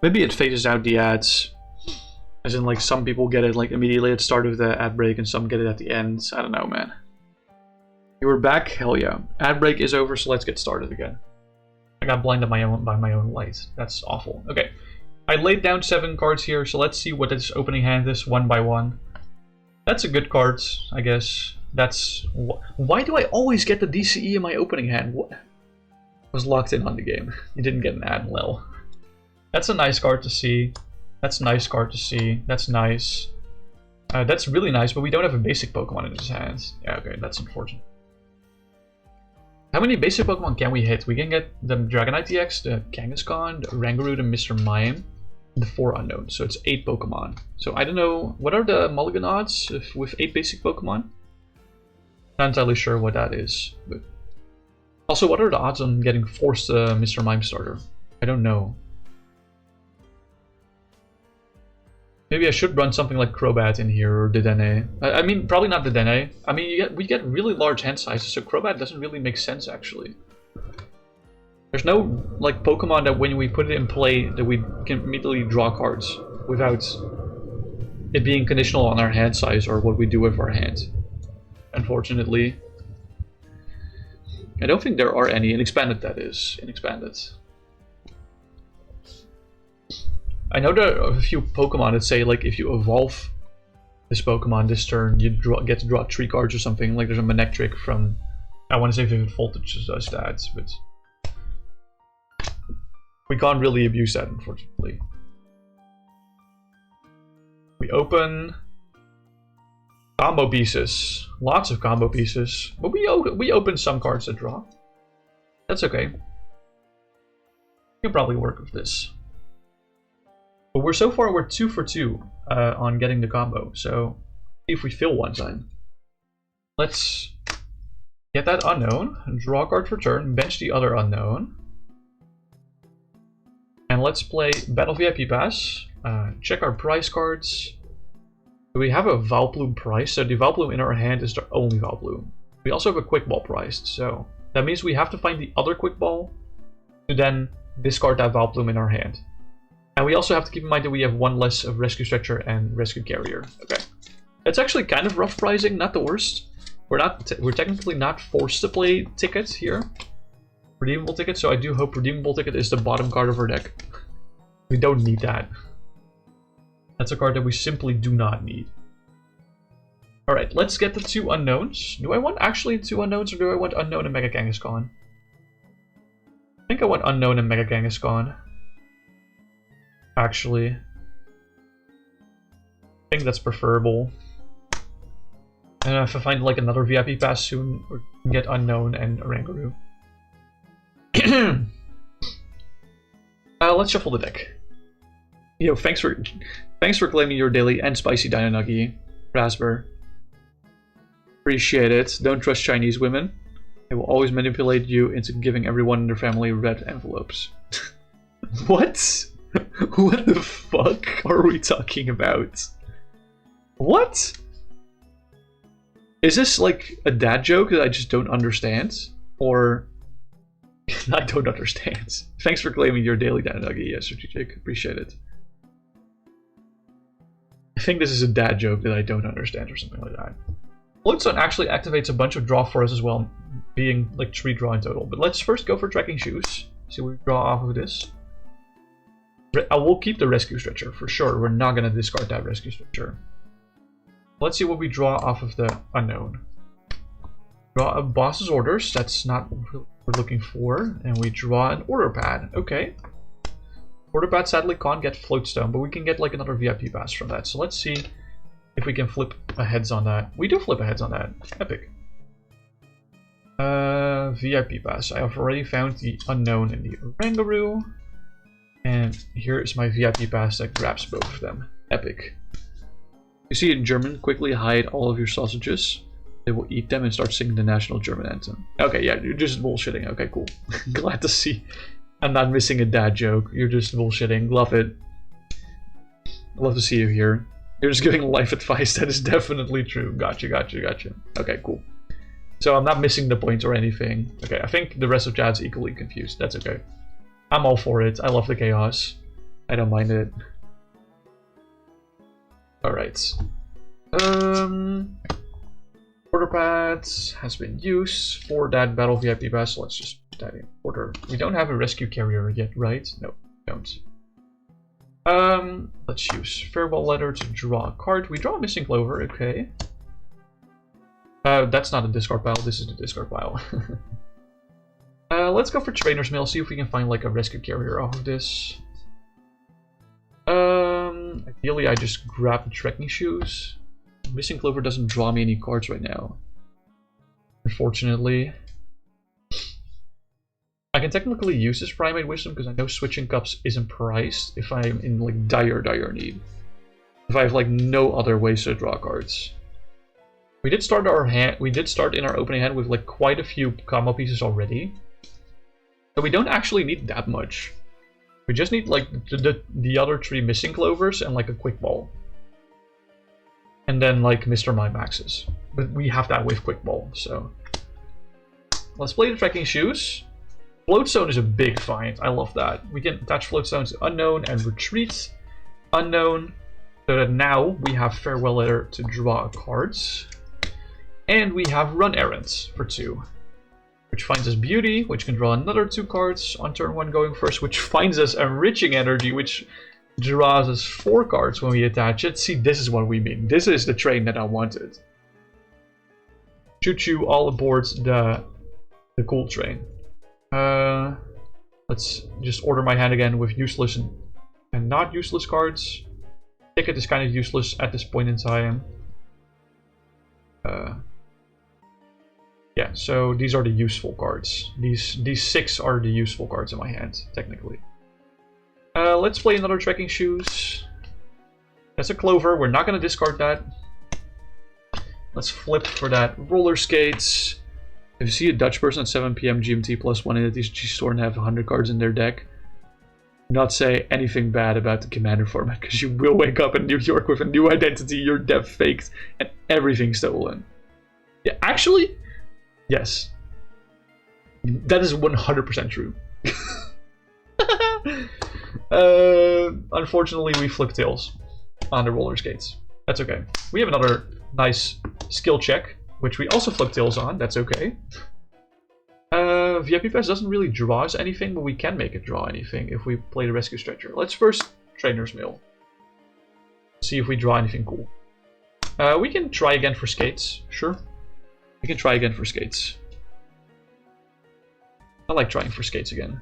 Maybe it phases out the ads As in, like, some people get it like immediately at the start of the ad break and some get it at the end. I don't know, man. You were back? Hell yeah. Ad break is over, so let's get started again. I got blinded by my own light. That's awful. Okay. I laid down 7 cards here, so let's see what this opening hand is one by one. That's a good card, I guess. That's... Why do I always get the DCE in my opening hand? What? I was locked in on the game. You didn't get an ad, lol. That's a nice card to see. That's a nice card to see. That's nice. That's really nice, but we don't have a basic Pokemon in his hands. Yeah, okay, that's unfortunate. How many basic Pokemon can we hit? We can get the Dragonite EX, the Kangaskhan, the Rangaroo, the Mr. Mime, the 4 unknowns. So it's 8 Pokemon. So I don't know, what are the mulligan odds with 8 basic Pokemon? Not entirely sure what that is. But also, what are the odds on getting forced Mr. Mime starter? I don't know. Maybe I should run something like Crobat in here, or Dedenne. I mean, probably not Dedenne. I mean, we get really large hand sizes, so Crobat doesn't really make sense, actually. There's no, like, Pokemon that when we put it in play, that we can immediately draw cards without it being conditional on our hand size or what we do with our hand. Unfortunately. I don't think there are any. In Expanded, that is. In Expanded. I know there are a few Pokemon that say, like, if you evolve this Pokemon this turn, you get to draw 3 cards or something. Like, there's a Manectric from, I want to say Vivid Voltage does that, but we can't really abuse that, unfortunately. We open combo pieces. Lots of combo pieces. But we open some cards that draw. That's okay. We can probably work with this. But so far we're 2 for 2 on getting the combo, so if we fill one time. Let's get that unknown, draw a card for turn, bench the other unknown. And let's play Battle VIP Pass, check our prize cards. We have a Vileplume prize, so the Vileplume in our hand is the only Vileplume. We also have a Quick Ball priced, so that means we have to find the other Quick Ball to then discard that Vileplume in our hand. And we also have to keep in mind that we have 1 less of Rescue Stretcher and Rescue Carrier. Okay, that's actually kind of rough pricing, not the worst. We're technically not forced to play Ticket here, Redeemable Ticket. So I do hope Redeemable Ticket is the bottom card of our deck. We don't need that. That's a card that we simply do not need. All right, let's get the 2 unknowns. Do I want actually 2 unknowns, or do I want unknown and Mega Kangaskhan? I think I want unknown and Mega Kangaskhan. Actually, I think that's preferable. And if I find like another VIP pass soon, we can get unknown and Rangaroo. Let's shuffle the deck. Yo, thanks for claiming your daily and spicy Dino Nuggy, Rasper. Appreciate it. Don't trust Chinese women. They will always manipulate you into giving everyone in their family red envelopes. What? What the fuck are we talking about? What? Is this like a dad joke that I just don't understand? Or I don't understand. Thanks for claiming your daily Dino Nuggy. Yeah, strategic. Appreciate it. I think this is a dad joke that I don't understand or something like that. Floatstone actually activates a bunch of draw for us as well, being like 3 draw in total. But let's first go for Trekking Shoes. See what we draw off of this. I will keep the Rescue Stretcher for sure. We're not going to discard that Rescue Stretcher. Let's see what we draw off of the unknown. Draw a Boss's Orders. That's not what we're looking for. And we draw an Order Pad. Okay. Order Pad sadly can't get Floatstone, but we can get like another VIP pass from that. So let's see if we can flip a heads on that. We do flip a heads on that. Epic. VIP pass. I have already found the unknown in the Rangaroo. And here is my VIP pass that grabs both of them. Epic. You see in German, quickly hide all of your sausages. They will eat them and start singing the national German anthem. Okay, yeah, you're just bullshitting. Okay, cool. Glad to see I'm not missing a dad joke. You're just bullshitting. Love it. Love to see you here. You're just giving life advice. That is definitely true. Gotcha, gotcha, gotcha. Okay, cool. So I'm not missing the point or anything. Okay, I think the rest of chat's equally confused. That's okay. I'm all for it. I love the chaos. I don't mind it. Alright. Order pads has been used for that battle VIP pass. So let's just put that in order. We don't have a rescue carrier yet, right? No, we don't. Let's use farewell letter to draw a card. We draw a missing clover, okay. That's not a discard pile, this is the discard pile. Let's go for trainer's mail, see if we can find like a rescue carrier off of this. Ideally I just grab the trekking shoes. Missing clover doesn't draw me any cards right now, unfortunately. I can technically use this primate wisdom because I know switching cups isn't priced if I'm in like dire need. If I have like no other ways to draw cards. We did start in our opening hand with like quite a few combo pieces already. So we don't actually need that much. We just need like the other 3 missing clovers and like a quick ball. And then like Mr. Mime maxes. But we have that with quick ball, so. Let's play the trekking shoes. Floatstone is a big find. I love that. We can attach floatstones to unknown and retreat unknown. So that now we have farewell letter to draw cards. And we have run errands for 2. Which finds us beauty, which can draw another 2 cards on turn 1 going first, which finds us enriching energy, which draws us 4 cards when we attach it. See, this is what we mean. This is the train that I wanted. Choo-choo all aboard the cool train. Let's just order my hand again with useless and not useless cards. Ticket is kind of useless at this point in time. Yeah, so these are the useful cards. These 6 are the useful cards in my hand, technically. Let's play another trekking shoes. That's a clover. We're not going to discard that. Let's flip for that roller skates. If you see a Dutch person at 7 PM GMT +1 in a TCG store and have 100 cards in their deck, do not say anything bad about the Commander format, because you will wake up in New York with a new identity, your death faked, and everything stolen. Yeah, actually, yes. That is 100% true. Unfortunately, we flip tails on the roller skates. That's okay. We have another nice skill check, which we also flip tails on. That's okay. VIP Pass doesn't really draw us anything, but we can make it draw anything if we play the Rescue Stretcher. Let's first Trainer's Mail. See if we draw anything cool. We can try again for skates. Sure. We can try again for skates. I like trying for skates again.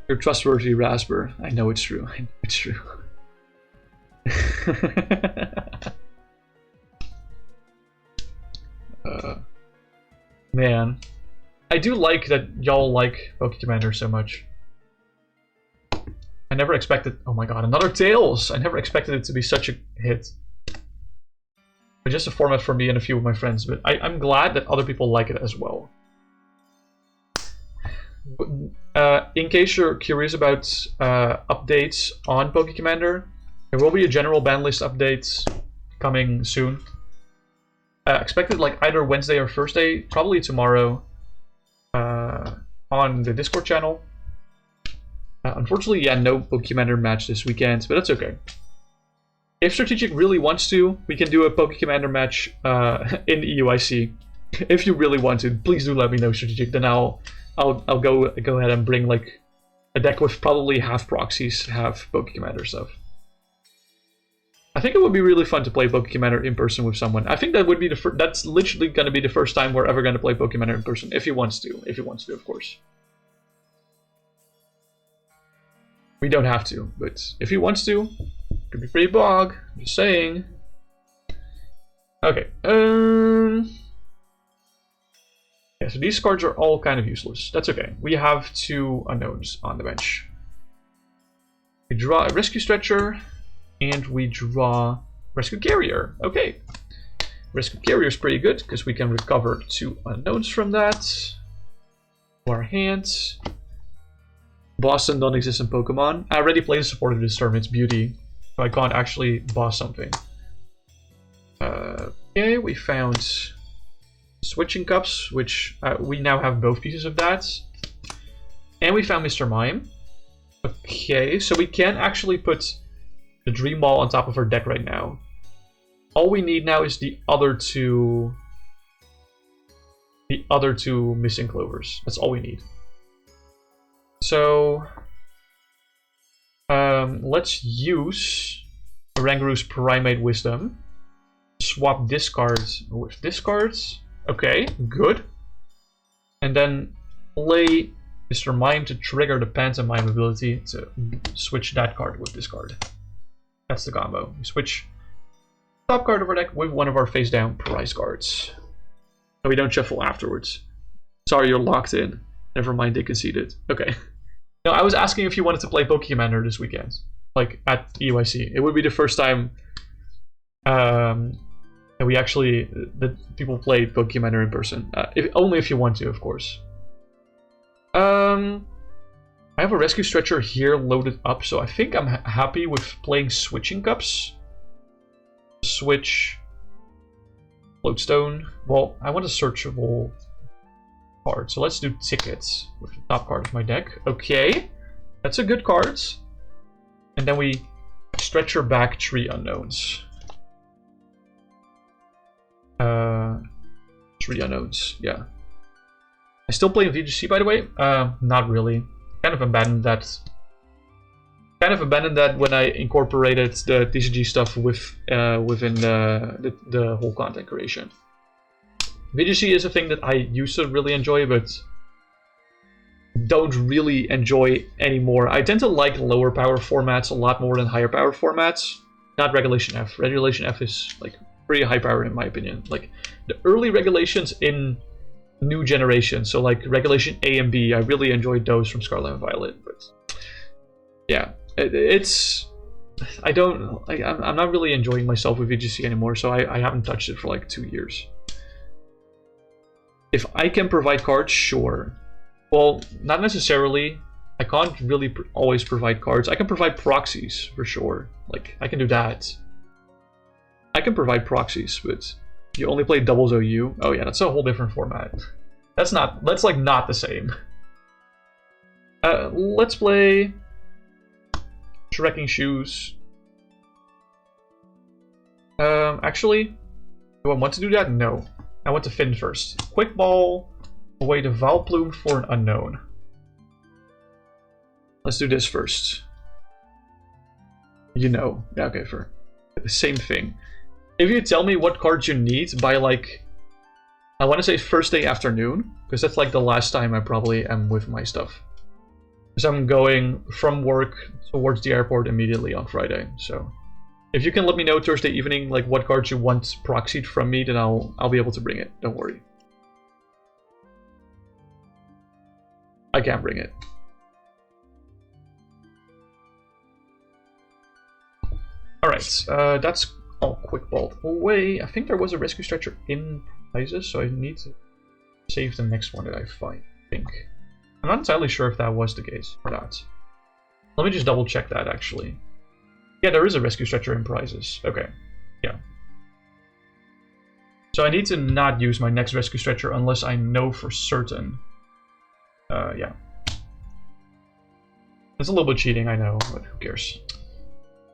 You're trustworthy, Rasper. I know it's true. I know it's true. Man, I do like that y'all like Pokemon so much. I never expected. Oh my god, another Tails! I never expected it to be such a hit. But just a format for me and a few of my friends. But I'm glad that other people like it as well. In case you're curious about updates on Pokecommander, there will be a general ban list update coming soon. Expected like either Wednesday or Thursday, probably tomorrow, on the Discord channel. Unfortunately, yeah, no Pokecommander match this weekend, but that's okay. If Strategic really wants to, we can do a Pokecommander match in EUIC. If you really want to, please do let me know, Strategic. Then I'll go ahead and bring like a deck with probably half proxies, half Pokecommander stuff. I think it would be really fun to play Pokemon in person with someone. I think that would be the that's literally going to be the first time we're ever going to play Pokemon in person, if he wants to. If he wants to, of course. We don't have to, but if he wants to, it could be pretty bog. Just saying. Okay. Yeah, so these cards are all kind of useless. That's okay. We have 2 unknowns on the bench. We draw a Rescue Stretcher. And we draw Rescue Carrier. Okay. Rescue Carrier is pretty good because we can recover 2 unknowns from that. Our hands. Boston don't exist in Pokemon. I already played the support of this term, it's beauty. So I can't actually boss something. Okay, we found Switching Cups, which we now have both pieces of that. And we found Mr. Mime. Okay, so we can't actually put the Dream Ball on top of our deck right now. All we need now is the other two missing clovers. That's all we need. So let's use Rangaru's Primate Wisdom. Swap discards with discards. Okay, good. And then play Mr. Mime to trigger the Pantomime ability to switch that card with this card. That's the combo. We switch top card of our deck with one of our face down prize cards. And we don't shuffle afterwards. Sorry, you're locked in. Never mind, they conceded. Okay. No, I was asking if you wanted to play Pokemon this weekend. Like at EYC. It would be the first time that we actually, that people play Pokemon in person. Only if you want to, of course. I have a Rescue Stretcher here loaded up, so I think I'm happy with playing Switching Cups. Switch Floatstone. Well, I want a searchable card, so let's do Tickets with the top card of my deck. Okay, that's a good card. And then we Stretcher back Tree Unknowns. Tree Unknowns, yeah. I still play VGC, by the way. Not really. Kind of abandoned that. Kind of abandoned that when I incorporated the TCG stuff within the whole content creation. VGC is a thing that I used to really enjoy, but don't really enjoy anymore. I tend to like lower power formats a lot more than higher power formats. Not Regulation F. Regulation F is like pretty high power in my opinion. Like the early regulations in new generation, so like Regulation A and B, I really enjoyed those from Scarlet and Violet. But yeah, I'm not really enjoying myself with VGC anymore, so I haven't touched it for like 2 years. If I can provide cards, sure. Well, not necessarily. I can't really always provide cards. I can provide proxies for sure. Like I can do that. I can provide proxies, but you only play doubles OU. Oh yeah, that's a whole different format. That's like not the same. Let's play Trekking Shoes. Actually, do I want to do that? No. I want to Finn first. Quick Ball, away to Vileplume for an unknown. Let's do this first. You know. Yeah, okay, for the same thing. If you tell me what cards you need by like, I want to say first day afternoon, because that's like the last time I probably am with my stuff. Because I'm going from work towards the airport immediately on Friday. So if you can let me know Thursday evening like what cards you want proxied from me, then I'll be able to bring it. Don't worry. I can bring it. Alright, that's all Quick Ball away. I think there was a Rescue Stretcher in prizes, so I need to save the next one that I find, I think. I'm not entirely sure if that was the case or not. Let me just double check that actually. Yeah, there is a Rescue Stretcher in prizes. Okay, yeah. So I need to not use my next Rescue Stretcher unless I know for certain. Yeah. It's a little bit cheating, I know, but who cares.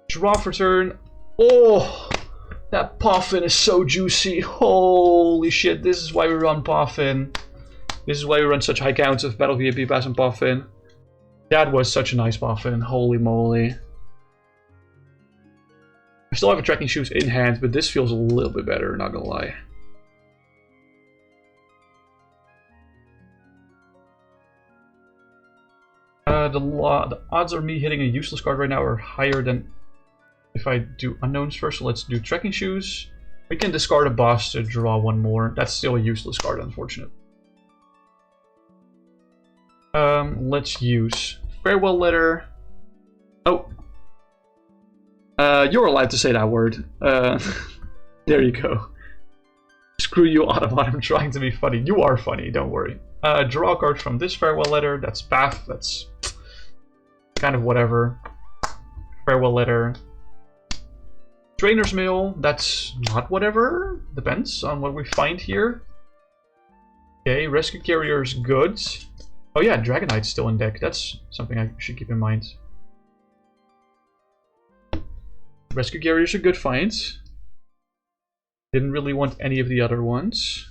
Draw for turn. Oh, that Puffin is so juicy. Holy shit, this is why we run Puffin. This is why we run such high counts of Battle VIP Pass and Puffin. That was such a nice Puffin, holy moly. I still have a Trekking Shoes in hand, but this feels a little bit better, not gonna lie. The odds of me hitting a useless card right now are higher than if I do unknowns first. So let's do Trekking Shoes. We can discard a boss to draw one more. That's still a useless card, unfortunately. Let's use Farewell Letter. Oh. You're allowed to say that word. There you go. Screw you, Autobot. I'm trying to be funny. You are funny, don't worry. Draw a card from this Farewell Letter. That's Path. That's kind of whatever. Farewell Letter. Trainer's Mail. That's not whatever. Depends on what we find here. Okay, Rescue Carrier's good. Oh yeah, Dragonite's still in deck. That's something I should keep in mind. Rescue Carrier's a good find. Didn't really want any of the other ones.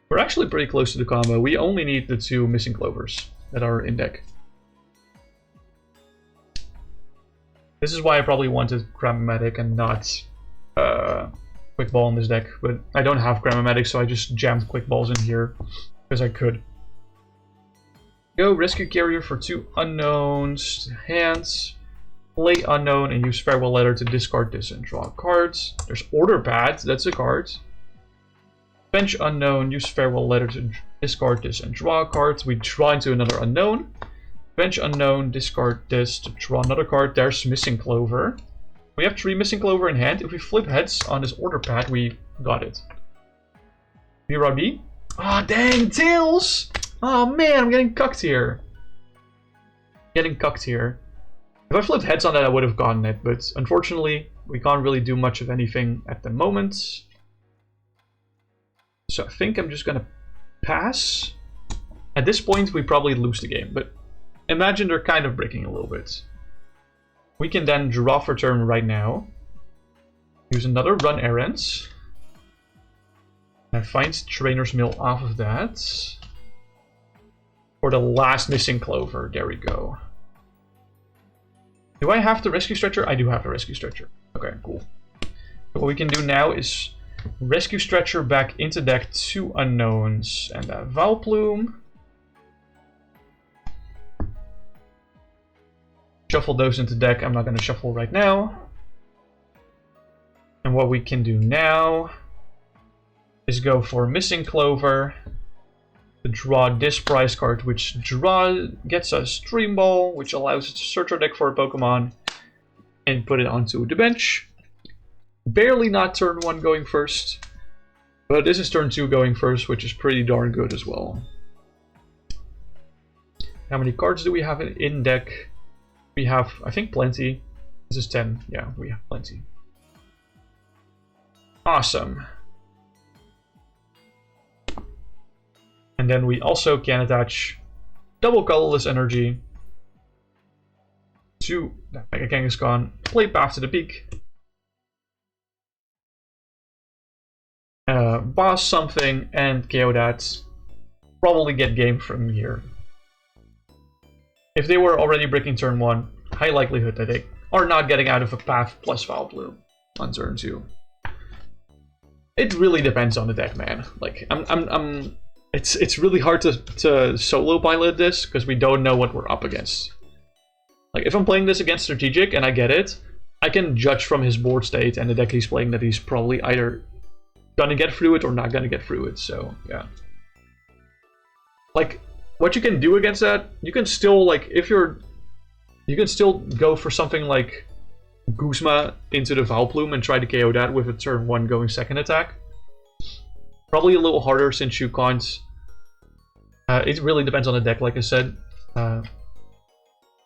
We're actually pretty close to the combo. We only need the 2 missing clovers that are in deck. This is why I probably wanted Cram-O-Matic and not Quick Ball in this deck. But I don't have Cram-O-Matic, so I just jammed Quick Balls in here because I could. Go Rescue Carrier for 2 unknowns. Hands. Play unknown and use Farewell Letter to discard this and draw cards. There's Order Pad, that's a card. Bench unknown, use Farewell Letter to discard this and draw cards. We draw into another unknown. Bench unknown, discard this to draw another card. There's Missing Clover. We have 3 Missing Clover in hand. If we flip heads on this Order Pad, we got it. B-Rod-B. Ah, dang, tails! Oh man, I'm getting cucked here. If I flipped heads on that, I would have gotten it, but unfortunately, we can't really do much of anything at the moment. So I think I'm just gonna pass. At this point, we probably lose the game, but imagine they're kind of breaking a little bit. We can then draw for turn right now. Use another Run Errands. I find Trainer's Mill off of that. For the last Missing Clover, there we go. Do I have the Rescue Stretcher? I do have the Rescue Stretcher. Okay, cool. So what we can do now is Rescue Stretcher back into deck 2 unknowns and a Vileplume. Shuffle those into deck. I'm not going to shuffle right now. And what we can do now is go for Missing Clover. To draw this prize card, which gets us Stream Ball, which allows us to search our deck for a Pokemon and put it onto the bench. Barely not turn 1 going first, but this is turn 2 going first, which is pretty darn good as well. How many cards do we have in deck? We have, I think, plenty. This is 10. Yeah, we have plenty. Awesome. And then we also can attach double colorless energy to Mega Kangaskhan, play Path to the Peak, boss something, and KO that. Probably get game from here. If they were already breaking turn 1, high likelihood that they are not getting out of a Path plus Vileplume on turn 2. It really depends on the deck, man. Like It's really hard to solo pilot this because we don't know what we're up against. Like if I'm playing this against Strategic and I get it, I can judge from his board state and the deck he's playing that he's probably either gonna get through it or not gonna get through it. So yeah. Like what you can do against that, you can still you can still go for something like Guzma into the Vileplume and try to KO that with a turn 1 going second attack. Probably a little harder since you can't. It really depends on the deck, like I said.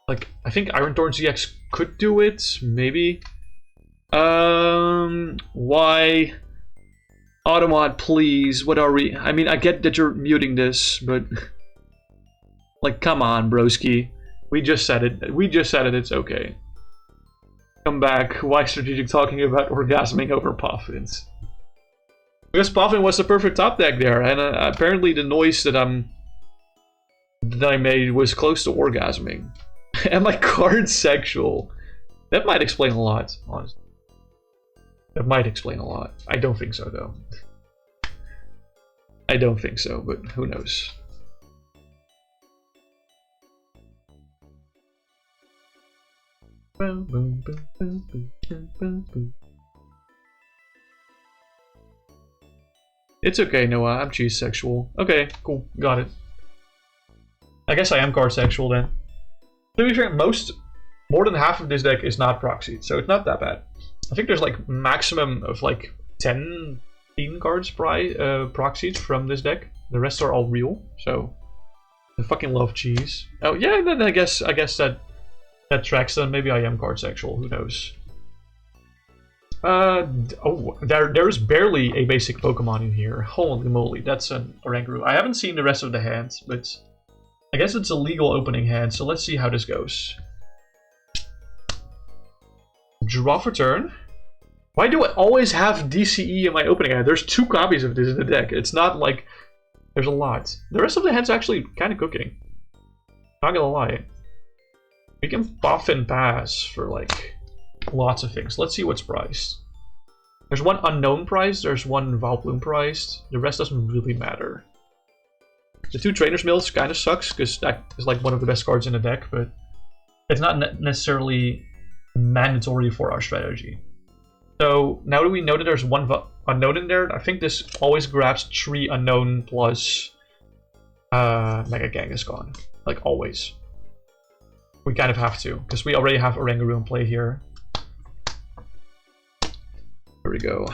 Like I think Iron Thorn ZX could do it, maybe. Why? Automod, please. What are we? I mean, I get that you're muting this, but like, come on, broski. We just said it. We just said it. It's okay. Come back. Why Strategic talking about orgasming over Poffins? Because Poffin was the perfect top deck there, and apparently the noise that I made was close to orgasming. And my card sexual. That might explain a lot, honestly. That might explain a lot. I don't think so, though. I don't think so, but who knows. It's okay, Noah. I'm cheese sexual. Okay, cool. Got it. I guess I am card sexual then. To be fair, more than half of this deck is not proxied, so it's not that bad. I think there's like maximum of like 10, 15 cards proxied from this deck. The rest are all real, so I fucking love cheese. Oh yeah, then I guess that tracks. Then maybe I am card sexual. Who knows? Oh, there's barely a basic Pokemon in here. Holy moly, that's an Oranguru. I haven't seen the rest of the hands, but I guess it's a legal opening hand, so let's see how this goes. Draw for turn. Why do I always have DCE in my opening hand? There's 2 copies of this in the deck. It's not like there's a lot. The rest of the hand's actually kind of cooking. Not gonna lie. We can buff and pass for like lots of things. Let's see what's priced. There's one unknown price, there's one Vileplume priced. The rest doesn't really matter. The 2 Trainer's Mills kind of sucks, because that is like one of the best cards in the deck, but it's not necessarily mandatory for our strategy. So now that we know that there's one unknown in there, I think this always grabs 3 unknown plus Mega Kangaskhan. Like always. We kind of have to, because we already have Oranguru in play here. There we go.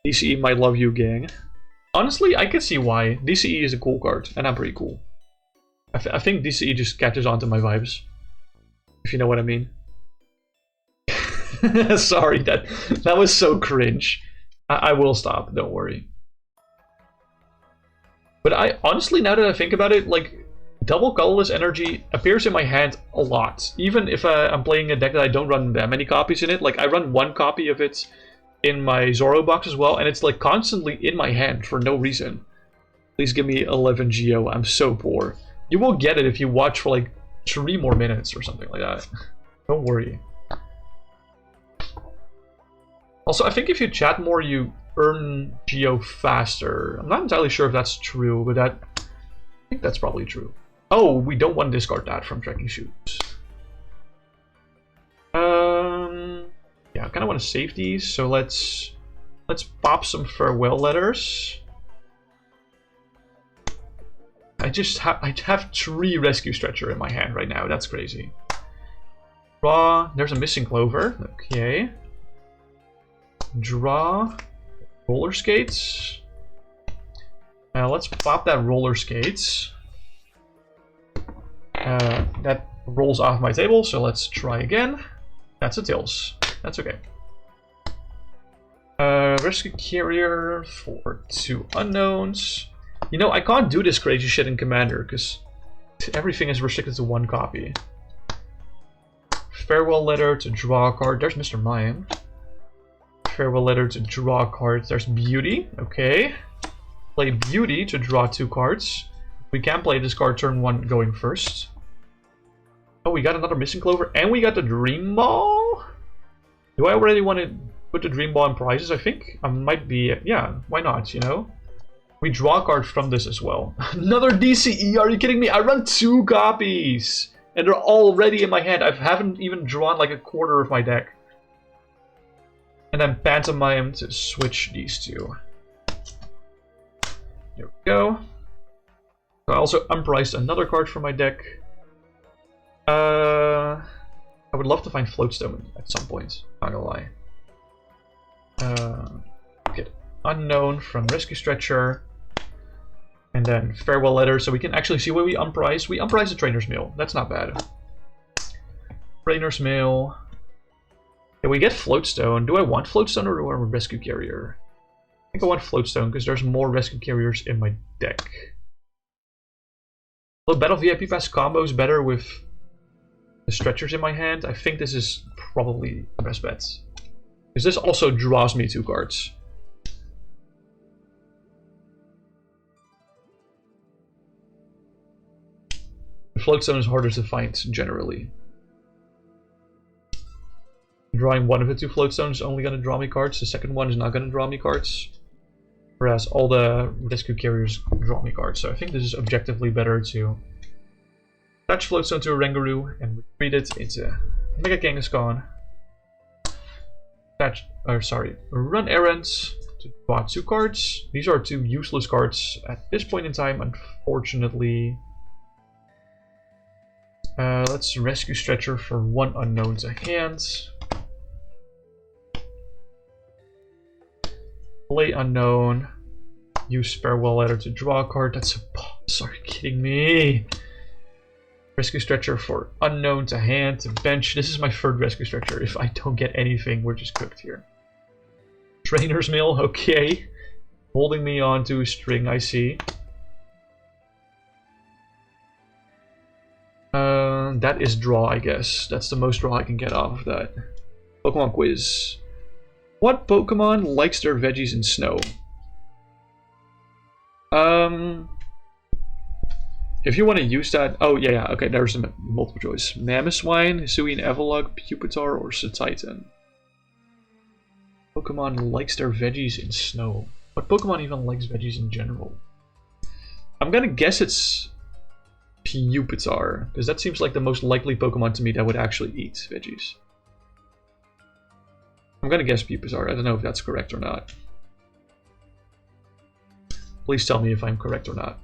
DCE might love you, gang. Honestly, I can see why. DCE is a cool card, and I'm pretty cool. I think DCE just catches on to my vibes. If you know what I mean. Sorry, that was so cringe. I will stop, don't worry. But I honestly, now that I think about it, like, double colorless energy appears in my hand a lot. Even if I'm playing a deck that I don't run that many copies in it. Like, I run 1 copy of it in my Zoro box as well, and it's like constantly in my hand for no reason. Please give me 11 Geo, I'm so poor. You will get it if you watch for like 3 more minutes or something like that. Don't worry. Also, I think if you chat more, you earn Geo faster. I'm not entirely sure if that's true, but I think that's probably true. Oh, we don't want to discard that from Trekking Shoes. Yeah, I kind of want to save these, so let's pop some farewell letters. I have 3 Rescue Stretcher in my hand right now. That's crazy. Draw. There's a missing Clover. Okay. Draw. Roller Skates. Now let's pop that Roller Skates. That rolls off my table, so let's try again. That's a Tails. That's okay. Rescue Carrier for 2 unknowns. You know, I can't do this crazy shit in Commander, because everything is restricted to 1 copy. Farewell Letter to draw a card. There's Mr. Mime. Farewell Letter to draw a card. There's Beauty. Okay. Play Beauty to draw 2 cards. We can play this card turn 1 going first. Oh, we got another missing Clover, and we got the Dream Ball? Do I already want to put the Dream Ball in prizes? I think I might be... Yeah, why not, you know? We draw a card from this as well. Another DCE, are you kidding me? I run 2 copies! And they're already in my hand. I haven't even drawn like a quarter of my deck. And then Pantomime to switch these 2. There we go. I also unpriced another card from my deck. I would love to find Floatstone at some point, not gonna lie. Get Unknown from Rescue Stretcher. And then Farewell Letter, so we can actually see what we unprice. We unprice the Trainer's Mail, that's not bad. Trainer's Mail. Yeah, we get Floatstone. Do I want Floatstone or do I want Rescue Carrier? I think I want Floatstone because there's more Rescue Carriers in my deck. Well, Battle VIP Pass combos better with the Stretchers in my hand. I think this is probably the best bet. Because this also draws me 2 cards. The Floatstone is harder to find generally. Drawing 1 of the 2 Floatstones is only going to draw me cards. The second one is not going to draw me cards. Whereas all the Rescue Carriers draw me cards. So I think this is objectively better to attach Floatstone to a Oranguru and retreat it into Mega Kangaskhan. Run errands to draw 2 cards. These are 2 useless cards at this point in time, unfortunately. Let's Rescue Stretcher for 1 unknown to hand. Play Unknown. Use Farewell Letter to draw a card. That's a boss. Are you kidding me? Rescue stretcher for unknown to hand to bench. This is my third rescue stretcher. If I don't get anything, we're just cooked here. Trainer's mill, okay. Holding me onto a string, I see. That is draw, I guess. That's the most draw I can get off of that. Pokemon quiz. What Pokemon likes their veggies in snow? If you want to use that... Oh, yeah, okay, there's the multiple choice. Mamoswine, Hisuian Evolug, Pupitar, or Satitan? Pokemon likes their veggies in snow. What Pokemon even likes veggies in general? I'm gonna guess it's Pupitar, because that seems like the most likely Pokemon to me that would actually eat veggies. I'm gonna guess Pupitar. I don't know if that's correct or not. Please tell me if I'm correct or not.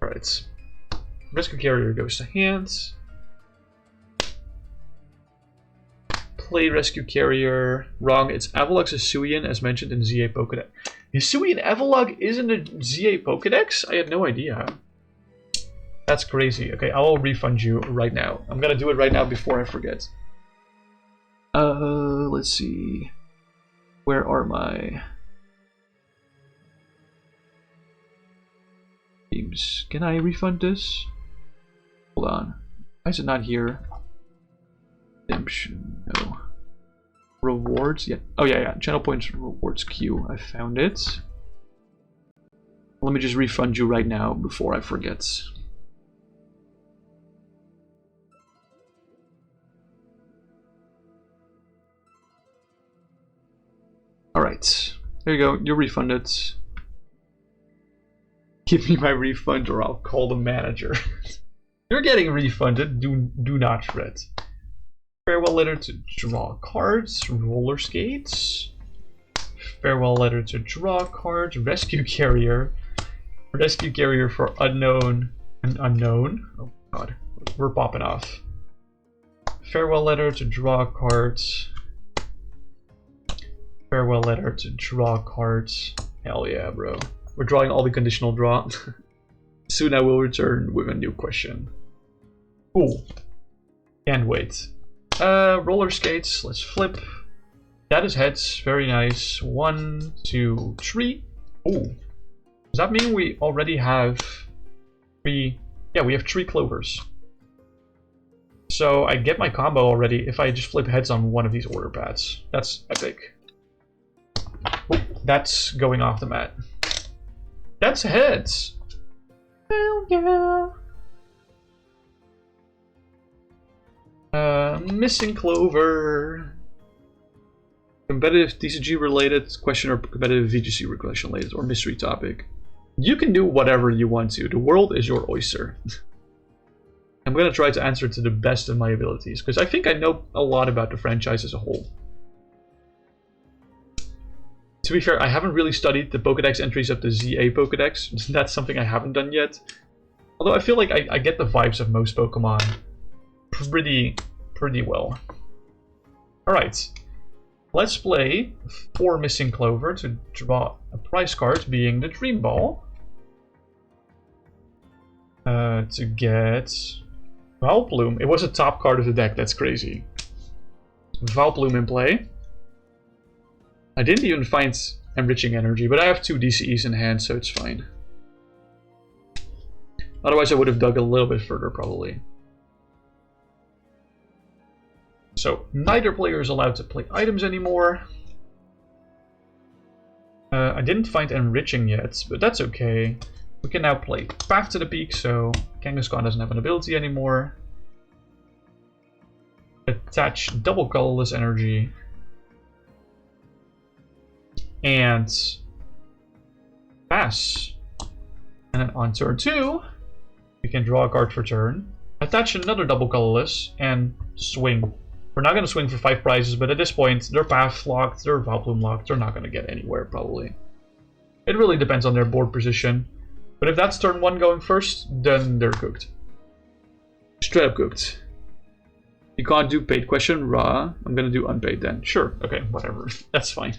Alright. Rescue Carrier goes to hands. Play Rescue Carrier. Wrong, it's Avalug's Hisuian as mentioned in ZA Pokédex. Hisuian Evolug is in the ZA Pokédex? I had no idea. That's crazy. Okay, I will refund you right now. I'm gonna do it right now before I forget. Let's see. Where are my games? Can I refund this? Hold on. Why is it not here? Redemption. No. Rewards? Yeah. Oh, yeah. Channel points rewards queue. I found it. Let me just refund you right now before I forget. Alright. There you go. You're refunded. Give me my refund or I'll call the manager. You're getting refunded. Do not fret. Farewell letter to draw cards. Roller skates. Farewell letter to draw cards. Rescue carrier. Rescue carrier for unknown and unknown. Oh god, we're popping off. Farewell letter to draw cards. Farewell letter to draw cards. Hell yeah, bro. We're drawing all the conditional draw. Soon I will return with a new question. Cool. Can't wait. Roller skates. Let's flip. That is heads. Very nice. 1, 2, 3. Ooh. Does that mean we already have 3? Yeah, we have 3 clovers. So I get my combo already if I just flip heads on one of these order pads. That's epic. Ooh, that's going off the mat. That's heads. Hell yeah. Missing clover. Competitive TCG related question or competitive VGC question related or mystery topic. You can do whatever you want to. The world is your oyster. I'm going to try to answer to the best of my abilities because I think I know a lot about the franchise as a whole. To be fair, I haven't really studied the Pokédex entries of the ZA Pokédex. That's something I haven't done yet. Although I feel like I get the vibes of most Pokemon pretty well. Alright. Let's play 4 missing clover to draw a prize card, being the Dream Ball. To get Vileplume. It was a top card of the deck, that's crazy. Vileplume in play. I didn't even find Enriching Energy, but I have 2 DCEs in hand, so it's fine. Otherwise I would have dug a little bit further, probably. So, neither player is allowed to play items anymore. I didn't find Enriching yet, but that's okay. We can now play Path to the Peak, so Kangaskhan doesn't have an ability anymore. Attach double colorless energy. And pass. And then on turn 2, we can draw a card for turn. Attach another double colorless and swing. We're not going to swing for 5 prizes, but at this point, they're path locked, they're Vileplume locked, they're not going to get anywhere, probably. It really depends on their board position. But if that's turn 1 going first, then they're cooked. Straight up cooked. You can't do paid question, raw. I'm going to do unpaid then. Sure, okay, whatever. That's fine.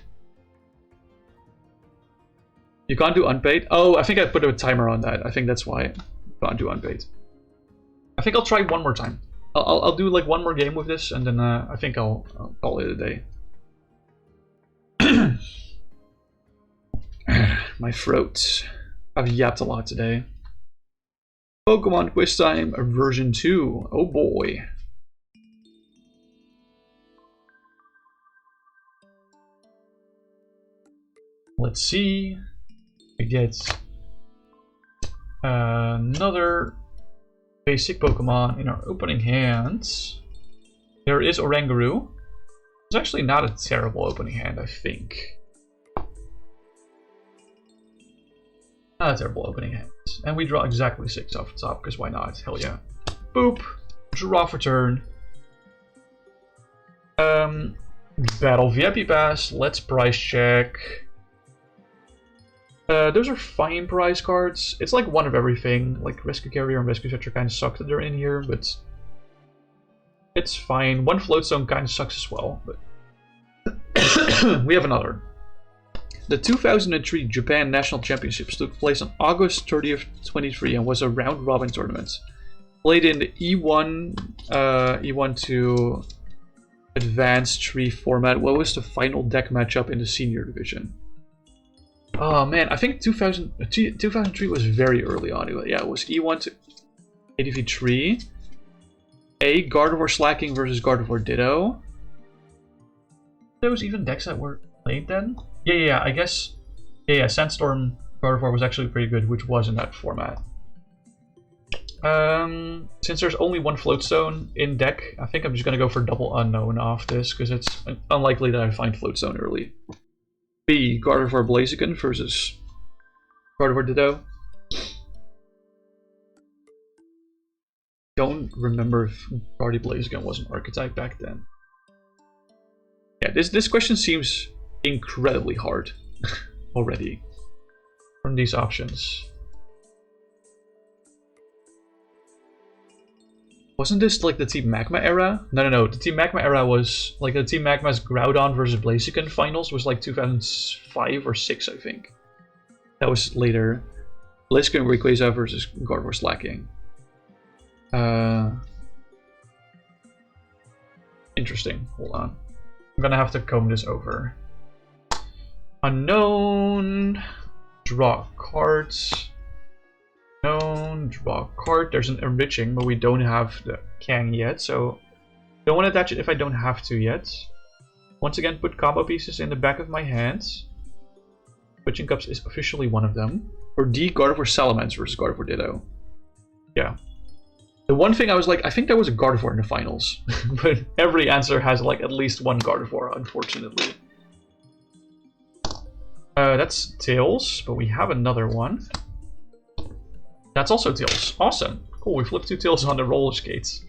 You can't do unpaid? Oh, I think I put a timer on that. I think that's why. Can't do unpaid. I think I'll try one more time. I'll do like one more game with this, and then I think I'll call it a day. My throat. I've yapped a lot today. Pokemon Quiz Time version 2. Oh boy. Let's see. We get another basic Pokemon in our opening hands. There is Oranguru. It's actually not a terrible opening hand, I think. Not a terrible opening hand. And we draw exactly 6 off the top, because why not? Hell yeah. Boop. Draw for turn. Battle VIP Pass. Let's price check. Those are fine prize cards. It's like one of everything. Like Rescue Carrier and Rescue Fetcher kind of suck that they're in here, but it's fine. One Float Zone kind of sucks as well, but we have another. The 2003 Japan National Championships took place on August 30th, 2023 and was a round-robin tournament. Played in the E1 to Advanced 3 format. What was the final deck matchup in the senior division? Oh man, I think 2003 was very early on. Yeah, it was E1 to ADV3. Gardevoir Slacking versus Gardevoir Ditto. There was even decks that were played then? Yeah, I guess. Yeah, Sandstorm Gardevoir was actually pretty good, which was in that format. Since there's only one Float Zone in deck, I think I'm just gonna go for double unknown off this, because it's unlikely that I find Float Zone early. B. Gardevoir Blaziken versus Gardevoir Ditto. Don't remember if Gardevoir Blaziken was an archetype back then. Yeah, this question seems incredibly hard already from these options. Wasn't this like the Team Magma era? No. The Team Magma era was like the Team Magma's Groudon versus Blaziken finals was like 2005 or 6, I think. That was later. Blaziken Rayquaza versus Gardevoir Slacking. Interesting. Hold on. I'm gonna have to comb this over. Unknown. Draw cards. Unknown. Draw card. There's an enriching, but we don't have the Kang yet, so don't want to attach it if I don't have to yet. Once again, put combo pieces in the back of my hands. Switching Cups is officially one of them. Or D. Gardevoir Salamence versus Gardevoir Ditto. Yeah. The one thing I was like, I think there was a Gardevoir in the finals. But every answer has like at least one Gardevoir, unfortunately. That's Tails, but we have another one. That's also Tails. Awesome. Cool, we flipped 2 Tails on the roller skates.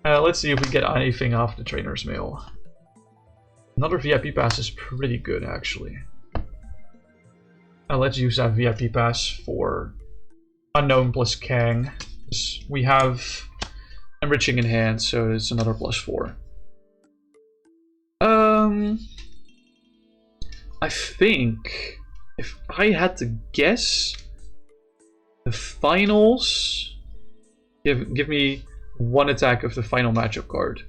Let's see if we get anything off the trainer's mail. Another VIP pass is pretty good, actually. Let's use that VIP pass for Unknown plus Kang. We have Enriching in hand, so it's another +4. I think if I had to guess, the finals give me 1 attack of the final matchup card.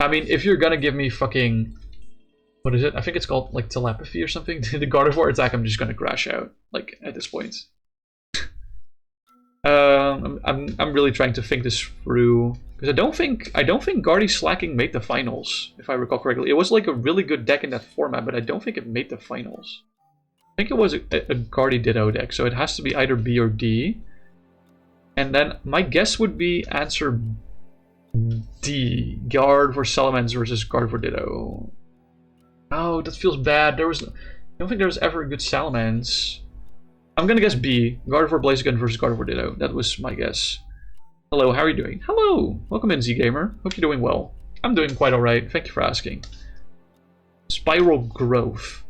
I mean, if you're gonna give me fucking, what is it? I think it's called like telepathy or something. The Gardevoir attack, I'm just gonna crash out. Like at this point. I'm really trying to think this through because I don't think Gardy Slacking made the finals, if I recall correctly. It was like a really good deck in that format, but I don't think it made the finals. I think it was a Gardy Ditto deck, so it has to be either B or D. And then my guess would be answer D. Gardevoir Salamence versus Gardevoir Ditto. Oh, that feels bad. I don't think there was ever a good Salamence. I'm gonna guess B. Gardevoir Blaziken versus Gardevoir Ditto. That was my guess. Hello, how are you doing? Hello! Welcome in, Z-Gamer. Hope you're doing well. I'm doing quite alright. Thank you for asking. Spiral Growth.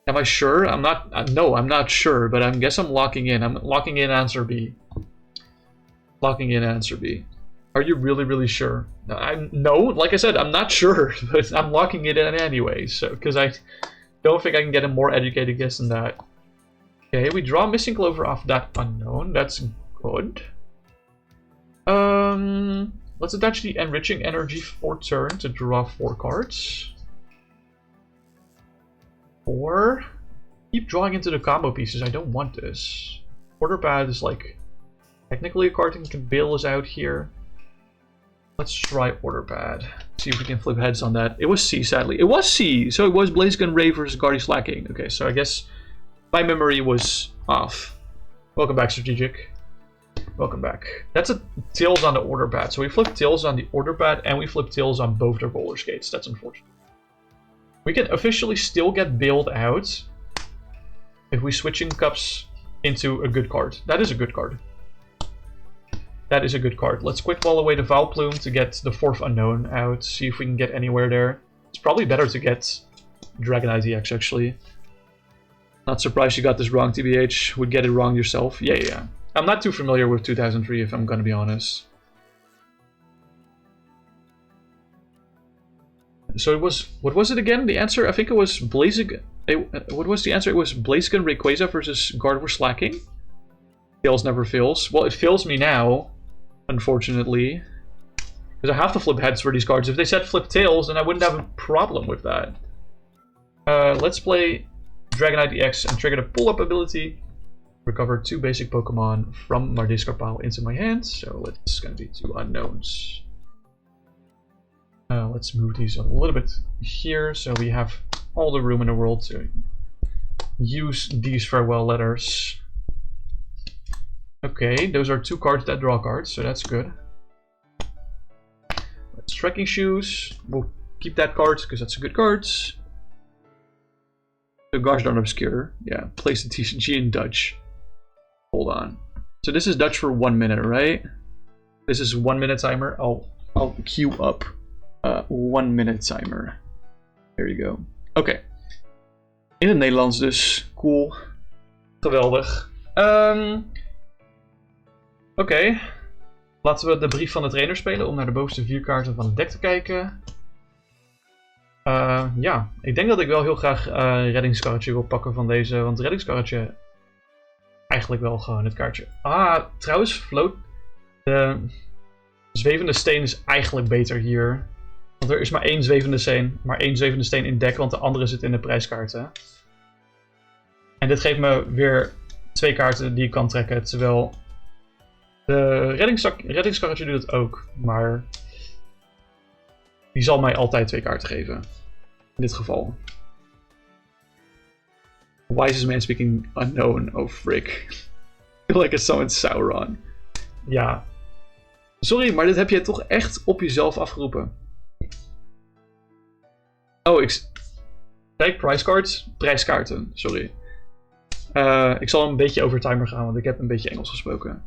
Am I sure? I'm not. No, I'm not sure, but I guess I'm locking in. I'm locking in answer B. Locking in answer B. Are you really sure? No, like I said, I'm not sure, but I'm locking it in anyway. So, because I Don't think I can get a more educated guess than that. Okay, we draw Missing Clover off that unknown. That's good. Let's attach the Enriching Energy for turn to draw 4 cards. Or keep drawing into the combo pieces. I don't want this. Order Pad is like technically a card that can bail us out here. Let's try Order Pad. See if we can flip heads on that. It was C, sadly. It was C! So it was Blaziken Ray versus Guardy Slacking. Okay, so I guess my memory was off. Welcome back, Strategic. Welcome back. That's a Tails on the Order Pad. So we flip Tails on the Order Pad and we flip Tails on both their roller skates. That's unfortunate. We can officially still get bailed out if we switching Cups into a good card. That is a good card. That is a good card. Let's quick wall away the Vileplume to get the 4th unknown out. See if we can get anywhere there. It's probably better to get Dragonite EX actually. Not surprised you got this wrong, TBH. Would get it wrong yourself. Yeah. I'm not too familiar with 2003 if I'm gonna be honest. So it was, what was it again? The answer, I think it was Blaziken. What was the answer? It was Blaziken Rayquaza versus Gardevoir Slacking. Tails never fails. Well, it fails me now, unfortunately. Because I have to flip heads for these cards. If they said flip tails, then I wouldn't have a problem with that. Let's play Dragonite EX and trigger the pull-up ability. Recover 2 basic Pokemon from my discard pile into my hand. So it's going to be 2 unknowns. Let's move these a little bit here so we have all the room in the world to use these farewell letters. Okay, those are 2 cards that draw cards, so that's good. Let's Trekking Shoes. We'll keep that card because that's a good card. The Gosh Darn Obscure. Yeah, place the TCG in Dutch. Hold on. So this is Dutch for 1 minute, right? This is 1 minute timer. I'll queue up 1 minute timer. There you go. Oké. In het Nederlands dus. Cool. Geweldig. Oké. Laten we de brief van de trainer spelen om naar de bovenste 4 kaarten van het deck te kijken. Ja, ik denk dat ik wel heel graag reddingskarretje wil pakken van deze. Want reddingskarretje... Eigenlijk wel gewoon het kaartje. Ah, trouwens, float. De zwevende steen is eigenlijk beter hier. Want er is maar 1 zwevende steen. Maar 1 zwevende steen in deck, want de andere zit in de prijskaarten. En dit geeft me weer 2 kaarten die ik kan trekken. Terwijl de reddingskarretje doet het ook. Maar die zal mij altijd 2 kaarten geven. In dit geval. Wisest man speaking unknown. Oh frick. I feel like it's someone Sauron. Ja. Sorry, maar dit heb je toch echt op jezelf afgeroepen. Oh, kijk, price cards. Prijskaarten, sorry. Ik zal een beetje over timer gaan, want ik heb een beetje Engels gesproken.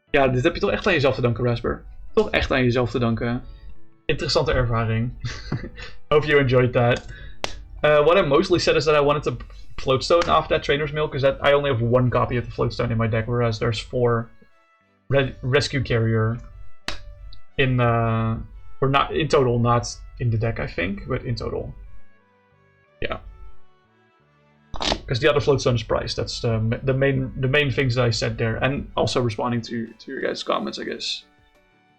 Ja, dit heb je toch echt aan jezelf te danken, Rasper. Toch echt aan jezelf te danken. Interessante ervaring. Hope you enjoyed that. What I mostly said is that I wanted to floatstone off that trainer's mail, because I only have 1 copy of the floatstone in my deck, whereas there's 4 rescue carrier in or not in total, not in the deck I think, but in total. Yeah. Because the other floatstone is priced. That's the main things that I said there, and also responding to your guys' comments, I guess.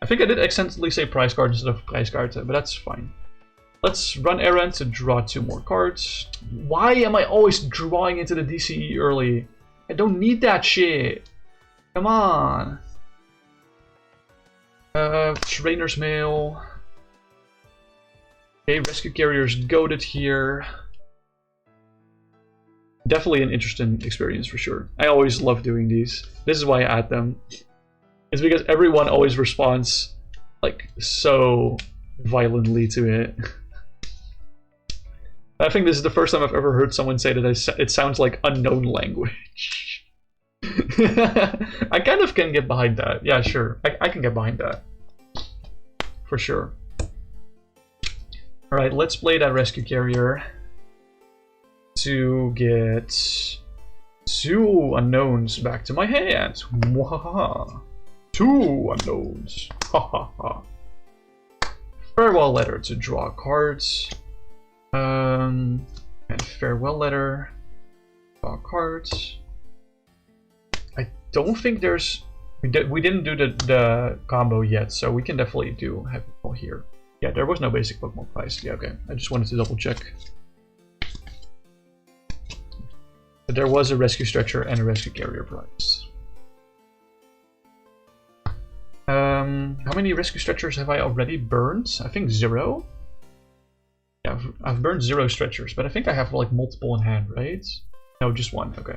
I think I did accidentally say price card instead of price card, but that's fine. Let's run errand to draw 2 more cards. Why am I always drawing into the DCE early? I don't need that shit. Come on. Trainer's mail. Okay, rescue carriers goaded here. Definitely an interesting experience for sure. I always love doing these. This is why I add them. It's because everyone always responds like so violently to it. I think this is the first time I've ever heard someone say that it sounds like unknown language. I kind of can get behind that. Yeah, sure. I can get behind that. For sure. Alright, let's play that rescue carrier to get 2 unknowns back to my hand. Mwahaha. 2 unknowns. Hahaha. Farewell letter to draw cards. And farewell letter. Draw cards. I don't think there's... We didn't do the combo yet, so we can definitely do heavy ball here. Yeah, there was no basic Pokemon price. Yeah, okay. I just wanted to double check. But there was a rescue stretcher and a rescue carrier price. How many rescue stretchers have I already burned? I think 0. Yeah, I've burned 0 stretchers, but I think I have like multiple in hand, right? No, just 1. Okay.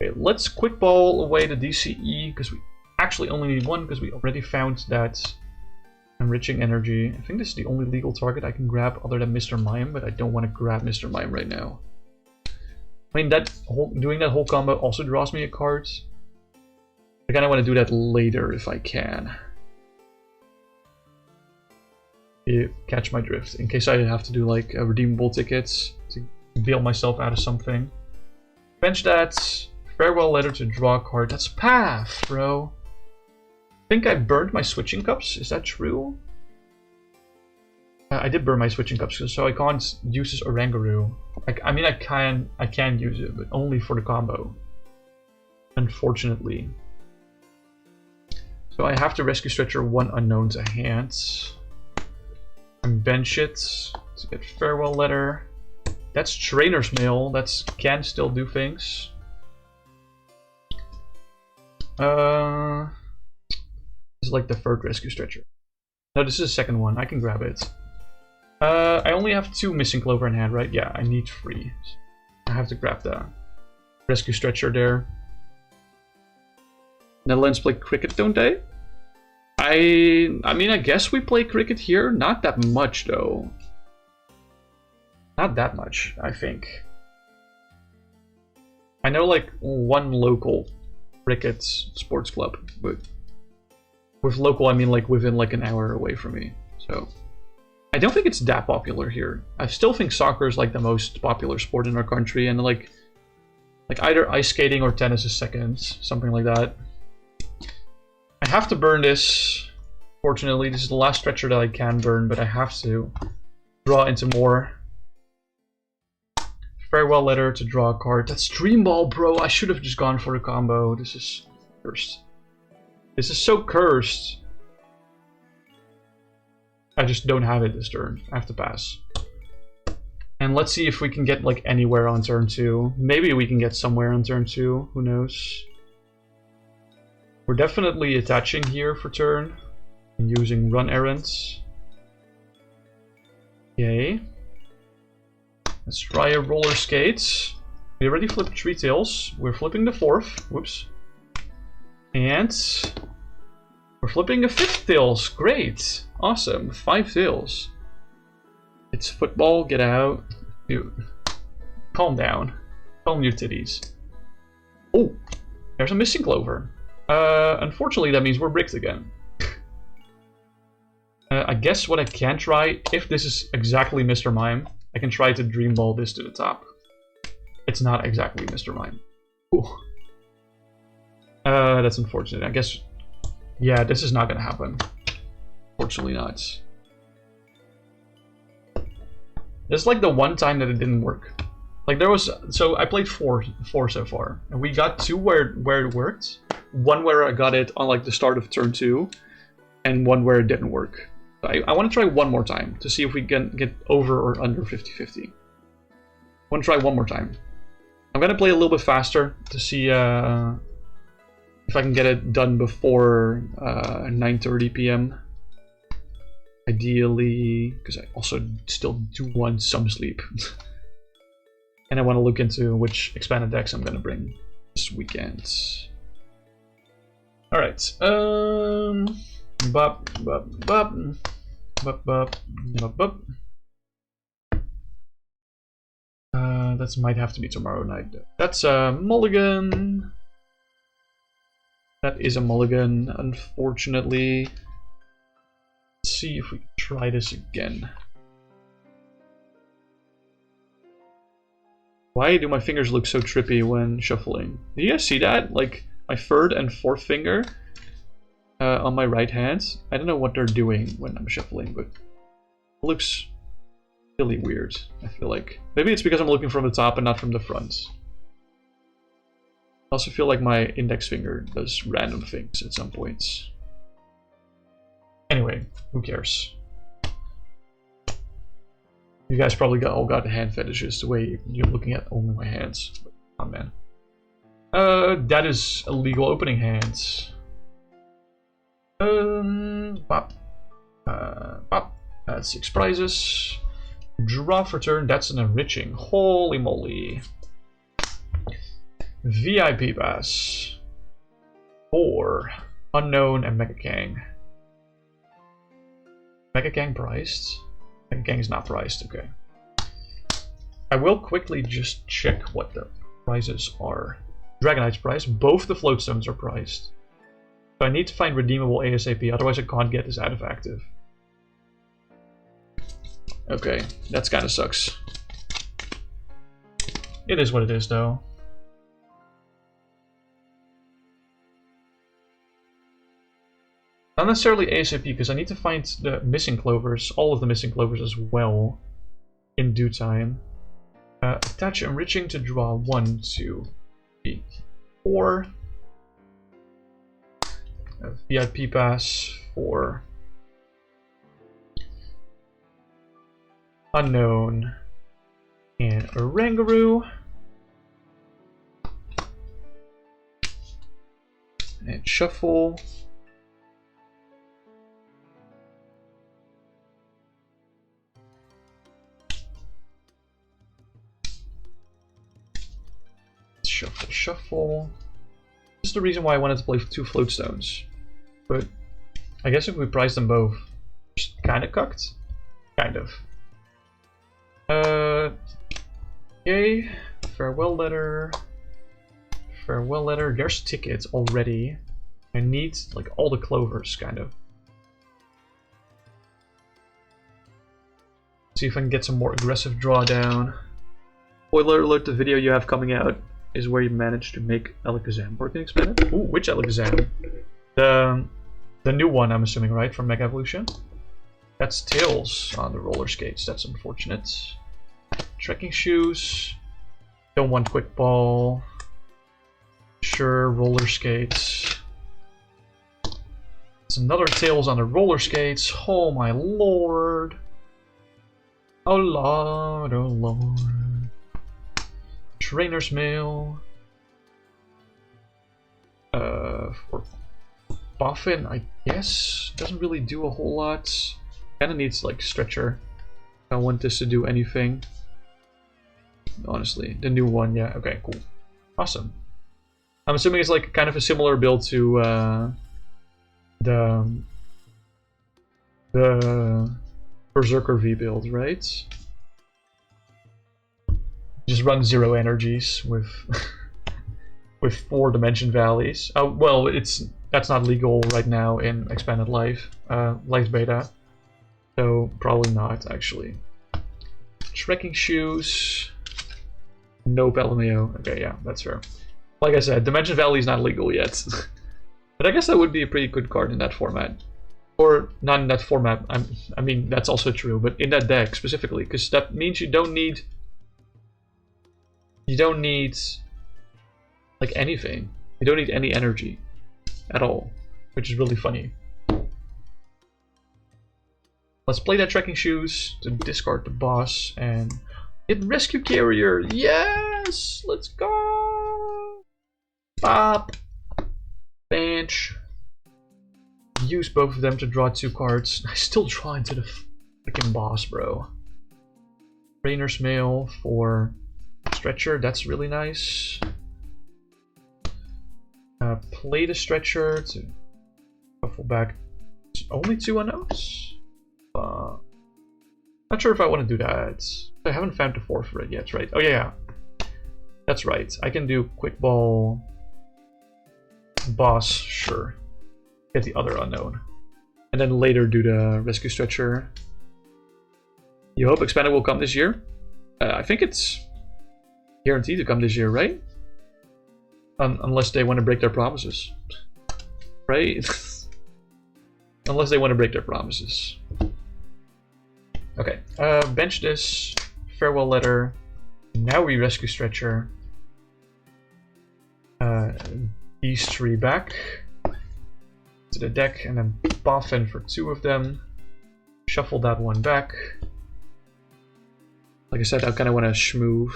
Okay, let's quick ball away the DCE because we actually only need 1 because we already found that enriching energy. I think this is the only legal target I can grab other than Mr. Mime, but I don't want to grab Mr. Mime right now. I mean, doing that whole combo also draws me a card. I kind of want to do that later if I can. You catch my drift, in case I have to do like redeemable tickets to bail myself out of something. Bench that. Farewell letter to draw a card. That's path, bro. I think I burned my switching cups. Is that true? I did burn my switching cups, so I can't use this Oranguru. I mean, I can use it, but only for the combo. Unfortunately. So I have to rescue stretcher 1 unknown to hand. And bench it to get farewell letter. That's trainer's mail. That's can still do things. This is like the 3rd rescue stretcher. No, this is the 2nd one. I can grab it. I only have 2 missing clover in hand, right? Yeah, I need 3. I have to grab the rescue stretcher there. Netherlands play cricket, don't they? I mean, I guess we play cricket here. Not that much, though. Not that much, I think. I know, like, 1 local cricket sports club, but with local, I mean, like, within, like, an hour away from me. So, I don't think it's that popular here. I still think soccer is, like, the most popular sport in our country, and, like either ice skating or tennis is second, something like that. I have to burn this. Fortunately, this is the last stretcher that I can burn, but I have to draw into more. Farewell letter to draw a card. That's Dream Ball, bro. I should have just gone for the combo. This is cursed. This is so cursed. I just don't have it this turn. I have to pass. And let's see if we can get like anywhere on turn 2. Maybe we can get somewhere on turn 2. Who knows? We're definitely attaching here for turn. And using run errands. Yay. Let's try a roller skate. We already flipped 3 tails. We're flipping the 4th. Whoops. And we're flipping a 5th tails. Great. Awesome. 5 tails. It's football. Get out. Dude. Calm down. Calm your titties. Oh, there's a missing clover. Unfortunately, that means we're bricked again. I guess what I can try, if this is exactly Mr. Mime, I can try to Dream Ball this to the top. It's not exactly Mr. Mime. Ooh. That's unfortunate. I guess, yeah, this is not gonna happen. Fortunately not. This is like the one time that it didn't work. Like there was, so I played four so far, and we got 2 where it worked. 1 where I got it on like the start of turn 2, and 1 where it didn't work. I want to try 1 more time to see if we can get over or under 50-50. I want to try 1 more time. I'm gonna play a little bit faster to see if I can get it done before 9:30 p.m. Ideally, because I also still do want some sleep. And I want to look into which expanded decks I'm gonna bring this weekend. Alright, that might have to be tomorrow night though. That's a mulligan. That is a mulligan, unfortunately. Let's see if we can try this again. Why do my fingers look so trippy when shuffling? Do you guys see that? Like, my 3rd and 4th finger on my right hand. I don't know what they're doing when I'm shuffling, but it looks really weird, I feel like. Maybe it's because I'm looking from the top and not from the front. I also feel like my index finger does random things at some points. Anyway, who cares? You guys probably all got hand fetishes the way you're looking at only my hands. Oh man. That is a legal opening hands. Pop. Pop. That's 6 prizes. Draw for turn, that's an enriching. Holy moly. VIP pass. 4. Unknown and Mega Kang. Mega Kang priced? Mega Kang is not priced, okay. I will quickly just check what the prizes are. Dragonite's priced, both the floatstones are priced. So I need to find redeemable ASAP, otherwise I can't get this out of active. Okay, that's kinda sucks. It is what it is though. Not necessarily ASAP, because I need to find the missing clovers, all of the missing clovers as well, in due time. Attach enriching to draw 1, 2, 3, 4. A VIP pass for Unknown and Orangaroo. And shuffle. Shuffle, shuffle. This is the reason why I wanted to play 2 floatstones. But I guess if we price them both, just kinda cucked. Kind of. Okay. Farewell letter. Farewell letter. There's tickets already. I need like all the clovers, kind of. See if I can get some more aggressive drawdown. Spoiler alert, the video you have coming out is where you manage to make Alakazam working expanded. Ooh, which Alakazam? The new one, I'm assuming, right? From Mega Evolution? That's Tails on the roller skates. That's unfortunate. Trekking shoes. Don't want quick ball. Sure, roller skates. It's another Tails on the roller skates. Oh my lord. Oh lord, oh lord. Trainer's mail. For Buffin, I guess. Doesn't really do a whole lot. Kinda needs like stretcher. I want this to do anything. Honestly, the new one, yeah. Okay, cool. Awesome. I'm assuming it's like kind of a similar build to the Berserker V build, right? Just run 0 energies with with 4 dimension valleys. Oh well, that's not legal right now in expanded life, life beta, so probably not actually. Trekking shoes. No Palomeo. Okay, yeah, that's fair. Like I said, Dimension Valley is not legal yet, but I guess that would be a pretty good card in that format, or not in that format. I mean that's also true, but in that deck specifically, because that means you don't need like anything. You don't need any energy at all, which is really funny. Let's play that Trekking Shoes to discard the boss and get Rescue Carrier. Yes! Let's go! Pop! Bench. Use both of them to draw 2 cards. I still draw into the freaking boss, bro. Trainer's Mail for Stretcher. That's really nice. Play the Stretcher to shuffle back. Only 2 unknowns? Not sure if I want to do that. I haven't found the 4th for it yet, right? Oh yeah, that's right. I can do Quick Ball, Boss, sure. Get the other unknown, and then later do the Rescue Stretcher. You hope Expanded will come this year? I think it's guaranteed to come this year, right? Unless they want to break their promises, right? Unless they want to break their promises. Okay, bench this. Farewell letter. Now we rescue stretcher. These 3 back to the deck, and then Boffin for 2 of them. Shuffle that one back. Like I said, I kind of want to schmoove.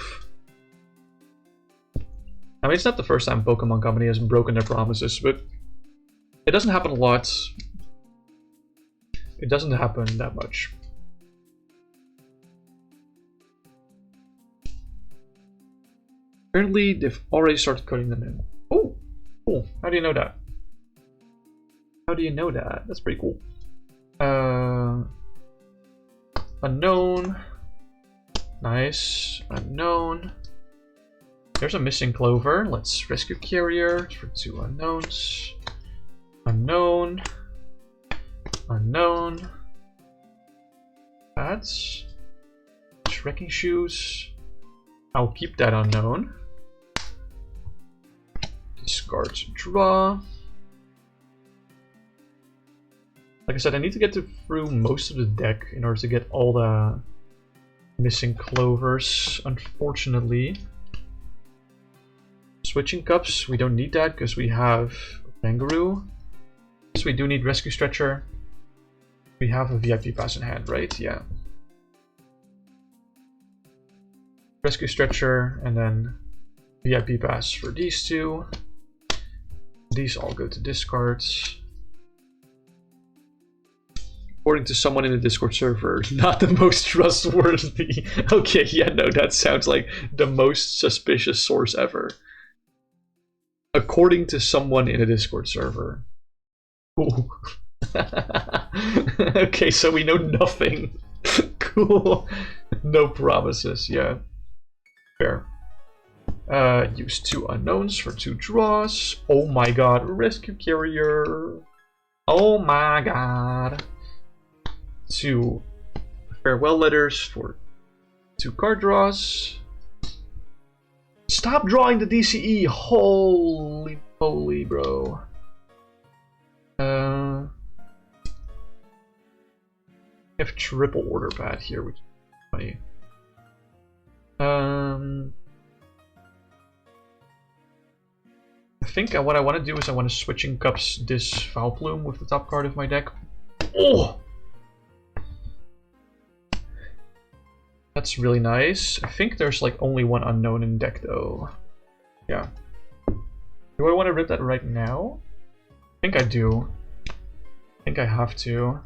I mean, it's not the first time Pokemon Company has broken their promises, but it doesn't happen a lot. It doesn't happen that much. Apparently, they've already started cutting them in. Oh, cool. How do you know that? How do you know that? That's pretty cool. Unknown. Nice. Unknown. There's a missing clover. Let's rescue carrier for 2 unknowns. Unknown. Unknown. That's trekking shoes. I'll keep that unknown. Discard to draw. Like I said, I need to get through most of the deck in order to get all the missing clovers, unfortunately. Switching cups, we don't need that because we have Kangaroo. So we do need Rescue Stretcher. We have a VIP pass in hand, right? Yeah. Rescue Stretcher, and then VIP pass for these 2. These all go to discards. According to someone in the Discord server, not the most trustworthy. Okay, yeah, no, that sounds like the most suspicious source ever. According to someone in a Discord server. Ooh. Okay, so we know nothing. Cool. No promises, yeah. Fair. Use 2 unknowns for 2 draws. Oh my god, rescue carrier. Oh my god. 2 farewell letters for 2 card draws. Stop drawing the DCE! Holy moly, bro. I have triple order pad here, which is funny. I think what I want to do is I want to switching cups this Vileplume with the top card of my deck. Oh! That's really nice. I think there's like only 1 unknown in deck though. Yeah. Do I want to rip that right now? I think I do. I think I have to.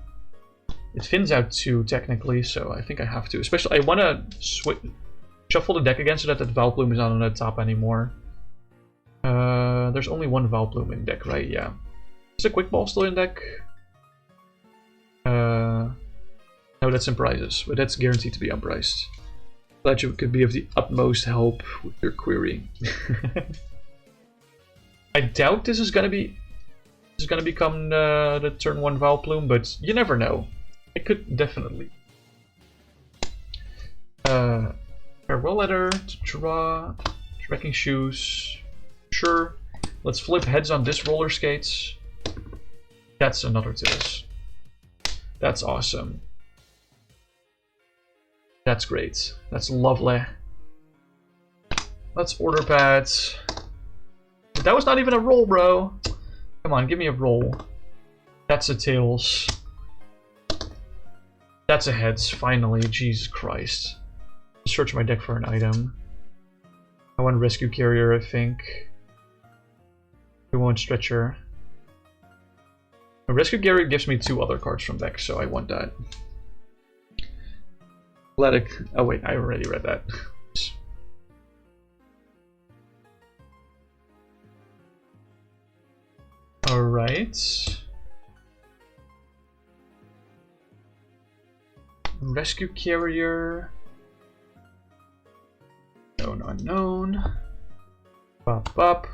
It thins out 2 technically, so I think I have to. Especially, I want to shuffle the deck again so that the Vileplume is not on the top anymore. There's only 1 Vileplume in deck, right? Yeah. Is the Quick Ball still in deck? No, that's in prizes, but that's guaranteed to be unpriced. Glad you could be of the utmost help with your query. I doubt this is gonna become the turn 1 Vileplume, but you never know. It could definitely. Farewell letter to draw. Trekking shoes. Sure. Let's flip heads on this roller skates. That's another to this. That's awesome. That's great. That's lovely. Let's order pads. That was not even a roll, bro. Come on, give me a roll. That's a tails. That's a heads, finally. Jesus Christ. Search my deck for an item. I want Rescue Carrier, I think. We want Stretcher. A Rescue Carrier gives me 2 other cards from deck, so I want that. Athletic. Oh wait, I already read that. Alright. Rescue Carrier. Known unknown. Pop up.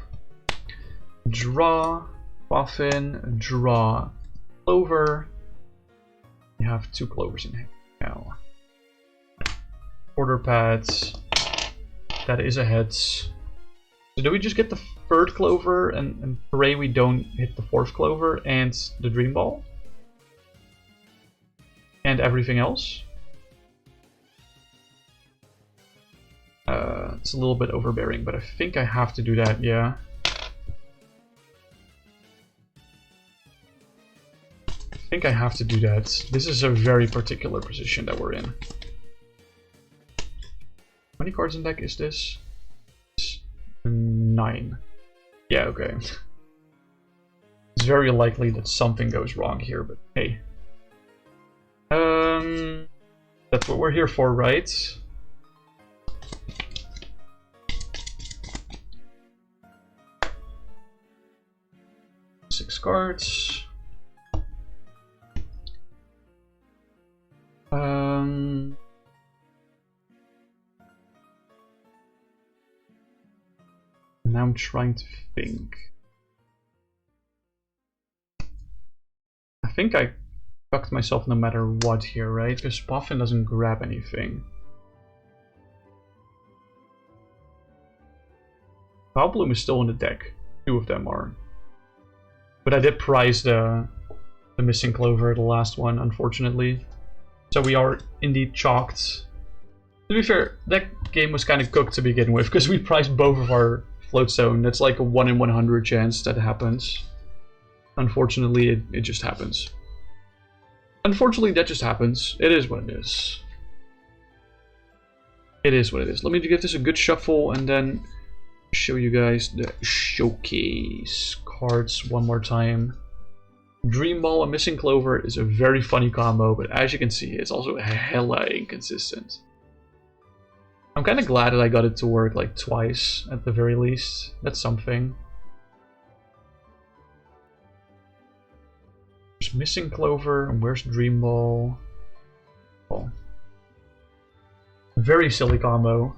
Draw. Boffin. Draw. Clover. You have 2 clovers in hand now. Order pads. That is a heads. So do we just get the 3rd clover and pray we don't hit the 4th clover and the Dream Ball? and everything else. It's a little bit overbearing, but I think I have to do that, yeah. I think I have to do that. This is a very particular position that we're in. How many cards in deck is this? 9. Yeah, okay. It's very likely that something goes wrong here, but hey. That's what we're here for, right? Six cards. Now I'm trying to think. I think I fucked myself no matter what here, right? Because Puffin doesn't grab anything. Vileplume is still in the deck. 2 of them are. But I did prize the missing clover, the last one, unfortunately. So we are indeed chalked. To be fair, that game was kind of cooked to begin with, because we priced both of our float zone. That's like a 1 in 100 chance that happens. Unfortunately, it just happens. Unfortunately, that just happens. It is what it is. It is what it is. Let me give this a good shuffle and then show you guys the showcase cards one more time. Dream Ball and Missing Clover is a very funny combo, but as you can see, it's also hella inconsistent. I'm kind of glad that I got it to work like twice, at the very least. That's something. There's Missing Clover, and where's Dream Ball? Oh. Very silly combo.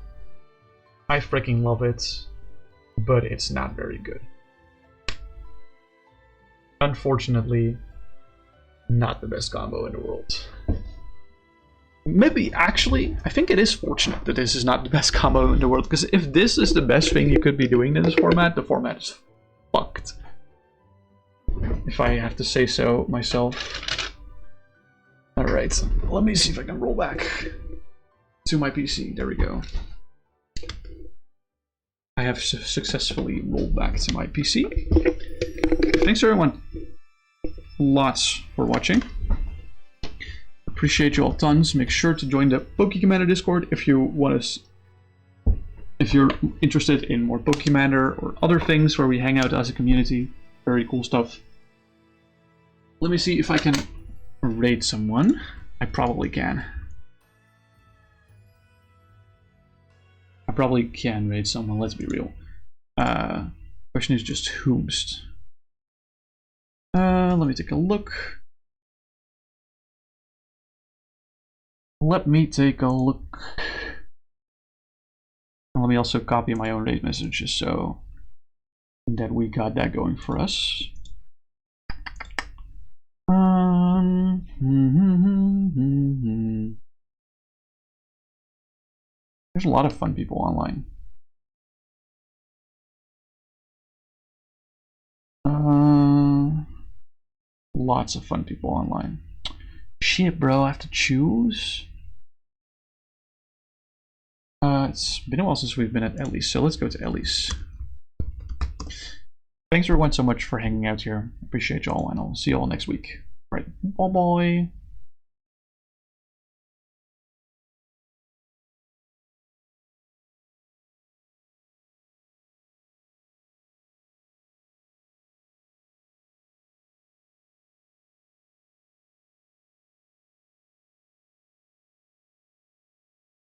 I freaking love it, but it's not very good. Unfortunately, not the best combo in the world. Maybe, actually, I think it is fortunate that this is not the best combo in the world, because if this is the best thing you could be doing in this format, the format is fucked. If I have to say so myself. Alright, let me see if I can roll back to my PC. There we go. I have successfully rolled back to my PC. Thanks everyone. Lots for watching. Appreciate you all tons. Make sure to join the PokeCommander Discord if you want to. If you're interested in more PokeCommander or other things where we hang out as a community. Very cool stuff. Let me see if I can raid someone. I probably can. I probably can raid someone, let's be real. Question is just whomst. Let me take a look. Let me take a look. And let me also copy my own raid messages so that we got that going for us. There's a lot of fun people online. Lots of fun people online. Shit, bro, I have to choose. It's been a while since we've been at Ellie's, so let's go to Ellie's. Thanks everyone so much for hanging out here. Appreciate y'all, and I'll see y'all next week. Right, bye bye.